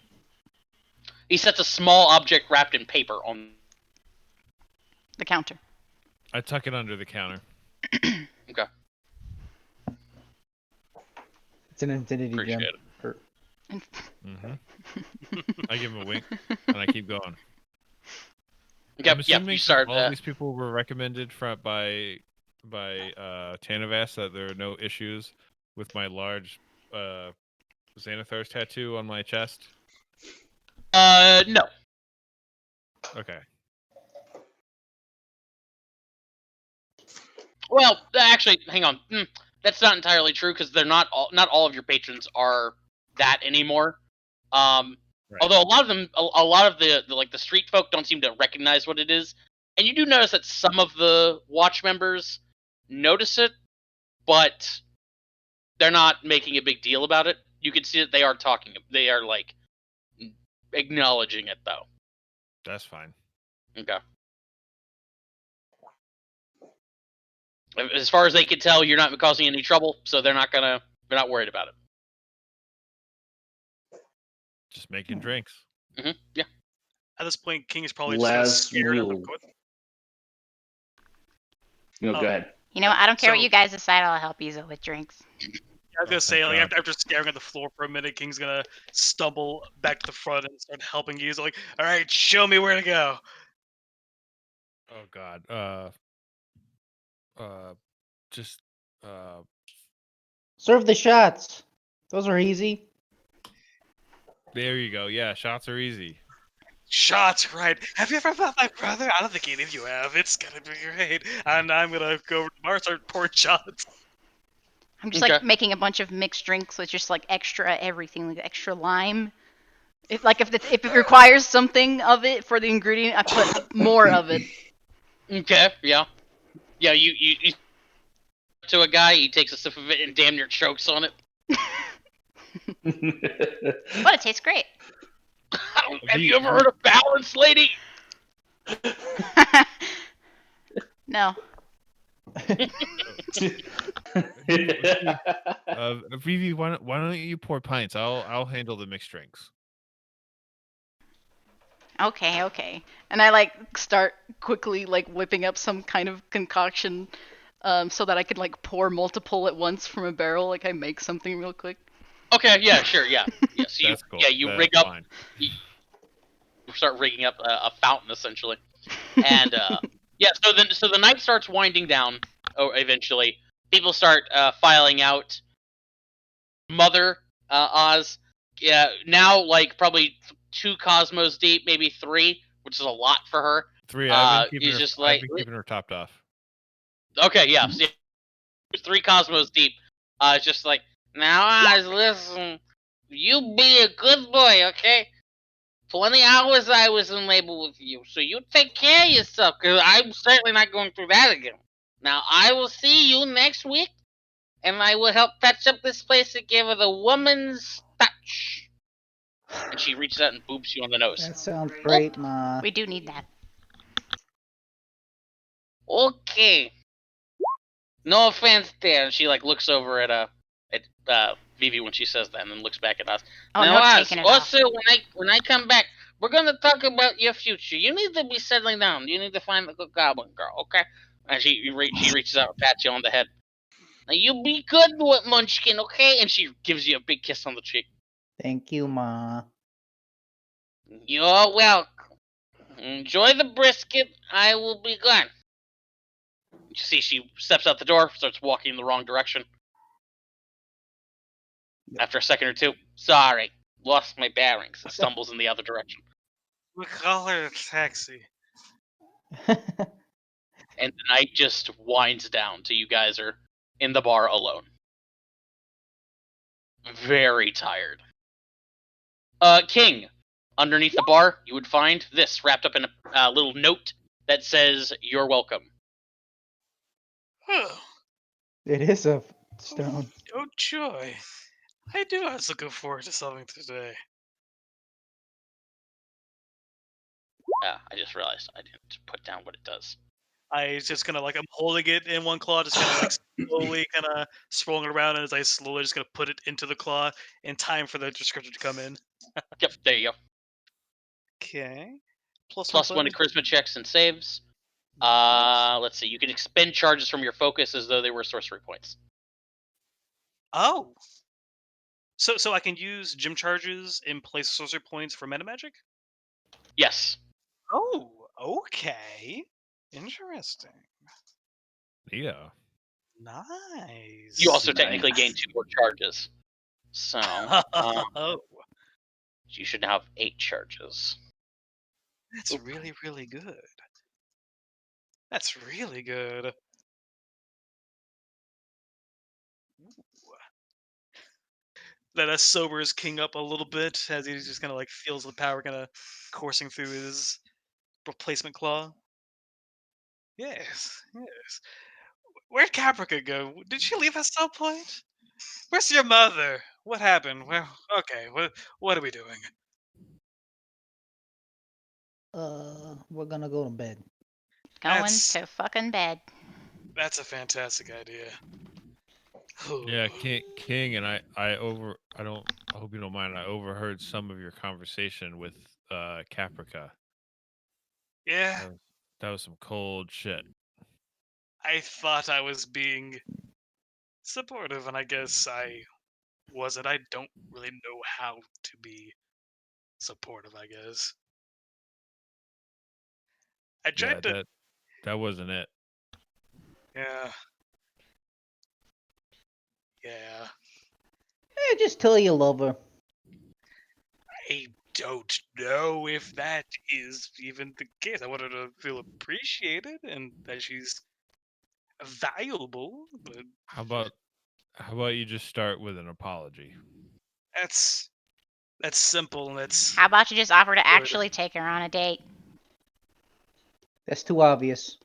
He sets a small object wrapped in paper on. The counter. I tuck it under the counter. Okay, It's an infinity appreciate gem. it. I give him a wink and I keep going. Okay, I'm yeah, assuming you start. all these people were recommended by Tanavas that there are no issues with my large Xanathar's tattoo on my chest. No. Okay. Well, actually, hang on. That's not entirely true because they're not all of your patrons are that anymore. Right. Although a lot of them, a lot of the like the street folk don't seem to recognize what it is, and you do notice that some of the watch members notice it, but they're not making a big deal about it. You can see that they are talking. They are like acknowledging it though. That's fine. Okay. As far as they can tell, you're not causing any trouble, so they're not worried about it. Just making drinks. Yeah. At this point, King is probably just Last scared of the rule. No, Oh. go ahead. You know, I don't care what So- you guys decide. I'll help Izo with drinks. I was gonna Oh, say, thank like God. after staring at the floor for a minute, King's gonna stumble back to the front and start helping you. He's like, "All right, show me where to go." Oh God. Just Serve the shots. Those are easy. there you go. Yeah, shots are easy. Shots, right? Have you ever met my brother? I don't think any of you have. It's gonna be great. And I'm gonna go over to the bar and start pouring shots. I'm just Okay. like making a bunch of mixed drinks with just like extra everything, like extra lime. If it requires something of it for the ingredient, I put more of it. Okay. Yeah. Yeah. You to a guy, he takes a sip of it and damn near chokes on it. But it tastes great. Have you ever heard of balance, lady? No. Vivi, why don't you pour pints? I'll handle the mixed drinks. Okay. And I like start quickly like whipping up some kind of concoction, so that I could like pour multiple at once from a barrel. Like I make something real quick. Okay. Yeah. Sure. Yeah. Yeah. So you, That's cool. yeah, you That's rig up. fine. You start rigging up a fountain essentially, and yeah. So the night starts winding down. Eventually, people start filing out. Mother Oz, yeah, now like probably 2 cosmos deep, maybe 3, which is a lot for her. 3. I've been he's just I've like, been keeping her topped off. okay, yeah, so there's 3 cosmos deep. It's just like, now, Oz, listen, you be a good boy, okay? 20 hours I was in labor with you, so you take care of yourself, because I'm certainly not going through that again. Now, I will see you next week, and I will help patch up this place and give it a woman's touch. And she reaches out and boops you on the nose. That sounds great, Ma. We do need that. Okay. No offense there. And she like looks over at Vivi when she says that, and then looks back at us. Oh, Now, no Oz, taking it off. also when I come back, we're gonna talk about your future. You need to be settling down. You need to find the good goblin girl, okay? And she reaches out and pats you on the head. Now you be good with Munchkin, okay? And she gives you a big kiss on the cheek. Thank you, Ma. You're welcome. Enjoy the brisket. I will be gone. You see, she steps out the door, starts walking in the wrong direction. After a second or two, sorry, lost my bearings, and stumbles in the other direction. We call her a taxi. And the night just winds down till you guys are in the bar alone. Very tired. King, underneath the bar, you would find this wrapped up in a little note that says, "You're welcome." Oh, It is a stone. oh joy. I do. I was looking forward to something today. I just realized I didn't put down what it does. I just gonna I'm holding it in one claw, just kind of slowly kind of swirling it around, and as I slowly just gonna put it into the claw in time for the description to come in. Yep, there you go. Okay. Plus Plus one to charisma checks and saves. Let's see. You can expend charges from your focus as though they were sorcery points. Oh. So I can use gym charges in place of sorcery points for meta magic? Yes. Oh, okay. Interesting. Yeah. Nice. You also Nice. technically gain 2 more charges. So, Oh, you should now have 8 charges. that's really, really good. That's really good. That sobers King up a little bit as he just kind of feels the power kind of coursing through his replacement claw. Yes, yes. Where'd Caprica go? Did she leave at some point? Where's your mother? What happened? Well, okay. What are we doing? We're gonna go to bed. Going That's to fucking bed. that's a fantastic idea. Yeah, King, and I hope you don't mind. I overheard some of your conversation with Caprica. Yeah, That was some cold shit. I thought I was being supportive, and I guess I wasn't. I don't really know how to be supportive, I guess. I Yeah, tried to. that wasn't it. Yeah. Yeah. Just tell you love her. I don't know if that is even the case. I want her to feel appreciated and that she's valuable, but How about you just start with an apology? that's simple and that's How about you just offer to good. actually take her on a date? That's too obvious.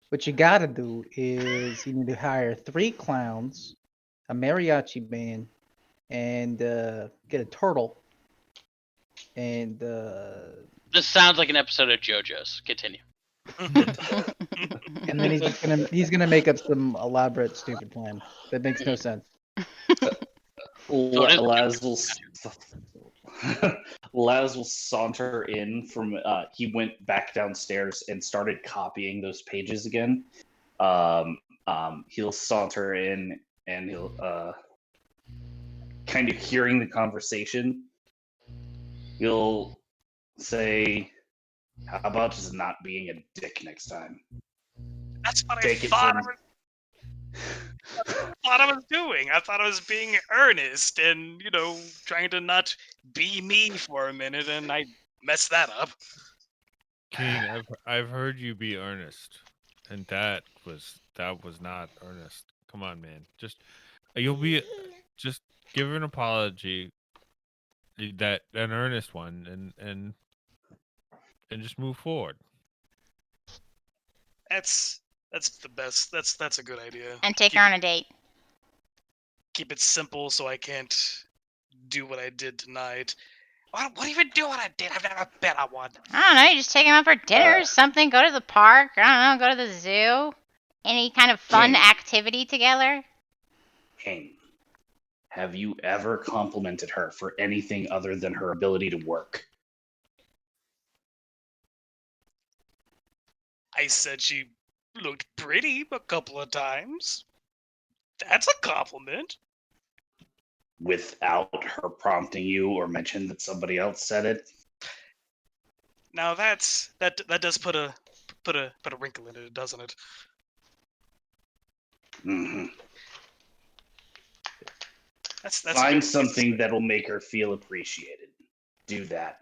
What you gotta do is you need to hire 3 clowns, a mariachi band, and get a turtle. And This sounds like an episode of JoJo's. Continue. and then he's gonna make up some elaborate stupid plan that makes no sense. it is- Laz will Laz will saunter in from. He went back downstairs and started copying those pages again. He'll saunter in and he'll kind of hearing the conversation. He'll say, "How about just not being a dick next time?" That's what Take I it thought. from- Thought I was doing. I thought I was being earnest and trying to not be me for a minute, and I messed that up. King, I've heard you be earnest, and that was not earnest. Come on, man. Just give her an apology, that an earnest one, and just move forward. That's the best. That's a good idea. And take her on a date. Keep it simple so I can't do what I did tonight. What even do what I did? I've never been on one. I don't know. You just take him out for dinner or something. Go to the park. I don't know. Go to the zoo. Any kind of fun King. activity together. King, have you ever complimented her for anything other than her ability to work? I said she looked pretty a couple of times. That's a compliment. Without her prompting you or mention that somebody else said it? Now that does put a wrinkle in it, doesn't it? Mm-hmm. That's Find something that'll make her feel appreciated. Do that.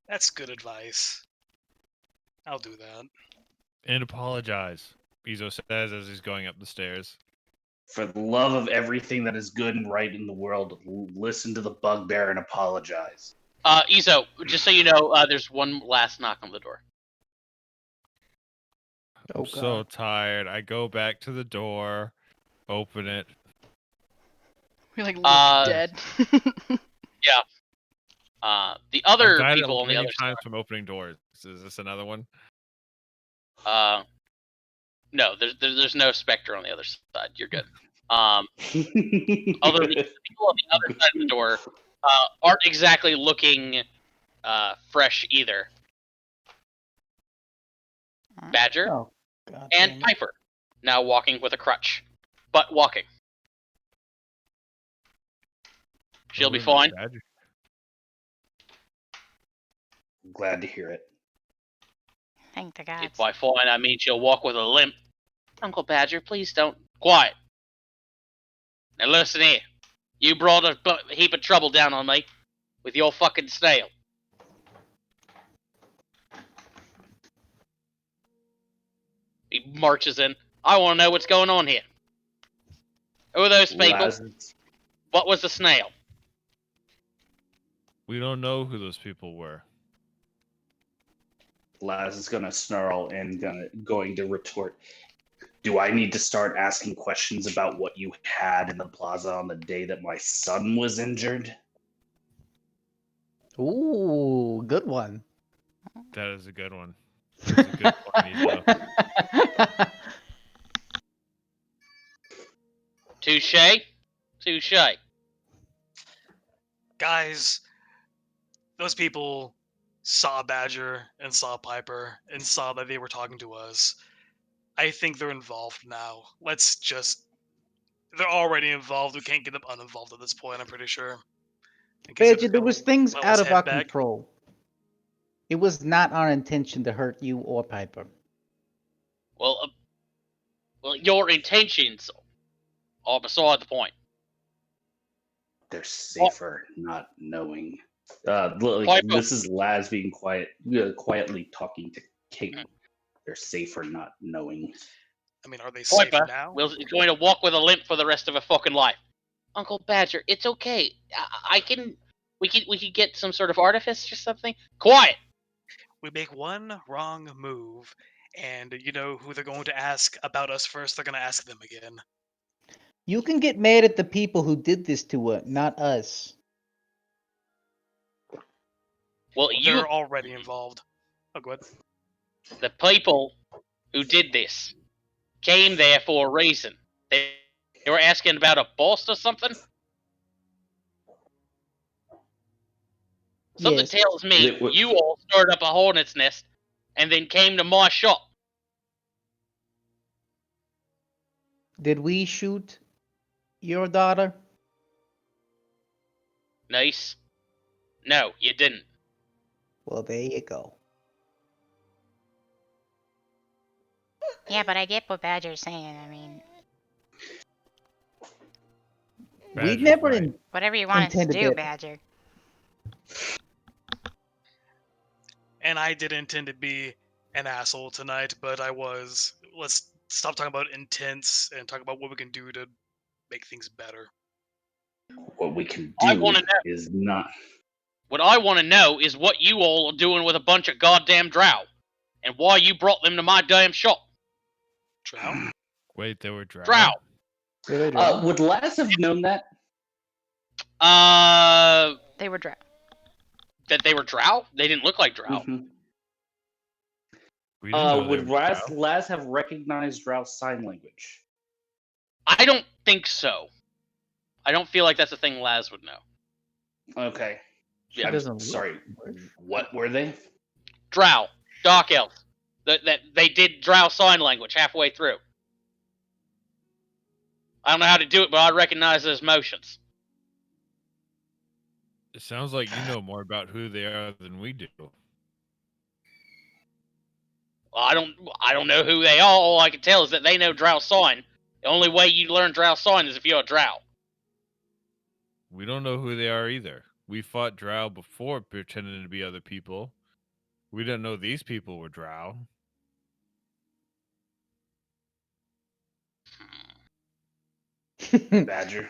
That's good advice. I'll do that. And apologize, Izo says as he's going up the stairs. For the love of everything that is good and right in the world, listen to the bugbear and apologize. Izo, just so you know, there's one last knock on the door. I'm so tired. I go back to the door, open it. We like look dead. The other I've died people on the many other times from opening doors. Is this another one? No, there's no specter on the other side. You're good. Although the people on the other side of the door aren't exactly looking fresh either. Badger Oh, God. and damn it. Piper, now walking with a crutch, but walking. She'll be fine. Glad to hear it. Thank the gods. If by fine I mean she'll walk with a limp. Uncle Badger, please don't. Quiet. Now listen here. You brought a heap of trouble down on me with your fucking snail. He marches in. I want to know what's going on here. Who are those people? What was the snail? We don't know who those people were. Laz is gonna snarl and going to retort. Do I need to start asking questions about what you had in the plaza on the day that my son was injured? Ooh, good one. That is a good one. That's a good point, Izo. Touche. Guys, those people saw Badger and saw Piper and saw that they were talking to us. I think they're involved now. They're already involved. We can't get them uninvolved at this point, I'm pretty sure. Badger, there was things let out us of head our back. control. It was not our intention to hurt you or Piper. Well, your intentions are beside the point. They're safer not knowing. This is Laz being quietly talking to King. They're safer not knowing. I mean, are they safe Piper now? will going to walk with a limp for the rest of her fucking life. Uncle Badger, it's okay. We can get some sort of artifice or something. Quiet. We make one wrong move, and you know who they're going to ask about us first? They're going to ask them again. You can get mad at the people who did this to her, not us. Well, They're already involved. Oh, go ahead. The people who did this came there for a reason. They were asking about a boss or something. Something Yes. tells me you all started up a hornet's nest and then came to my shop. Did we shoot your daughter? Nice. No, you didn't. Well, there you go. Yeah, but I get what Badger's saying. I mean, We never right. whatever you want us to intended do, that. Badger. And I didn't intend to be an asshole tonight, but I was. Let's stop talking about intense and talk about what we can do to make things better. What we can I do want to know. is not. What I want to know is what you all are doing with a bunch of goddamn drow, and why you brought them to my damn shop. Drow? Wait, they were drow? Drow. Were they drow? Would Laz have known that? They were drow. That they were drow? They didn't look like drow. Mhm. We didn't know they Would were drow. Laz have recognized Drow sign language? I don't think so. I don't feel like that's a thing Laz would know. Okay. She I'm doesn't look sorry. like- What were they? Drow. Dark elf. That they did drow sign language halfway through. I don't know how to do it, but I recognize those motions. It sounds like you know more about who they are than we do. Well, I don't know who they are. All I can tell is that they know drow sign. The only way you learn drow sign is if you're a drow. We don't know who they are either. We fought drow before pretending to be other people. We didn't know these people were drow. Badger.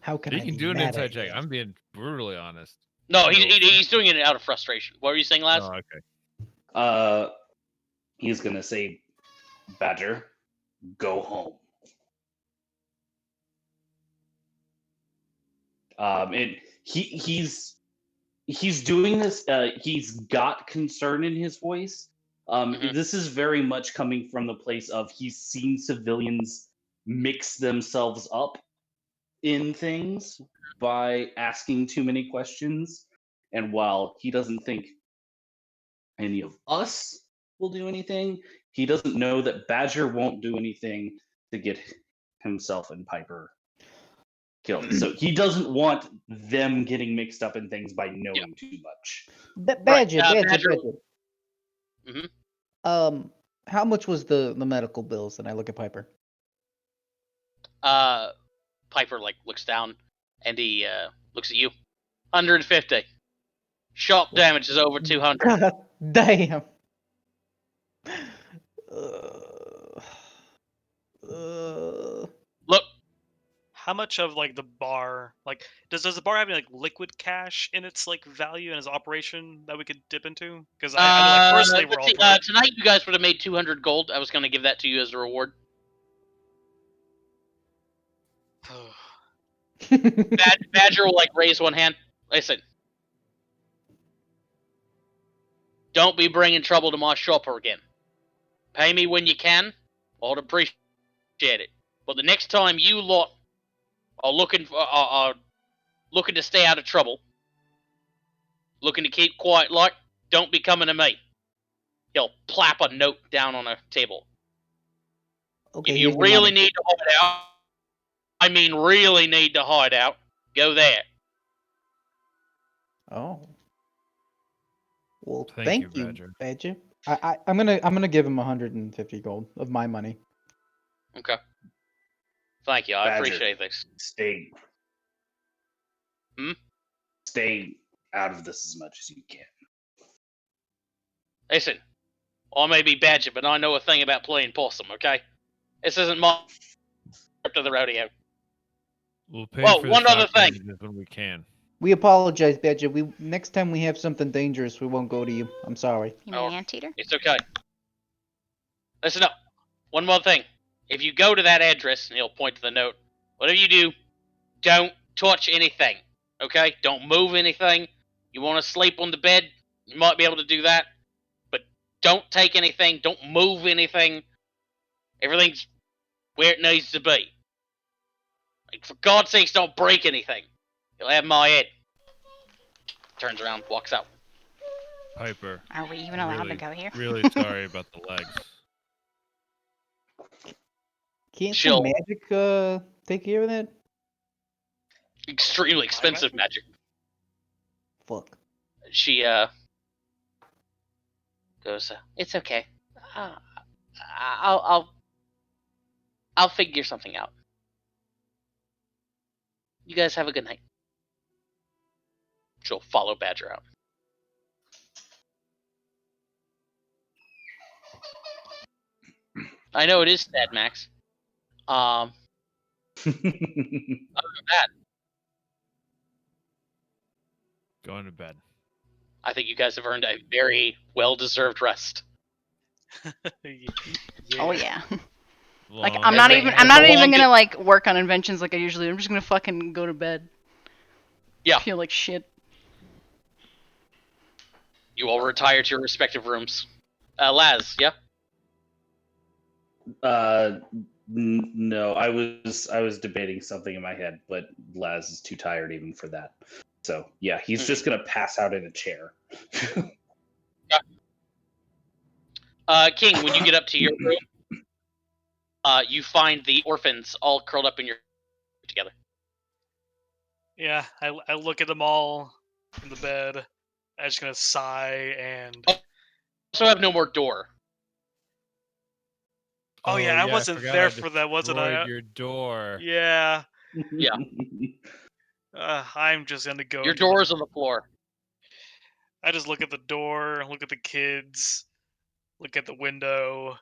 How can You I can be do an mad inside at check. you? I'm being brutally honest. No, No he's doing it out of frustration. What were you saying, Laz? Oh, okay. He's gonna say, Badger, go home. And he's doing this. He's got concern in his voice. Mhm. This is very much coming from the place of he's seen civilians mix themselves up in things by asking too many questions. And while he doesn't think any of us will do anything, he doesn't know that Badger won't do anything to get himself and Piper killed. So he doesn't want them getting mixed up in things by knowing too much. Badger, Right, Badger, Badger- Badger. Mhm. How much was the medical bills? And I look at Piper. Piper looks down, and he looks at you. 150. Sharp damage is over 200. God damn. Uh, Look, How much of the bar does the bar have any liquid cash in its value and its operation that we could dip into? Because I know personally we're let's all see, broke. tonight you guys would have made 200 gold. I was going to give that to you as a reward. Badger will raise one hand. Listen, don't be bringing trouble to my shop again. Pay me when you can. I'd appreciate it. But the next time you lot are looking to stay out of trouble, looking to keep quiet, don't be coming to me. He'll plap a note down on a table. Okay, If here's you the really money. need to hide out, I mean really need to hide out, go there. Oh. Well, Thank thank you, you, Badger. Badger. I'm gonna give him 150 gold of my money. Okay. Thank you. I Badger. appreciate this. Stay. Hmm? Stay out of this as much as you can. Listen, I may be Badger, but I know a thing about playing possum, okay? This isn't my trip to the rodeo. We'll pay Well, for one the other shock thing. damages when we can. We apologize, Badger. Next time we have something dangerous, we won't go to you. I'm sorry. You mean anteater? It's okay. Listen up. One more thing. If you go to that address, and he'll point to the note, whatever you do, don't touch anything, okay? Don't move anything. You want to sleep on the bed, you might be able to do that, but don't take anything, don't move anything. Everything's where it needs to be. For God's sakes, don't break anything. You'll have my head. Turns around, walks out. Piper, Are we even allowed to really, go here? really sorry about the legs. Can't Chill. some magic take care of that? Extremely expensive magic. Fuck. She goes, it's okay. I'll figure something out. You guys have a good night. She'll follow Badger out. I know it is sad, Max. Other than that, Going to bed. I think you guys have earned a very well-deserved rest. Oh yeah. Like Long I'm not day. even long gonna day. like work on inventions like I usually do. I'm just gonna fucking go to bed. Yeah. Feel like shit. You all retire to your respective rooms. Laz, yeah? No, I was debating something in my head, but Laz is too tired even for that. So yeah, he's just gonna pass out in a chair. King, when you get up to your room, you find the orphans all curled up in your together. Yeah, I look at them all in the bed. I'm just gonna sigh and. Also have no more door. Oh yeah, I wasn't forgot there I for that, wasn't I? destroyed your door. Yeah. Yeah. I'm just gonna go. Your into the- door is on the floor. I just look at the door, look at the kids, look at the window,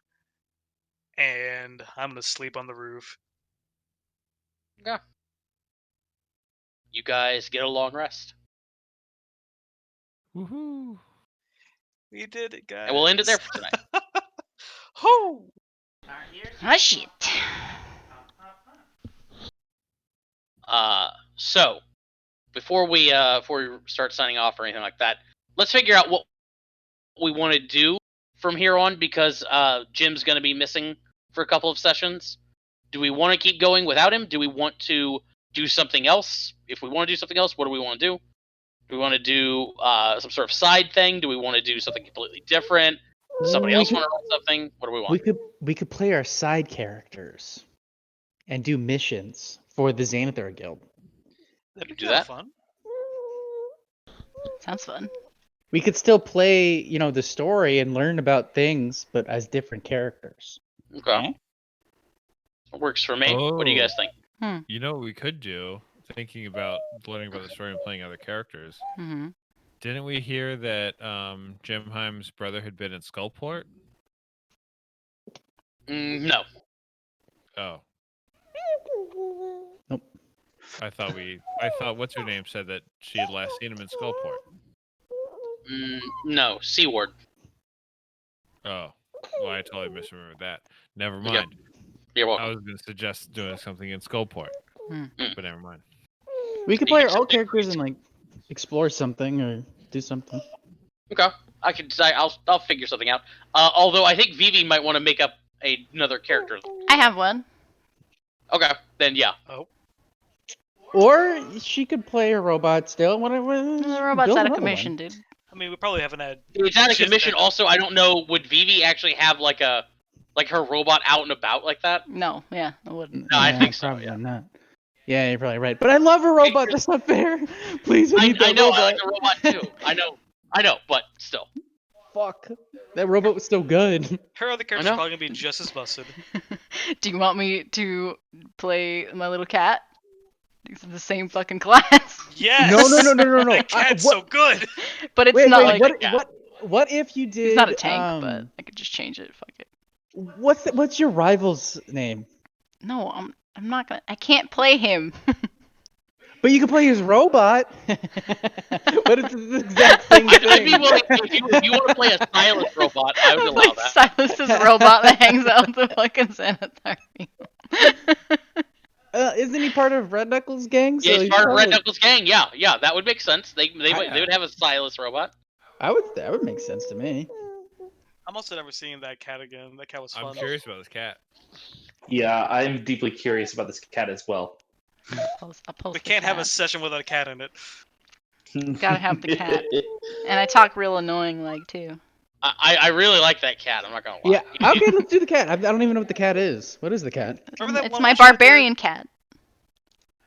and I'm gonna sleep on the roof. You guys get a long rest. Woohoo! We did it, guys. And we'll end it there for tonight. Ho! Oh shit. So before we start signing off or anything like that, let's figure out what we want to do from here on, because Jim's going to be missing for a couple of sessions. Do we want to keep going without him? Do we want to do something else? If we want to do something else, what do we want to do? Do we want to do some sort of side thing? Do we want to do something completely different? Does somebody else want to run something? What do we want? We could play our side characters and do missions for the Xanathar Guild. That'd be Do kinda that? fun. Sounds fun. We could still play, the story and learn about things, but as different characters. Okay. It works for me. What do you guys think? You know what we could do? Thinking about learning about the story and playing other characters. Mm-hmm. Didn't we hear that Jim Heim's brother had been at Skullport? No. Oh. Nope. I thought what's her name said that she had last seen him in Skullport. No. Seaward. Oh. Well, I totally misremembered that. Never Yep. mind. You're I welcome. was going to suggest doing something in Skullport, but never mind. We could play our old characters and explore something or do something. Okay. I can decide. I'll figure something out. Although I think Vivi might want to make up another character. I have one. Okay. Then yeah. Or she could play a robot still. Whatever. The robot's out of commission, dude. I mean, we probably haven't had. It's out of just commission. that- Also, I don't know. Would Vivi actually have her robot out and about like that? No, yeah, I wouldn't. No, I think so, Probably yeah. not. Yeah, you're probably right. But I love a robot. That's not fair. Please, I need I that know. robot. I like the robot too. I know. But still. Fuck. That robot was still good. Her other character's know. probably gonna be just as busted. Do you want me to play my little cat? It's the same fucking class. Yes. No. That cat's so good. But it's not like what if you did? it's not a tank, but I could just change it. Fuck it. What's your rival's name? No, I'm not gonna. I can't play him. But you can play his robot. But it's the exact same thing. I'd be willing if you want to play a silent robot. I would allow Like that. Silas's robot that hangs out with the fucking Xanathar. Isn't he part of Red Knuckles gang? Yeah, So he's part of Red probably- Knuckles gang. Yeah, that would make sense. They would have a Silas robot. That would make sense to me. I'm also never seeing that cat again. That cat was fun. I'm curious about this cat. Yeah, I'm deeply curious about this cat as well. I'll post We the can't have a cat. sesssion without a cat in it. Gotta have the cat. And I talk real annoying like too. I really like that cat. I'm not gonna lie. Yeah. Okay, let's do the cat. I don't even know what the cat is. What is the cat? Remember that It's one my shot we did? barbarian cat.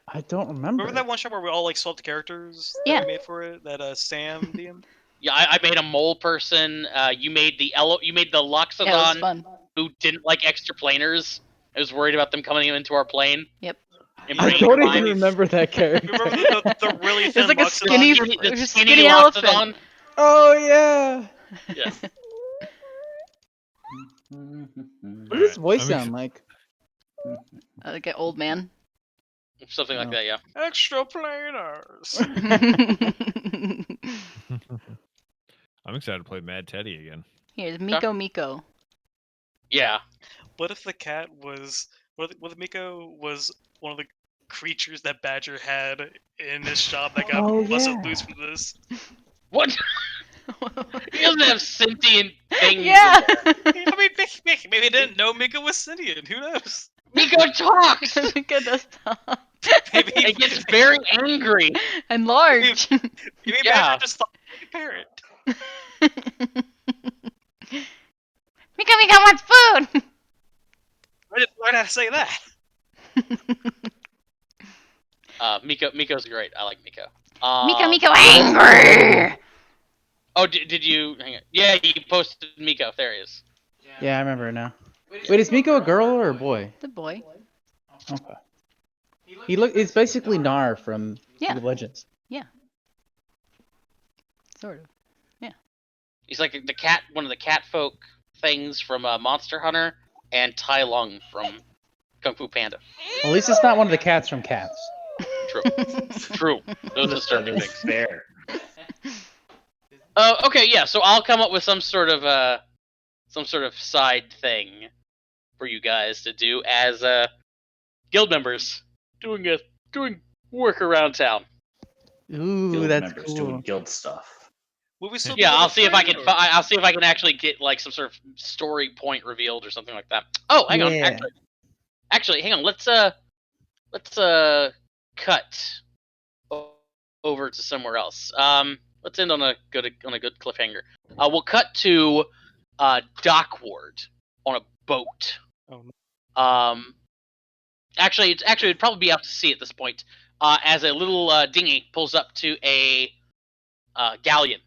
I don't remember. Remember that one shot where we all swapped characters? Yeah. That we made for it. That Sam DM. Yeah, I made a mole person. You made the Yeah, it was Loxodon fun. who didn't like extra planers. I was worried about them coming into our plane. Yep. And I bringing don't crime. even remember that character. Remember the really thin It's like a Loxodon? skinny, The skinny elephant. Loxodon. Oh yeah. Yeah. What does his voice I'm sound like? Like an old man. Something like Oh. that, yeah. Extra planers. I'm excited to play Mad Teddy again. Here's Miko Miko. Yeah. What if the cat was? What if Miko was one of the creatures that Badger had in his shop that got Oh, busted yeah. loose from this? What? He doesn't have sentient things. Yeah. I mean, maybe they didn't know Miko was sentient. Who knows? Miko talks. Miko does talk. Maybe It gets very angry. And large. maybe Yeah. Badger just thought like a parrot. Miko Miko wants food! I didn't learn how to say that. Miko's great. I like Miko. Miko Miko angry! Oh, did you? Hang on. Yeah, you posted Miko. There he is. Yeah, I remember it now. Wait, is Miko a girl or a boy? The boy. Okay. It's basically Nar from Yeah. League of Legends. Sort of. He's like the cat, one of the cat folk things from Monster Hunter, and Tai Lung from Kung Fu Panda. Well, at least it's not one of the cats from Cats. True. Those are That certain is things. fair. Okay, yeah. So I'll come up with some sort of side thing for you guys to do as guild members doing work around town. Ooh, Guild that's members cool. doing guild stuff. Will we still? Yeah, be I'll able to see if I trade, can. or- I'll see if I can actually get like some sort of story point revealed or something like that. Oh, hang on. Yeah. Actually, hang on. Let's cut over to somewhere else. Let's end on a good cliffhanger. We'll cut to Dockward on a boat. Oh, no. Actually, it'd probably be out to sea at this point. As a little dinghy pulls up to a galleon,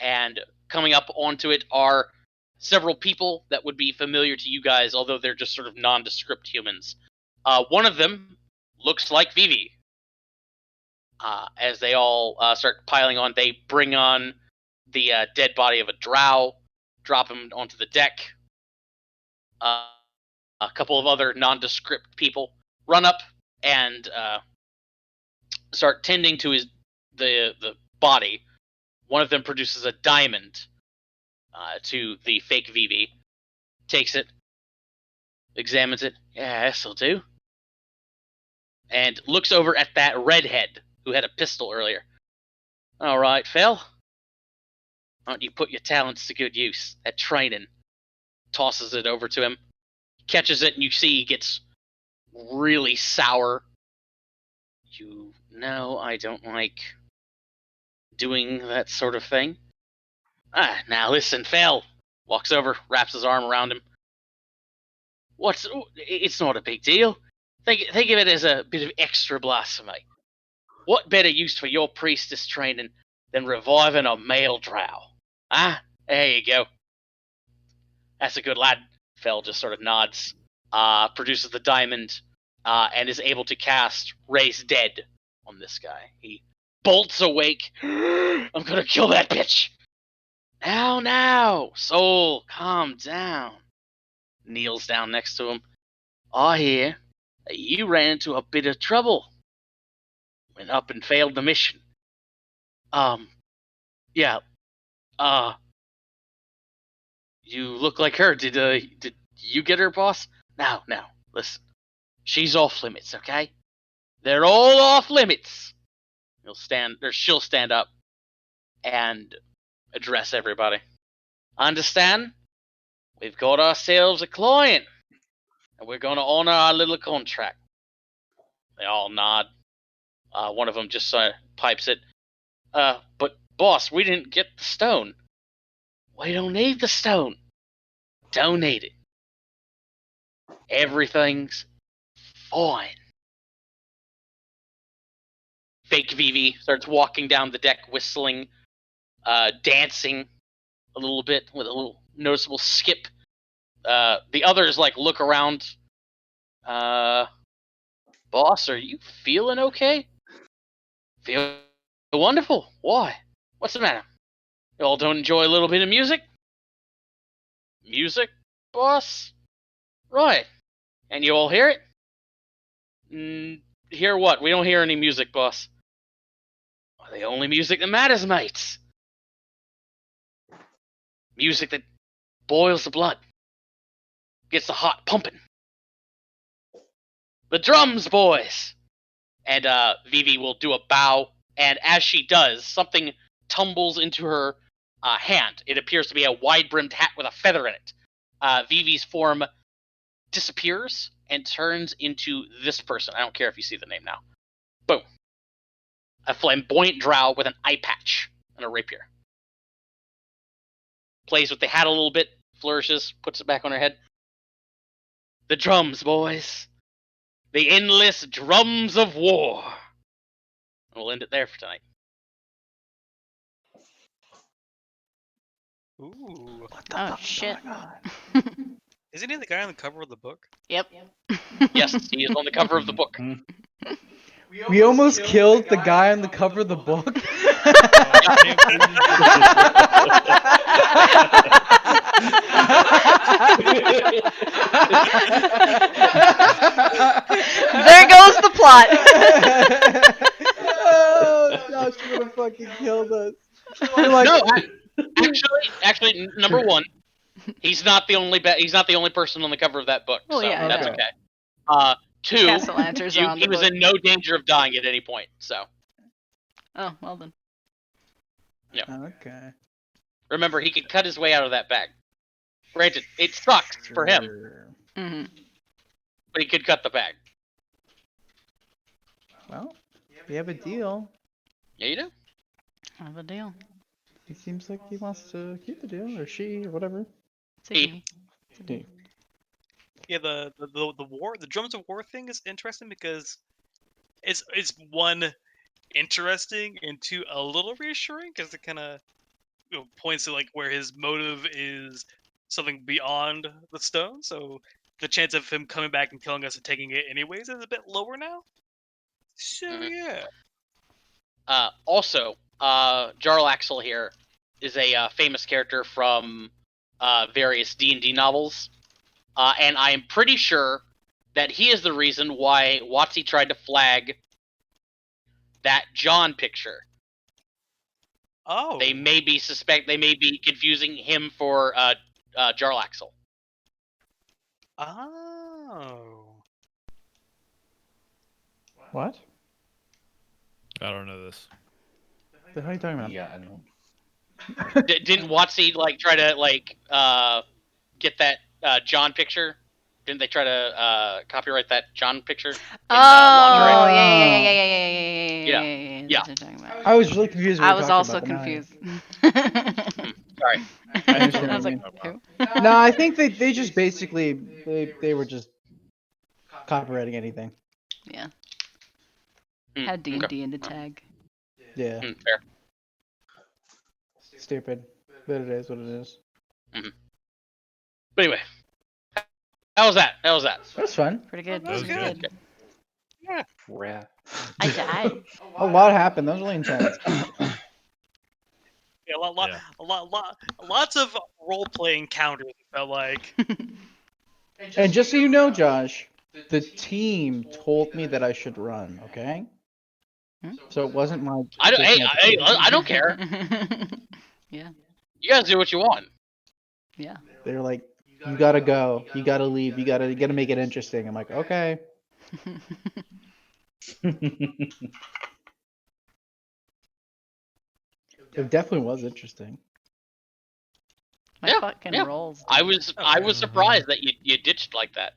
and coming up onto it are several people that would be familiar to you guys, although they're just sort of nondescript humans. One of them looks like Vivi. As they all start piling on, they bring on the dead body of a drow, drop him onto the deck. A couple of other nondescript people run up and start tending to the body. One of them produces a diamond to the fake Vivi, takes it, examines it. Yeah, this'll do. And looks over at that redhead who had a pistol earlier. All right, Phil. Why don't you put your talents to good use? That training. Tosses it over to him. Catches it, and you see he gets really sour. You know I don't like doing that sort of thing. Now listen, Phil. Walks over, wraps his arm around him. It's not a big deal. Think of it as a bit of extra blasphemy. What better use for your priestess training than reviving a male drow? There you go. That's a good lad. Phil just sort of nods, produces the diamond, and is able to cast Raise Dead on this guy. He bolts awake. I'm gonna kill that bitch. Now, soul, calm down. Kneels down next to him. I hear that you ran into a bit of trouble. Went up and failed the mission. Yeah. You look like her. Did you get her, boss? Now, listen. She's off limits, okay? They're all off limits. She'll stand up and address everybody. Understand? We've got ourselves a client, and we're going to honor our little contract. They all nod. One of them just pipes it. But boss, we didn't get the stone. We don't need the stone. Donate it. Everything's fine. Fake Vivi starts walking down the deck, whistling, dancing a little bit with a little noticeable skip. The others look around. Boss, are you feeling okay? Feel wonderful. Why? What's the matter? You all don't enjoy a little bit of music? Music, boss? Right. And you all hear it? Hear what? We don't hear any music, boss. Well, the only music that matters, mates. Music that boils the blood. Gets the heart pumping. The drums, boys! And Vivi will do a bow, and as she does, something tumbles into her hand. It appears to be a wide-brimmed hat with a feather in it. Vivi's form disappears and turns into this person. I don't care if you see the name now. Boom. A flamboyant drow with an eye patch and a rapier. Plays with the hat a little bit, flourishes, puts it back on her head. The drums, boys. The endless drums of war. We'll end it there for tonight. Ooh. Oh shit. Isn't he the guy on the cover of the book? Yep. Yes, he is on the cover of the book. We almost killed the guy on the cover of the book. There goes the plot. Oh, Josh would have fucking killed us. You're like, No, actually, number one, he's not the only he's not the only person on the cover of that book, Oh, so yeah, I that's know. okay. Two, Castellanter's are on the he was book. in no danger of dying at any point. So Oh, well then. okay. remember, he could cut his way out of that bag. Granted, it sucks for him, Sure. Hmm. but he could cut the bag. Well, we have a deal. Yeah, you do. Have a deal. He seems like he wants to keep the deal, or she, or whatever. It's a He- he. He. Yeah, the drums of war thing is interesting because it's one interesting and two a little reassuring because it kind of points to like where his motive is something beyond the stone. So the chance of him coming back and killing us and taking it anyways is a bit lower now. So Mhm. yeah. Also, Jarlaxle here is a famous character from various D&D novels, and I am pretty sure that he is the reason why Watsy tried to flag that John picture. Oh. They may be confusing him for Jarlaxle. Oh. What? I don't know this. The hell are you talking about? Yeah, I know. Didn't Watsy try to get that John picture? Didn't they try to copyright that John picture? Oh, lingerie? yeah. Yeah. That's what I'm talking about. I was really confused. What I you were was talking also about, but now confused. Sorry. I understand I was what like, you who? No, I think they just basically they were just copyrighting anything. Yeah. Hmm, Had D&D okay. in the tag. Yeah, Fair. stupid, but it is what it is. But anyway, how was that? That's fun. Pretty good. That was Pretty good. good. Yeah. Rat. I died. A lot happened. That was really intense. Yeah, Yeah. lots of role-playing counters. It felt like. And just so you know, Josh, the team told me that I should run. Okay. Hmm? So it wasn't my. I don't. Hey, personal hey, decision. I don't care. Yeah. You guys do what you want. Yeah. They're like, you gotta go. You gotta leave. You gotta make it interesting. I'm like, okay. It definitely was interesting. My Yeah, fucking yeah. rolls. I dude. was surprised that you ditched like that.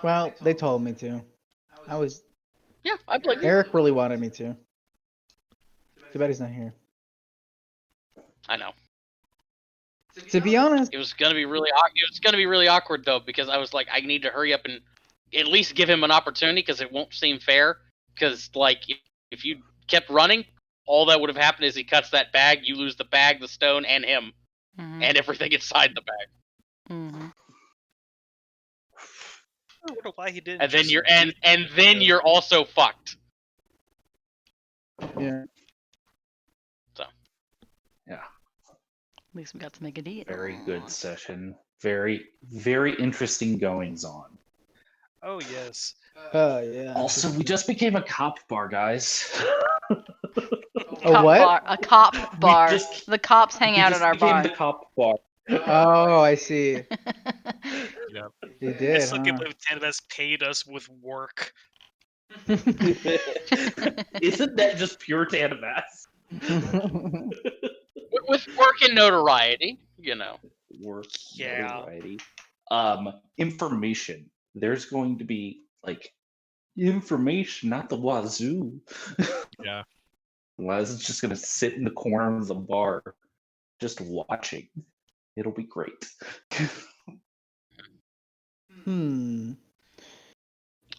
Well, they told me to. I was. Yeah, I believe you. Eric really wanted me to. Too bad he's not here. I know. To be honest, It was gonna be really awkward though, because I was like, I need to hurry up and at least give him an opportunity, because it won't seem fair. Because like, if you kept running, all that would have happened is he cuts that bag, you lose the bag, the stone, and him, Mhm. and everything inside the bag. Mhm. I wonder why he didn't. And then just you're leave and then you're also fucked. yeah. So Yeah. At least we got to make a deal. Very good session. Very, very interesting goings on. Oh yes. Oh yeah. Also, we just became a cop bar, guys. A what? Bar, a cop We bar. just- The cops hang We out just at our became bar. the cop bar. Oh, I see. Yeah. He I did, still can't huh? believe Tanabas paid us with work. Isn't that just pure Tanabas? With work and notoriety, you know. Work, Yeah. notoriety. Information. There's going to be like information, not the wazoo. Yeah. Laz is just gonna sit in the corner of the bar, just watching. It'll be great. Hmm.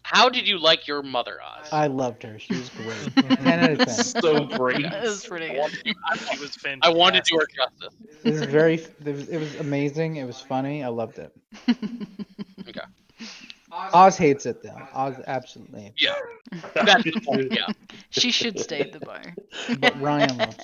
How did you like your mother, Oz? I loved her. She was great. 10 out of 10. So great. It was pretty I good. It was fantastic. I wanted to do her justice. It was very. It was amazing. It was funny. I loved it. Okay. Oz hates it though. Oz absolutely hates Yeah. That's the point, yeah. She should stay at the bar. it. But Ryan loves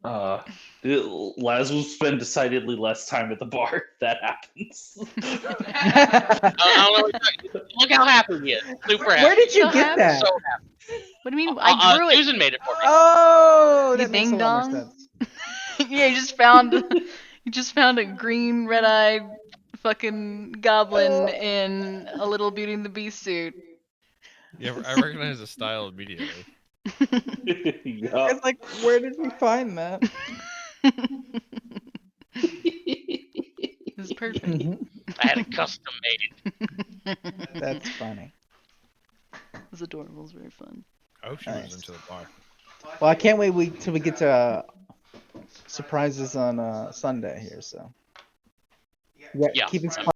it. Laz will spend decidedly less time at the bar if that happens. I don't know what you're talking- Look how happy he is. Super happy. Where did you So get happy. that? So happy. What do you mean? I drew it. Susan made it for me. Oh, You that makes a ding lot more dong? sense. Yeah, you just found a green, red-eyed fucking goblin in a little Beauty and the Beast suit. Yeah, I recognize the style immediately. Yup. It's like, where did we find that? It's perfect. I had it custom made. That's funny. It's adorable. It's very fun. I hope she Nice. moves into the bar. Well, I can't wait till we get to surprises on Sunday here. So Yeah. keep it